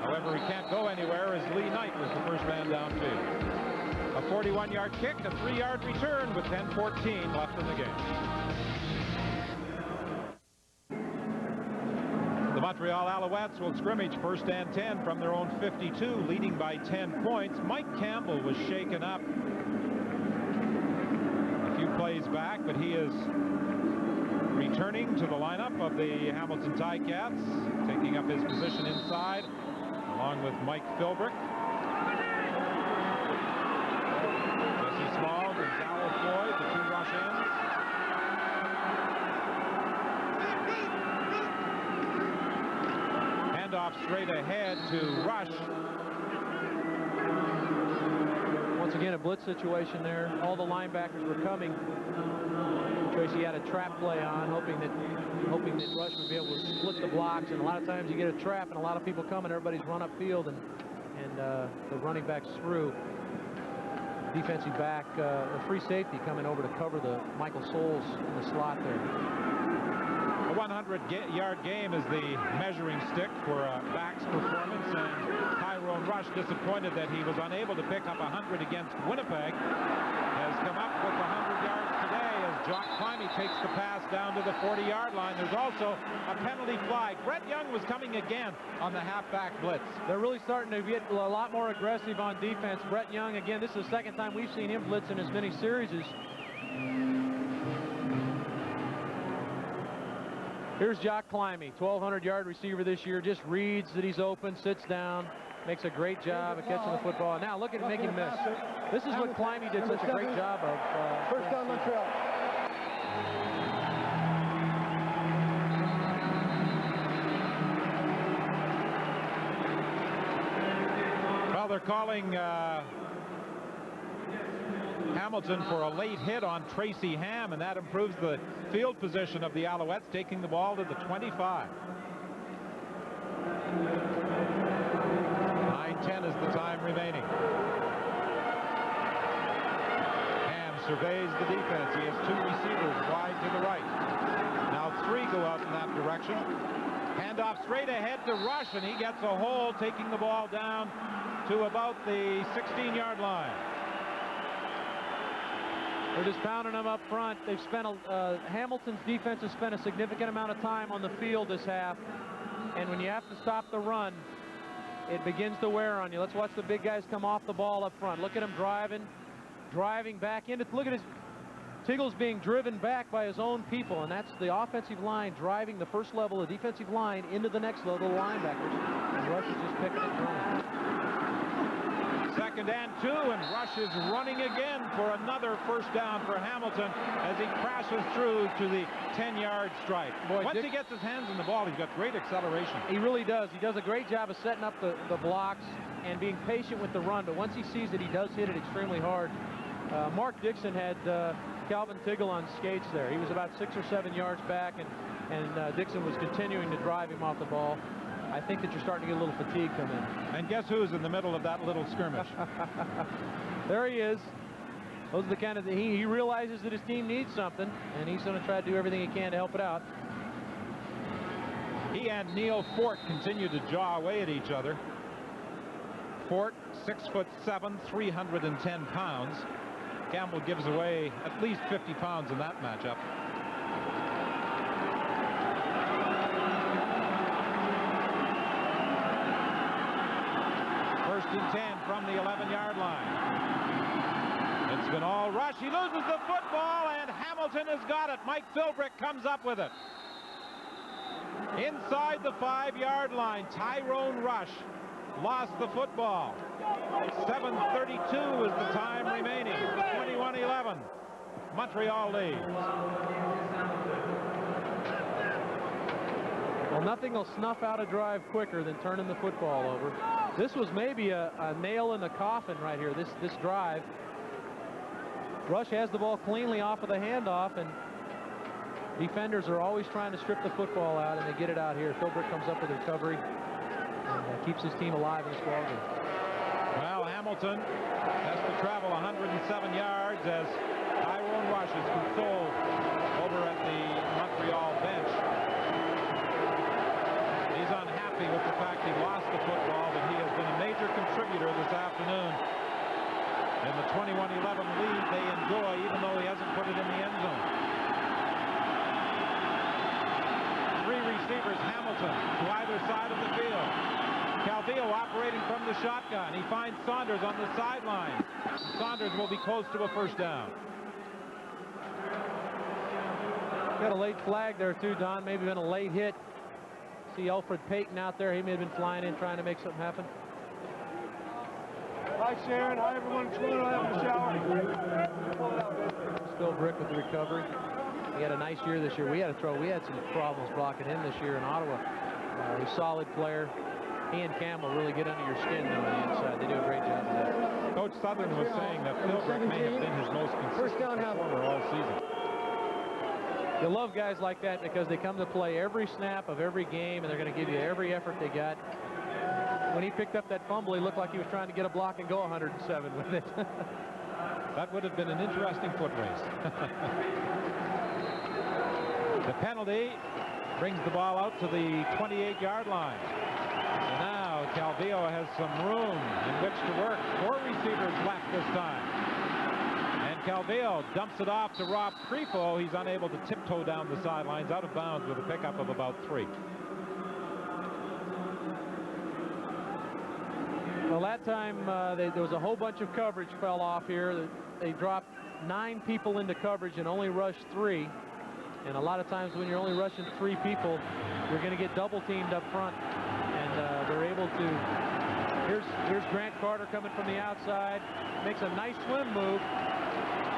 However, he can't go anywhere as Lee Knight was the first man downfield. A 41-yard kick, a 3-yard return with 10:14 left in the game. The Montreal Alouettes will scrimmage first and 10 from their own 52, leading by 10 points. Mike Campbell was shaken up a few plays back, but he is returning to the lineup of the Hamilton Ticats, taking up his position inside, along with Mike Philbrick. Jesse Small, Gonzalo Floyd, the two rush ends. Handoff straight ahead to Rush. Once again, a blitz situation there. All the linebackers were coming. Tracy had a trap play on, hoping that Rush would be able to split the blocks. And a lot of times you get a trap and a lot of people come and everybody's run upfield, and the running back's through. Defensive back, a free safety coming over to cover the Michael Souls in the slot there. A 100-yard game is the measuring stick for a back's performance, and Tyrone Rush, disappointed that he was unable to pick up 100 against Winnipeg, has come up with 100 yards today as Jock Climbey takes the pass down to the 40-yard line. There's also a penalty flag. Brett Young was coming again on the halfback blitz. They're really starting to get a lot more aggressive on defense. Brett Young, again, this is the second time we've seen him blitz in as many series. Here's Jock Climbey, 1,200-yard receiver this year, just reads that he's open, sits down, makes a great job of catching the football. And now look at him making a miss. This is what Climbey did such a great job of. First down, Montreal. Well, they're calling Hamilton for a late hit on Tracy Ham, and that improves the field position of the Alouettes, taking the ball to the 25. 9:10 is the time remaining. Ham surveys the defense. He has two receivers wide to the right. Now three go out in that direction. Handoff straight ahead to Rush, and he gets a hold, taking the ball down to about the 16-yard line. They're just pounding them up front. They've spent Hamilton's defense has spent a significant amount of time on the field this half, and when you have to stop the run, it begins to wear on you. Let's watch the big guys come off the ball up front. Look at him driving back into. Look at his Tiggle's being driven back by his own people, and that's the offensive line driving the first level of the defensive line into the next level of linebackers. And Rush is just picking it going. Second and 2, and Rush is running again for another first down for Hamilton as he crashes through to the 10-yard stripe. Once he gets his hands on the ball, he's got great acceleration. He really does. He does a great job of setting up the blocks and being patient with the run, but once he sees that he does hit it extremely hard. Mark Dixon had Calvin Tiggle on skates there. He was about 6 or 7 yards back, and Dixon was continuing to drive him off the ball. I think that you're starting to get a little fatigue come in. And guess who's in the middle of that little skirmish? There he is. Those are the kind of he realizes that his team needs something, and he's going to try to do everything he can to help it out. He and Neil Fort continue to jaw away at each other. Fort, 6'7", 310 pounds. Campbell gives away at least 50 pounds in that matchup. First and 10 from the 11-yard line. It's been all rush. He loses the football, and Hamilton has got it. Mike Philbrick comes up with it. Inside the 5-yard line, Tyrone Rush lost the football. 7:32 is the time remaining. 21-11. Montreal leads. Well, nothing will snuff out a drive quicker than turning the football over. This was maybe a nail in the coffin right here, this drive. Rush has the ball cleanly off of the handoff, and defenders are always trying to strip the football out, and they get it out here. Philbrick comes up with a recovery and keeps his team alive in this ball game. Well, Hamilton has to travel 107 yards as Tyrone Rush is consoled over at the Montreal bench. He's unhappy with the fact he lost the football, but he has been a major contributor this afternoon in the 21-11 lead they enjoy, even though he hasn't put it in the end zone. Three receivers, Hamilton to either side of the field. Calvillo operating from the shotgun. He finds Saunders on the sideline. Saunders will be close to a first down. Got a late flag there too, Don. Maybe been a late hit. See Alfred Payton out there. He may have been flying in trying to make something happen. Hi, Sharon. Hi, everyone. It's really having a shower. Philbrick with the recovery. He had a nice year this year. We had some problems blocking him this year in Ottawa. He's a solid player. He and Campbell really get under your skin though on the inside. They do a great job of that. Coach Southern was saying that Philbrick may have been his most consistent performer all season. You love guys like that because they come to play every snap of every game, and they're going to give you every effort they got. When he picked up that fumble, he looked like he was trying to get a block and go 107 with it. That would have been an interesting foot race. The penalty brings the ball out to the 28-yard line. And now Calvillo has some room in which to work. 4 receivers left this time. And Calvillo dumps it off to Rob Creefo. He's unable to tiptoe down the sidelines, out of bounds with a pickup of about 3. Well, that time there was a whole bunch of coverage fell off here. They dropped 9 people into coverage and only rushed 3. And a lot of times when you're only rushing 3 people, you're going to get double teamed up front. And they're able to. Here's Grant Carter coming from the outside. Makes a nice swim move.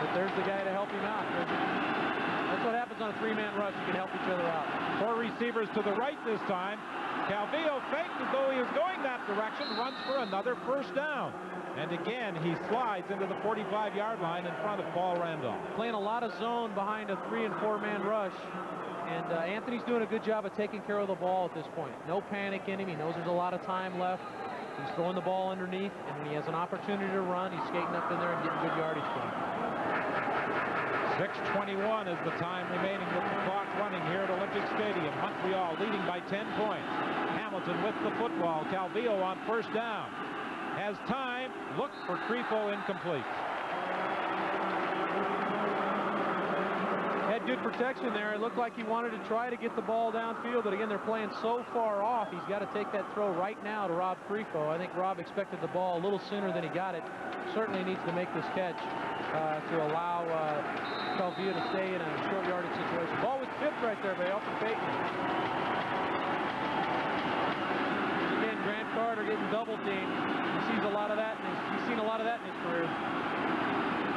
But there's the guy to help him out. That's what happens on a 3-man rush. You can help each other out. 4 receivers to the right this time. Calvillo faked as though he was going that direction, runs for another first down. And again, he slides into the 45-yard line in front of Paul Randolph. Playing a lot of zone behind a 3- and 4-man rush. And Anthony's doing a good job of taking care of the ball at this point. No panic in him. He knows there's a lot of time left. He's throwing the ball underneath, and when he has an opportunity to run, he's skating up in there and getting good yardage for him. 6:21 is the time remaining with the clock running here at Olympic Stadium. Montreal leading by 10 points. Hamilton with the football. Calvillo on first down. Has time. Looks for Creefo, incomplete. Had good protection there. It looked like he wanted to try to get the ball downfield, but again, they're playing so far off. He's got to take that throw right now to Rob Creefo. I think Rob expected the ball a little sooner than he got it. Certainly needs to make this catch to allow Calvillo to stay in a short yardage situation. Ball was tipped right there by Alfred Payton. Again, Grant Carter getting double teamed. He sees a lot of that. He's seen a lot of that in his career.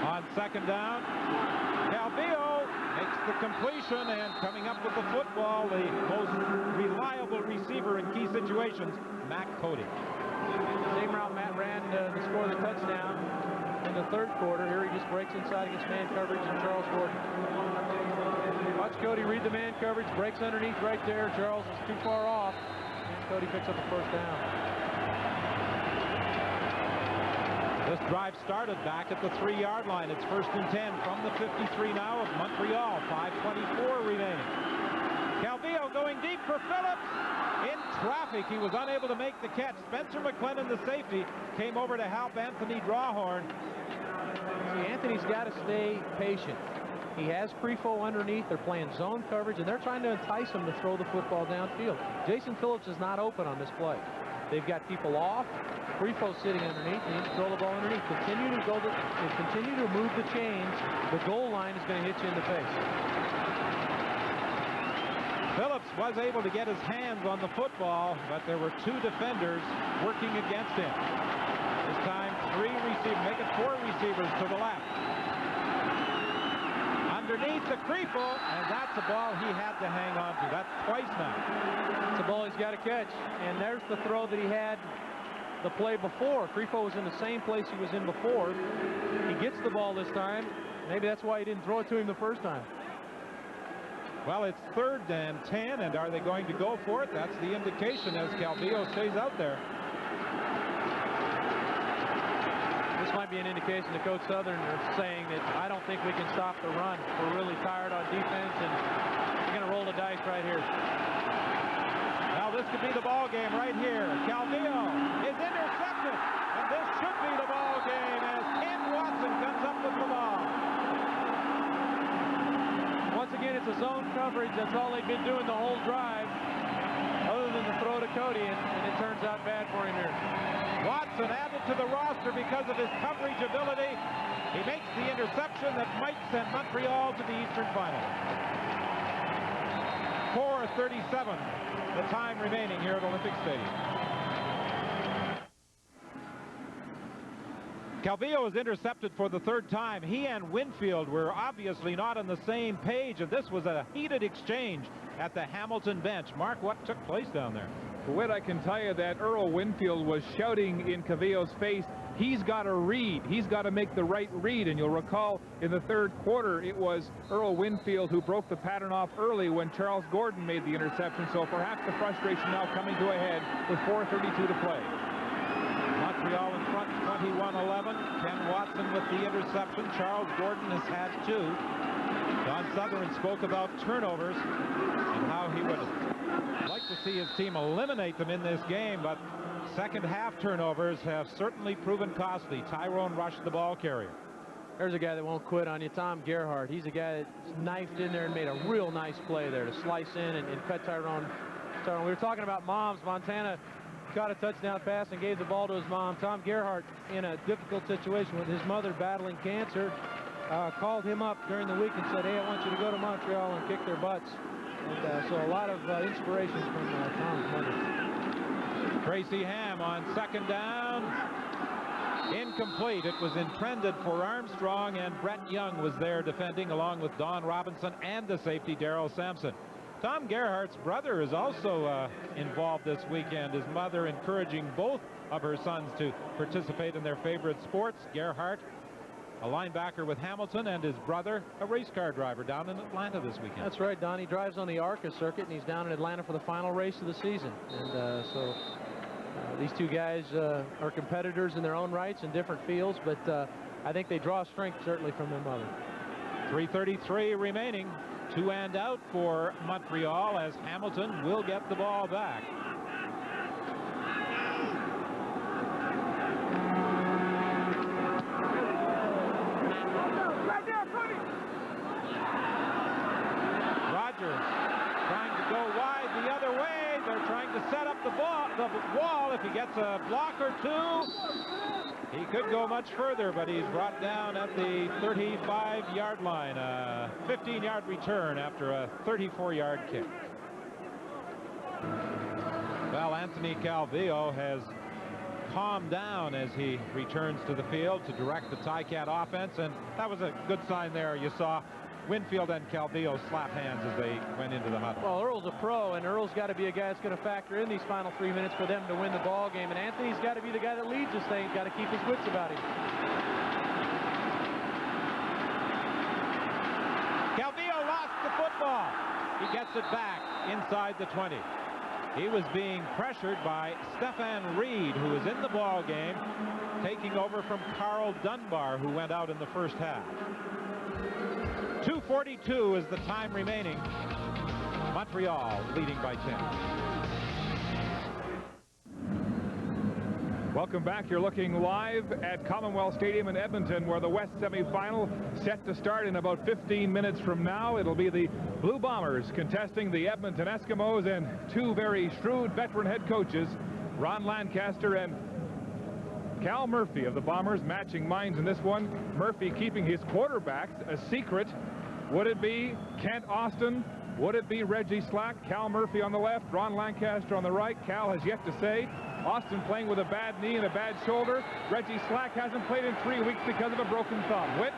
On second down, Calvillo makes the completion, and coming up with the football, the most reliable receiver in key situations, Matt Cody. Same route Matt ran to score the touchdown in the third quarter. Here he just breaks inside against man coverage and Charles Gordon. Watch Cody read the man coverage, breaks underneath right there. Charles is too far off, and Cody picks up the first down. This drive started back at the 3-yard line. It's 1st and 10 from the 53 now of Montreal. 5:24 remaining. Calvillo going deep for Phillips. In traffic, he was unable to make the catch. Spencer McLennan, the safety, came over to help Anthony Drawhorn. Anthony's got to stay patient. He has Crefo underneath. They're playing zone coverage, and they're trying to entice him to throw the football downfield. Jason Phillips is not open on this play. They've got people off. Crefo sitting underneath. He needs to throw the ball underneath. Continue to move the chains. The goal line is going to hit you in the face. Phillips was able to get his hands on the football, but there were 2 defenders working against him. This time, 3 receivers, make it 4 receivers to the left. Underneath the Crefo, and that's a ball he had to hang on to. That's twice now. It's a ball he's got to catch, and there's the throw that he had the play before. Crefo was in the same place he was in before. He gets the ball this time. Maybe that's why he didn't throw it to him the first time. Well, it's 3rd and 10, and are they going to go for it? That's the indication as Calvillo stays out there. This might be an indication that Coach Southern is saying that I don't think we can stop the run. We're really tired on defense, and we're going to roll the dice right here. Well, this could be the ball game right here. Calvillo is intercepted, and this should be the ball game as Ken Watson comes up with the ball. Once again, it's a zone coverage. That's all they've been doing the whole drive, other than the throw to Cody, and it turns out bad for him here. Watson added to the roster because of his coverage ability. He makes the interception that might send Montreal to the Eastern Final. 4:37, the time remaining here at Olympic Stadium. Calvillo is intercepted for the 3rd time. He and Winfield were obviously not on the same page, and this was a heated exchange at the Hamilton bench. Mark, what took place down there? Whit, I can tell you that Earl Winfield was shouting in Calvillo's face, he's got to read. He's got to make the right read. And you'll recall in the 3rd quarter, it was Earl Winfield who broke the pattern off early when Charles Gordon made the interception. So perhaps the frustration now coming to a head with 4:32 to play. Montreal in front, 21-11. Ken Watson with the interception. Charles Gordon has had 2. Don Sutherland spoke about turnovers and how he would like to see his team eliminate them in this game, but second half turnovers have certainly proven costly. Tyrone Rush, the ball carrier. There's a guy that won't quit on you, Tom Gerhardt. He's a guy that's knifed in there and made a real nice play there to slice in and cut Tyrone. We were talking about moms. Montana caught a touchdown pass and gave the ball to his mom. Tom Gerhardt, in a difficult situation with his mother battling cancer, called him up during the week and said, hey, I want you to go to Montreal and kick their butts. And so a lot of inspiration from Tom's mother. Tracy Ham on 2nd down. Incomplete. It was intended for Armstrong, and Brett Young was there defending along with Don Robinson and the safety Darrell Sampson. Tom Gerhardt's brother is also involved this weekend. His mother encouraging both of her sons to participate in their favorite sports. Gerhardt, a linebacker with Hamilton, and his brother, a race car driver down in Atlanta this weekend. That's right, Don. He drives on the ARCA circuit, and he's down in Atlanta for the final race of the season. And so these 2 guys are competitors in their own rights in different fields, but I think they draw strength certainly from their mother. 3:33 remaining. 2 and out for Montreal as Hamilton will get the ball back. Rogers trying to go wide the other way. They're trying to set up the wall. If he gets a block or 2, he could go much further, but he's brought down at the 35-yard line. A 15-yard return after a 34-yard kick. Well, Anthony Calvillo has calmed down as he returns to the field to direct the Ticat offense, and that was a good sign there. You saw Winfield and Calvillo slap hands as they went into the huddle. Well, Earl's a pro, and Earl's got to be a guy that's going to factor in these final 3 minutes for them to win the ball game. And Anthony's got to be the guy that leads this thing. He's got to keep his wits about him. Calvillo lost the football. He gets it back inside the 20. He was being pressured by Stefan Reed, who was in the ball game, taking over from Carl Dunbar, who went out in the first half. 2:42 is the time remaining. Montreal leading by 10. Welcome back. You're looking live at Commonwealth Stadium in Edmonton, where the West semifinal set to start in about 15 minutes from now. It'll be the Blue Bombers contesting the Edmonton Eskimos, and two very shrewd veteran head coaches, Ron Lancaster and Cal Murphy of the Bombers, matching minds in this one. Murphy keeping his quarterbacks a secret. Would it be Kent Austin? Would it be Reggie Slack? Cal Murphy on the left, Ron Lancaster on the right. Cal has yet to say. Austin playing with a bad knee and a bad shoulder. Reggie Slack hasn't played in 3 weeks because of a broken thumb. Whit?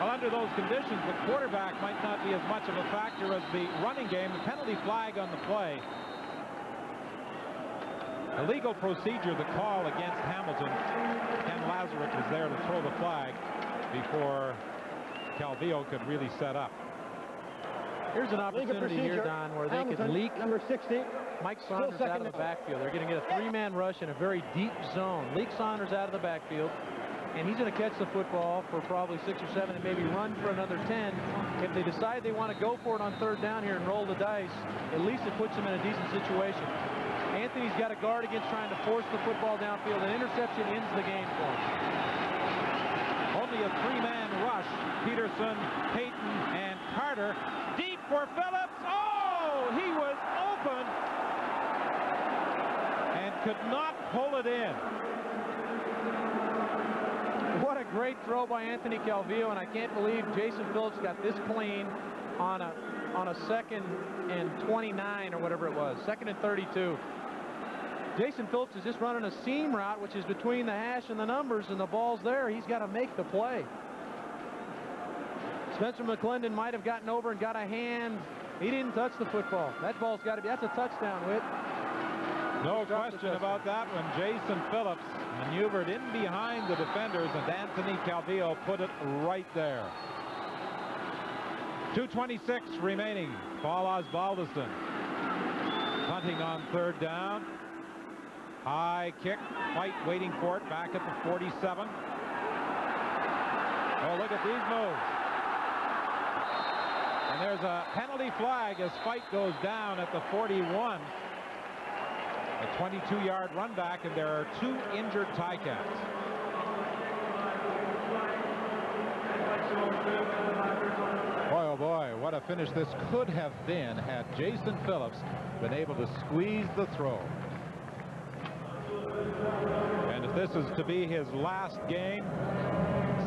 Well, under those conditions, the quarterback might not be as much of a factor as the running game. The penalty flag on the play. Illegal procedure, the call against Hamilton. Ken Lazaruk was there to throw the flag before Calvillo could really set up. Here's an opportunity here, Don, where they could leak number 60. Mike Saunders out of the backfield. They're going to get a three-man rush in a very deep zone. Leak Saunders out of the backfield, and he's going to catch the football for probably 6 or 7 and maybe run for another 10. If they decide they want to go for it on third down here and roll the dice, at least it puts them in a decent situation. Anthony's got a guard against trying to force the football downfield. An interception ends the game for him. Only a three-man rush. Peterson, Payton, and Carter. Deep for Phillips. Oh, he was open and could not pull it in. What a great throw by Anthony Calvillo, and I can't believe Jason Phillips got this clean on a 2nd and 29 or whatever it was, 2nd and 32. Jason Phillips is just running a seam route, which is between the hash and the numbers, and the ball's there. He's got to make the play. Spencer McClendon might have gotten over and got a hand. He didn't touch the football. That ball's got to be, that's a touchdown, Whit. No question about that one. Jason Phillips maneuvered in behind the defenders, and Anthony Calvillo put it right there. 2:26 remaining. Paul Osbaldiston punting on third down. High kick. White waiting for it back at the 47. Oh, look at these moves. And there's a penalty flag as Fight goes down at the 41. A 22-yard run back, and there are 2 injured Ticats. Boy, oh boy, what a finish this could have been had Jason Phillips been able to squeeze the throw. And if this is to be his last game,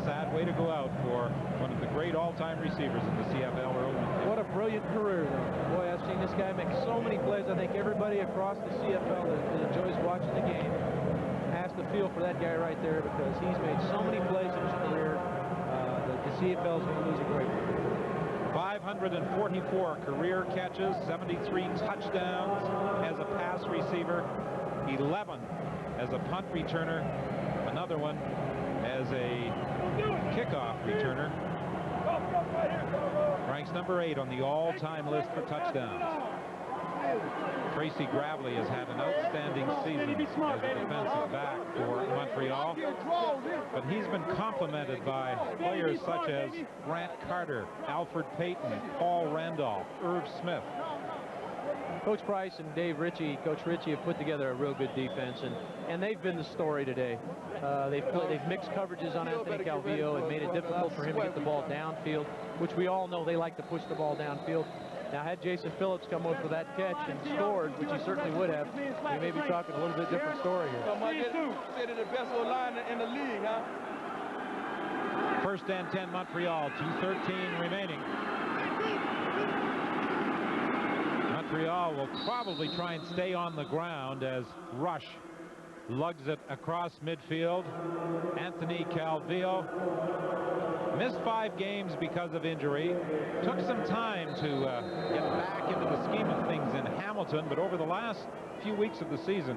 sad way to go out for one of the great all-time receivers in the CFL world. What a brilliant career, though. Boy, I've seen this guy make so many plays. I think everybody across the CFL that enjoys watching the game has to feel for that guy right there, because he's made so many plays in his career that the CFL is going to lose a great one. 544 career catches, 73 touchdowns as a pass receiver, 11 as a punt returner, another one as a kickoff returner. Ranks number 8 on the all-time list for touchdowns. Tracy Gravely has had an outstanding season as a defensive back for Montreal, but he's been complemented by players such as Grant Carter, Alfred Payton, Paul Randolph, Irv Smith. Coach Price and Coach Ritchie have put together a real good defense, and they've been the story today. They've mixed coverages on Anthony Calvillo and made it difficult for him to get the ball downfield, which we all know they like to push the ball downfield. Now, had Jason Phillips come over for that catch and scored, which he certainly would have, we may be talking a little bit different story here. Said the best O-line in the league, huh? 1st and 10 Montreal, 2:13 remaining. Montreal will probably try and stay on the ground as Rush lugs it across midfield. Anthony Calvillo missed 5 games because of injury. Took some time to get back into the scheme of things in Hamilton, but over the last few weeks of the season,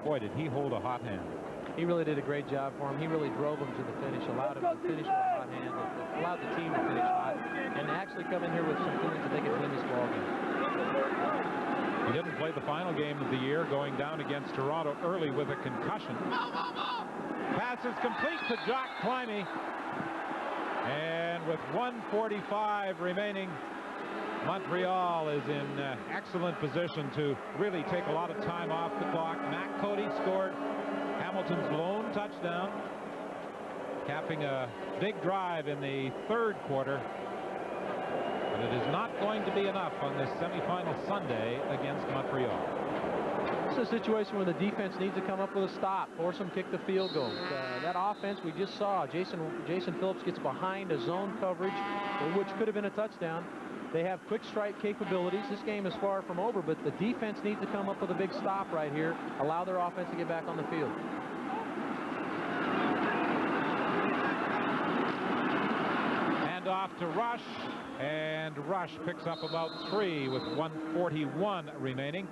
boy, did he hold a hot hand. He really did a great job for him. He really drove him to the finish, allowed him to finish with a hot hand, allowed the team to finish hot, and actually come in here with some feelings that they could win this ball game. He didn't play the final game of the year, going down against Toronto early with a concussion. Pass is complete to Jock Climby. And with 1:45 remaining, Montreal is in excellent position to really take a lot of time off the clock. Matt Cody scored, Hamilton's lone touchdown, capping a big drive in the third quarter. But it is not going to be enough on this semifinal Sunday against Montreal. It's a situation where the defense needs to come up with a stop, force them kick the field goal. That offense we just saw, Jason Phillips gets behind a zone coverage, which could have been a touchdown. They have quick strike capabilities. This game is far from over, but the defense needs to come up with a big stop right here, allow their offense to get back on the field. Hand off to Rush, and Rush picks up about 3 with 1:41 remaining.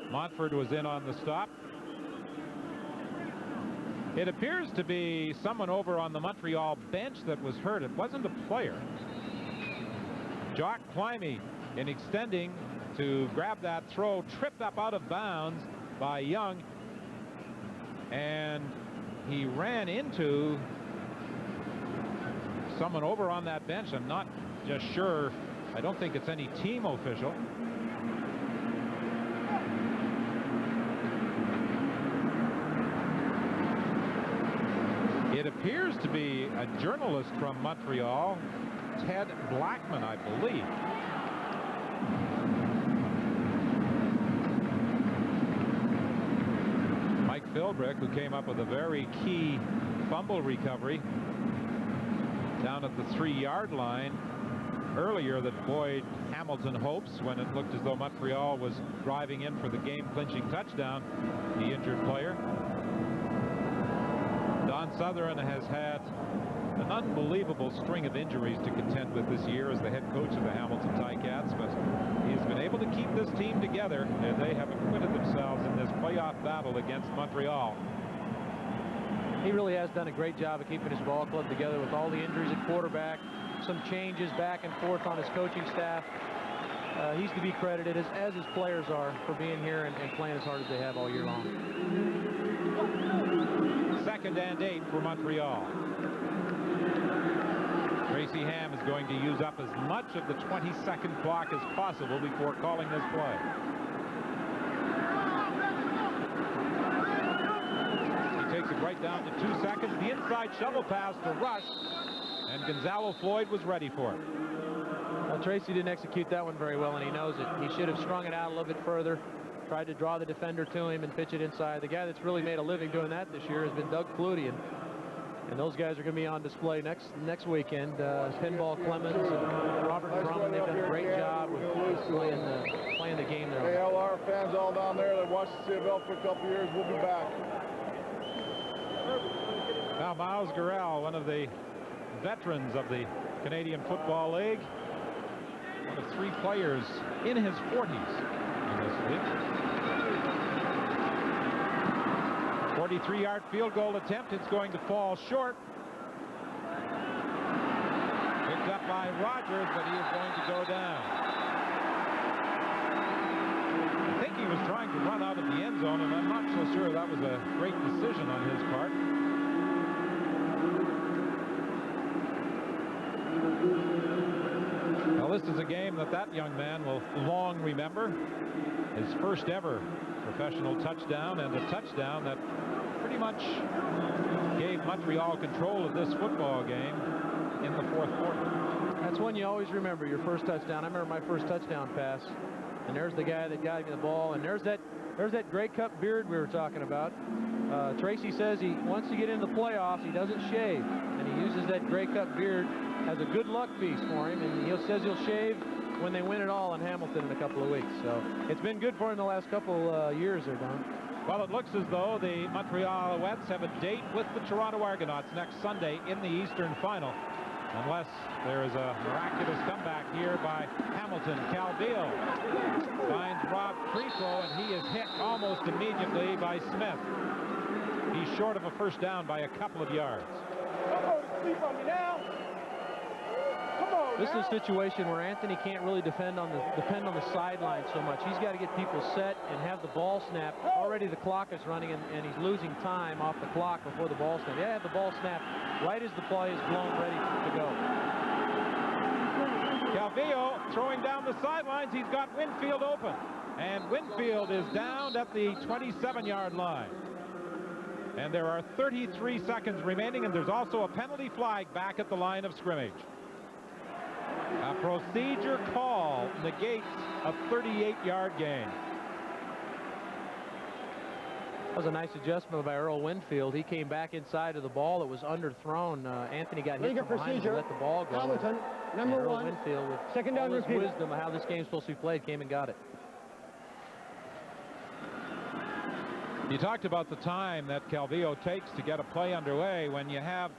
Montford was in on the stop. It appears to be someone over on the Montreal bench that was hurt. It wasn't a player. Jock Climby, in extending to grab that throw, tripped up out of bounds by Young, and he ran into someone over on that bench. I'm not just sure. I don't think it's any team official. It appears to be a journalist from Montreal, Ted Blackman, I believe. Mike Philbrick, who came up with a very key fumble recovery down at the 3-yard line earlier that buoyed Hamilton hopes when it looked as though Montreal was driving in for the game-clinching touchdown, the injured player. Don Sutherland has had an unbelievable string of injuries to contend with this year as the head coach of the Hamilton Ticats, but he's been able to keep this team together, and they have acquitted themselves in this playoff battle against Montreal. He really has done a great job of keeping his ball club together with all the injuries at quarterback, some changes back and forth on his coaching staff. He's to be credited, as his players are, for being here and playing as hard as they have all year long. 2nd and 8 for Montreal. Tracy Ham is going to use up as much of the 20-second clock as possible before calling this play. He takes it right down to 2 seconds. The inside shovel pass to Rush, and Gonzalo Floyd was ready for it. Well, Tracy didn't execute that one very well, and he knows it. He should have strung it out a little bit further, tried to draw the defender to him and pitch it inside. The guy that's really made a living doing that this year has been Doug Flutie, and those guys are going to be on display next weekend. Pinball Clemens and Robert Drummond, they've done a great job with playing the game there. Hey, all our fans all down there that watched the CFL for a couple years, we'll be back. Now Miles Gurrell, one of the veterans of the Canadian Football League, one of 3 players in his 40s in this league. 43-yard field goal attempt. It's going to fall short. Picked up by Rogers, but he is going to go down. I think he was trying to run out of the end zone, and I'm not so sure that was a great decision on his part. Well, this is a game that young man will long remember. His first ever professional touchdown, and a touchdown that pretty much gave Montreal control of this football game in the 4th quarter. That's one you always remember, your first touchdown. I remember my first touchdown pass, and there's the guy that got me the ball, and there's that Grey Cup beard we were talking about. Tracy says he wants to get into the playoffs. He doesn't shave, and he uses that Grey Cup beard as a good luck piece for him, and he says he'll shave when they win it all in Hamilton in a couple of weeks. So it's been good for him the last couple years there, Don. Well, it looks as though the Montreal Alouettes have a date with the Toronto Argonauts next Sunday in the Eastern Final, unless there is a miraculous comeback here by Hamilton. Calvillo finds Rob Creco, and he is hit almost immediately by Smith. He's short of a first down by a couple of yards. This is a situation where Anthony can't really depend on the sideline so much. He's got to get people set and have the ball snap. Already the clock is running, and he's losing time off the clock before the ball snap. Yeah, have the ball snap right as the play is blown, ready to go. Calvillo throwing down the sidelines. He's got Winfield open, and Winfield is down at the 27-yard line. And there are 33 seconds remaining, and there's also a penalty flag back at the line of scrimmage. A procedure call negates a 38-yard gain. That was a nice adjustment by Earl Winfield. He came back inside of the ball. It was underthrown. Anthony got hit from behind and let the ball go. Hamilton, number Earl one. Winfield, with Second down, all his repeated. wisdom of how this game's supposed to be played, came and got it. You talked about the time that Calvillo takes to get a play underway. When you have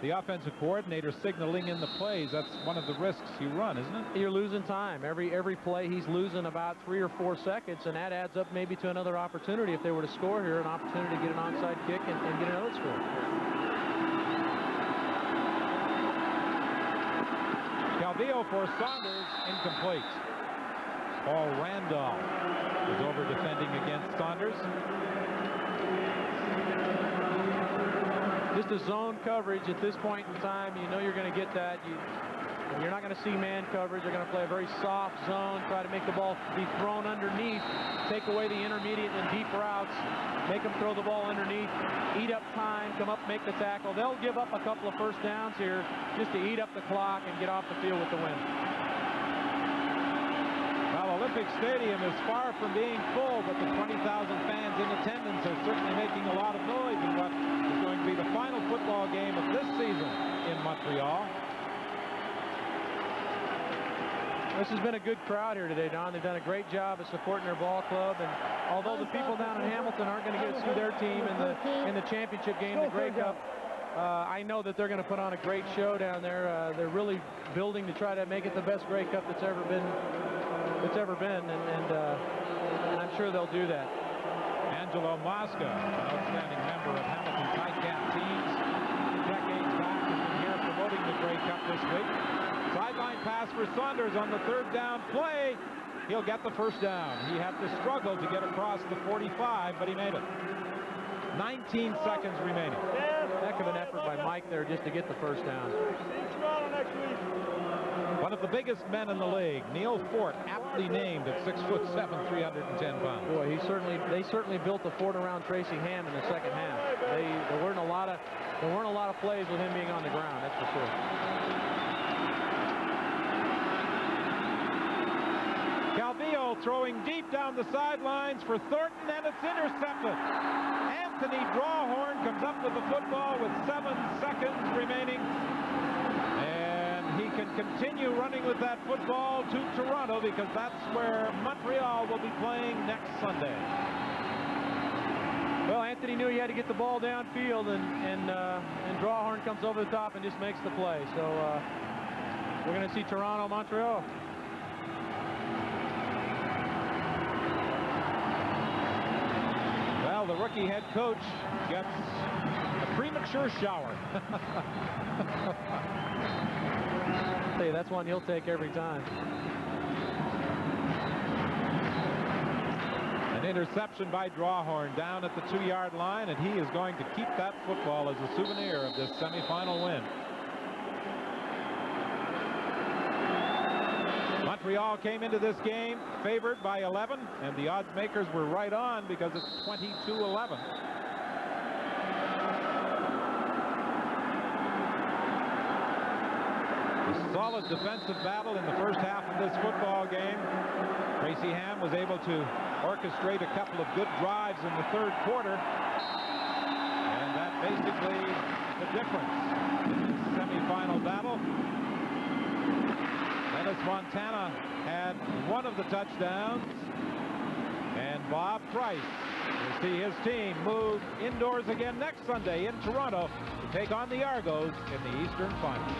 the offensive coordinator signaling in the plays, that's one of the risks you run, isn't it? You're losing time. Every play he's losing about 3 or 4 seconds, and that adds up maybe to another opportunity. If they were to score here, an opportunity to get an onside kick and get another score. Calvillo for Saunders, incomplete. Paul Randolph is over defending against Saunders. Just a zone coverage at this point in time. You know you're going to get that. You're not going to see man coverage. They're going to play a very soft zone, try to make the ball be thrown underneath, take away the intermediate and deep routes, make them throw the ball underneath, eat up time, come up, make the tackle. They'll give up a couple of first downs here just to eat up the clock and get off the field with the win. Well, Olympic Stadium is far from being full, but the 20,000 fans in attendance are certainly making a lot of noise in what is going to be the final football game of this season in Montreal. This has been a good crowd here today, Don. They've done a great job of supporting their ball club, and although the people down in Hamilton aren't going to get to see their team in the championship game, the Grey Cup, I know that they're going to put on a great show down there. They're really building to try to make it the best Grey Cup that's ever been, and I'm sure they'll do that. Angelo Mosca, an outstanding member of Hamilton Ticat teams, decades back, has been here promoting the Grey Cup this week. Sideline pass for Saunders on the third down play. He'll get the first down. He had to struggle to get across the 45, but he made it. 19 seconds remaining. Heck of an effort by Mike there just to get the first down. One of the biggest men in the league, Neil Fort, aptly named at 6'7", 310 pounds. Boy, they certainly built the fort around Tracy Ham in the second half. There weren't a lot of plays with him being on the ground, that's for sure. Calvillo throwing deep down the sidelines for Thornton, and it's intercepted. Anthony Drawhorn comes up with the football with 7 seconds remaining. And he can continue running with that football to Toronto, because that's where Montreal will be playing next Sunday. Well, Anthony knew he had to get the ball downfield, and Drawhorn comes over the top and just makes the play. So we're going to see Toronto, Montreal. Well, the rookie head coach gets a premature shower. Hey, that's one he'll take every time. An interception by Drawhorn down at the 2-yard line, and he is going to keep that football as a souvenir of this semifinal win. Montreal came into this game favored by 11, and the odds makers were right on, because it's 22-11. A solid defensive battle in the first half of this football game. Tracy Ham was able to orchestrate a couple of good drives in the third quarter, and that basically the difference in this semifinal battle. Dennis Montana had one of the touchdowns, and Bob Price will see his team move indoors again next Sunday in Toronto to take on the Argos in the Eastern Final.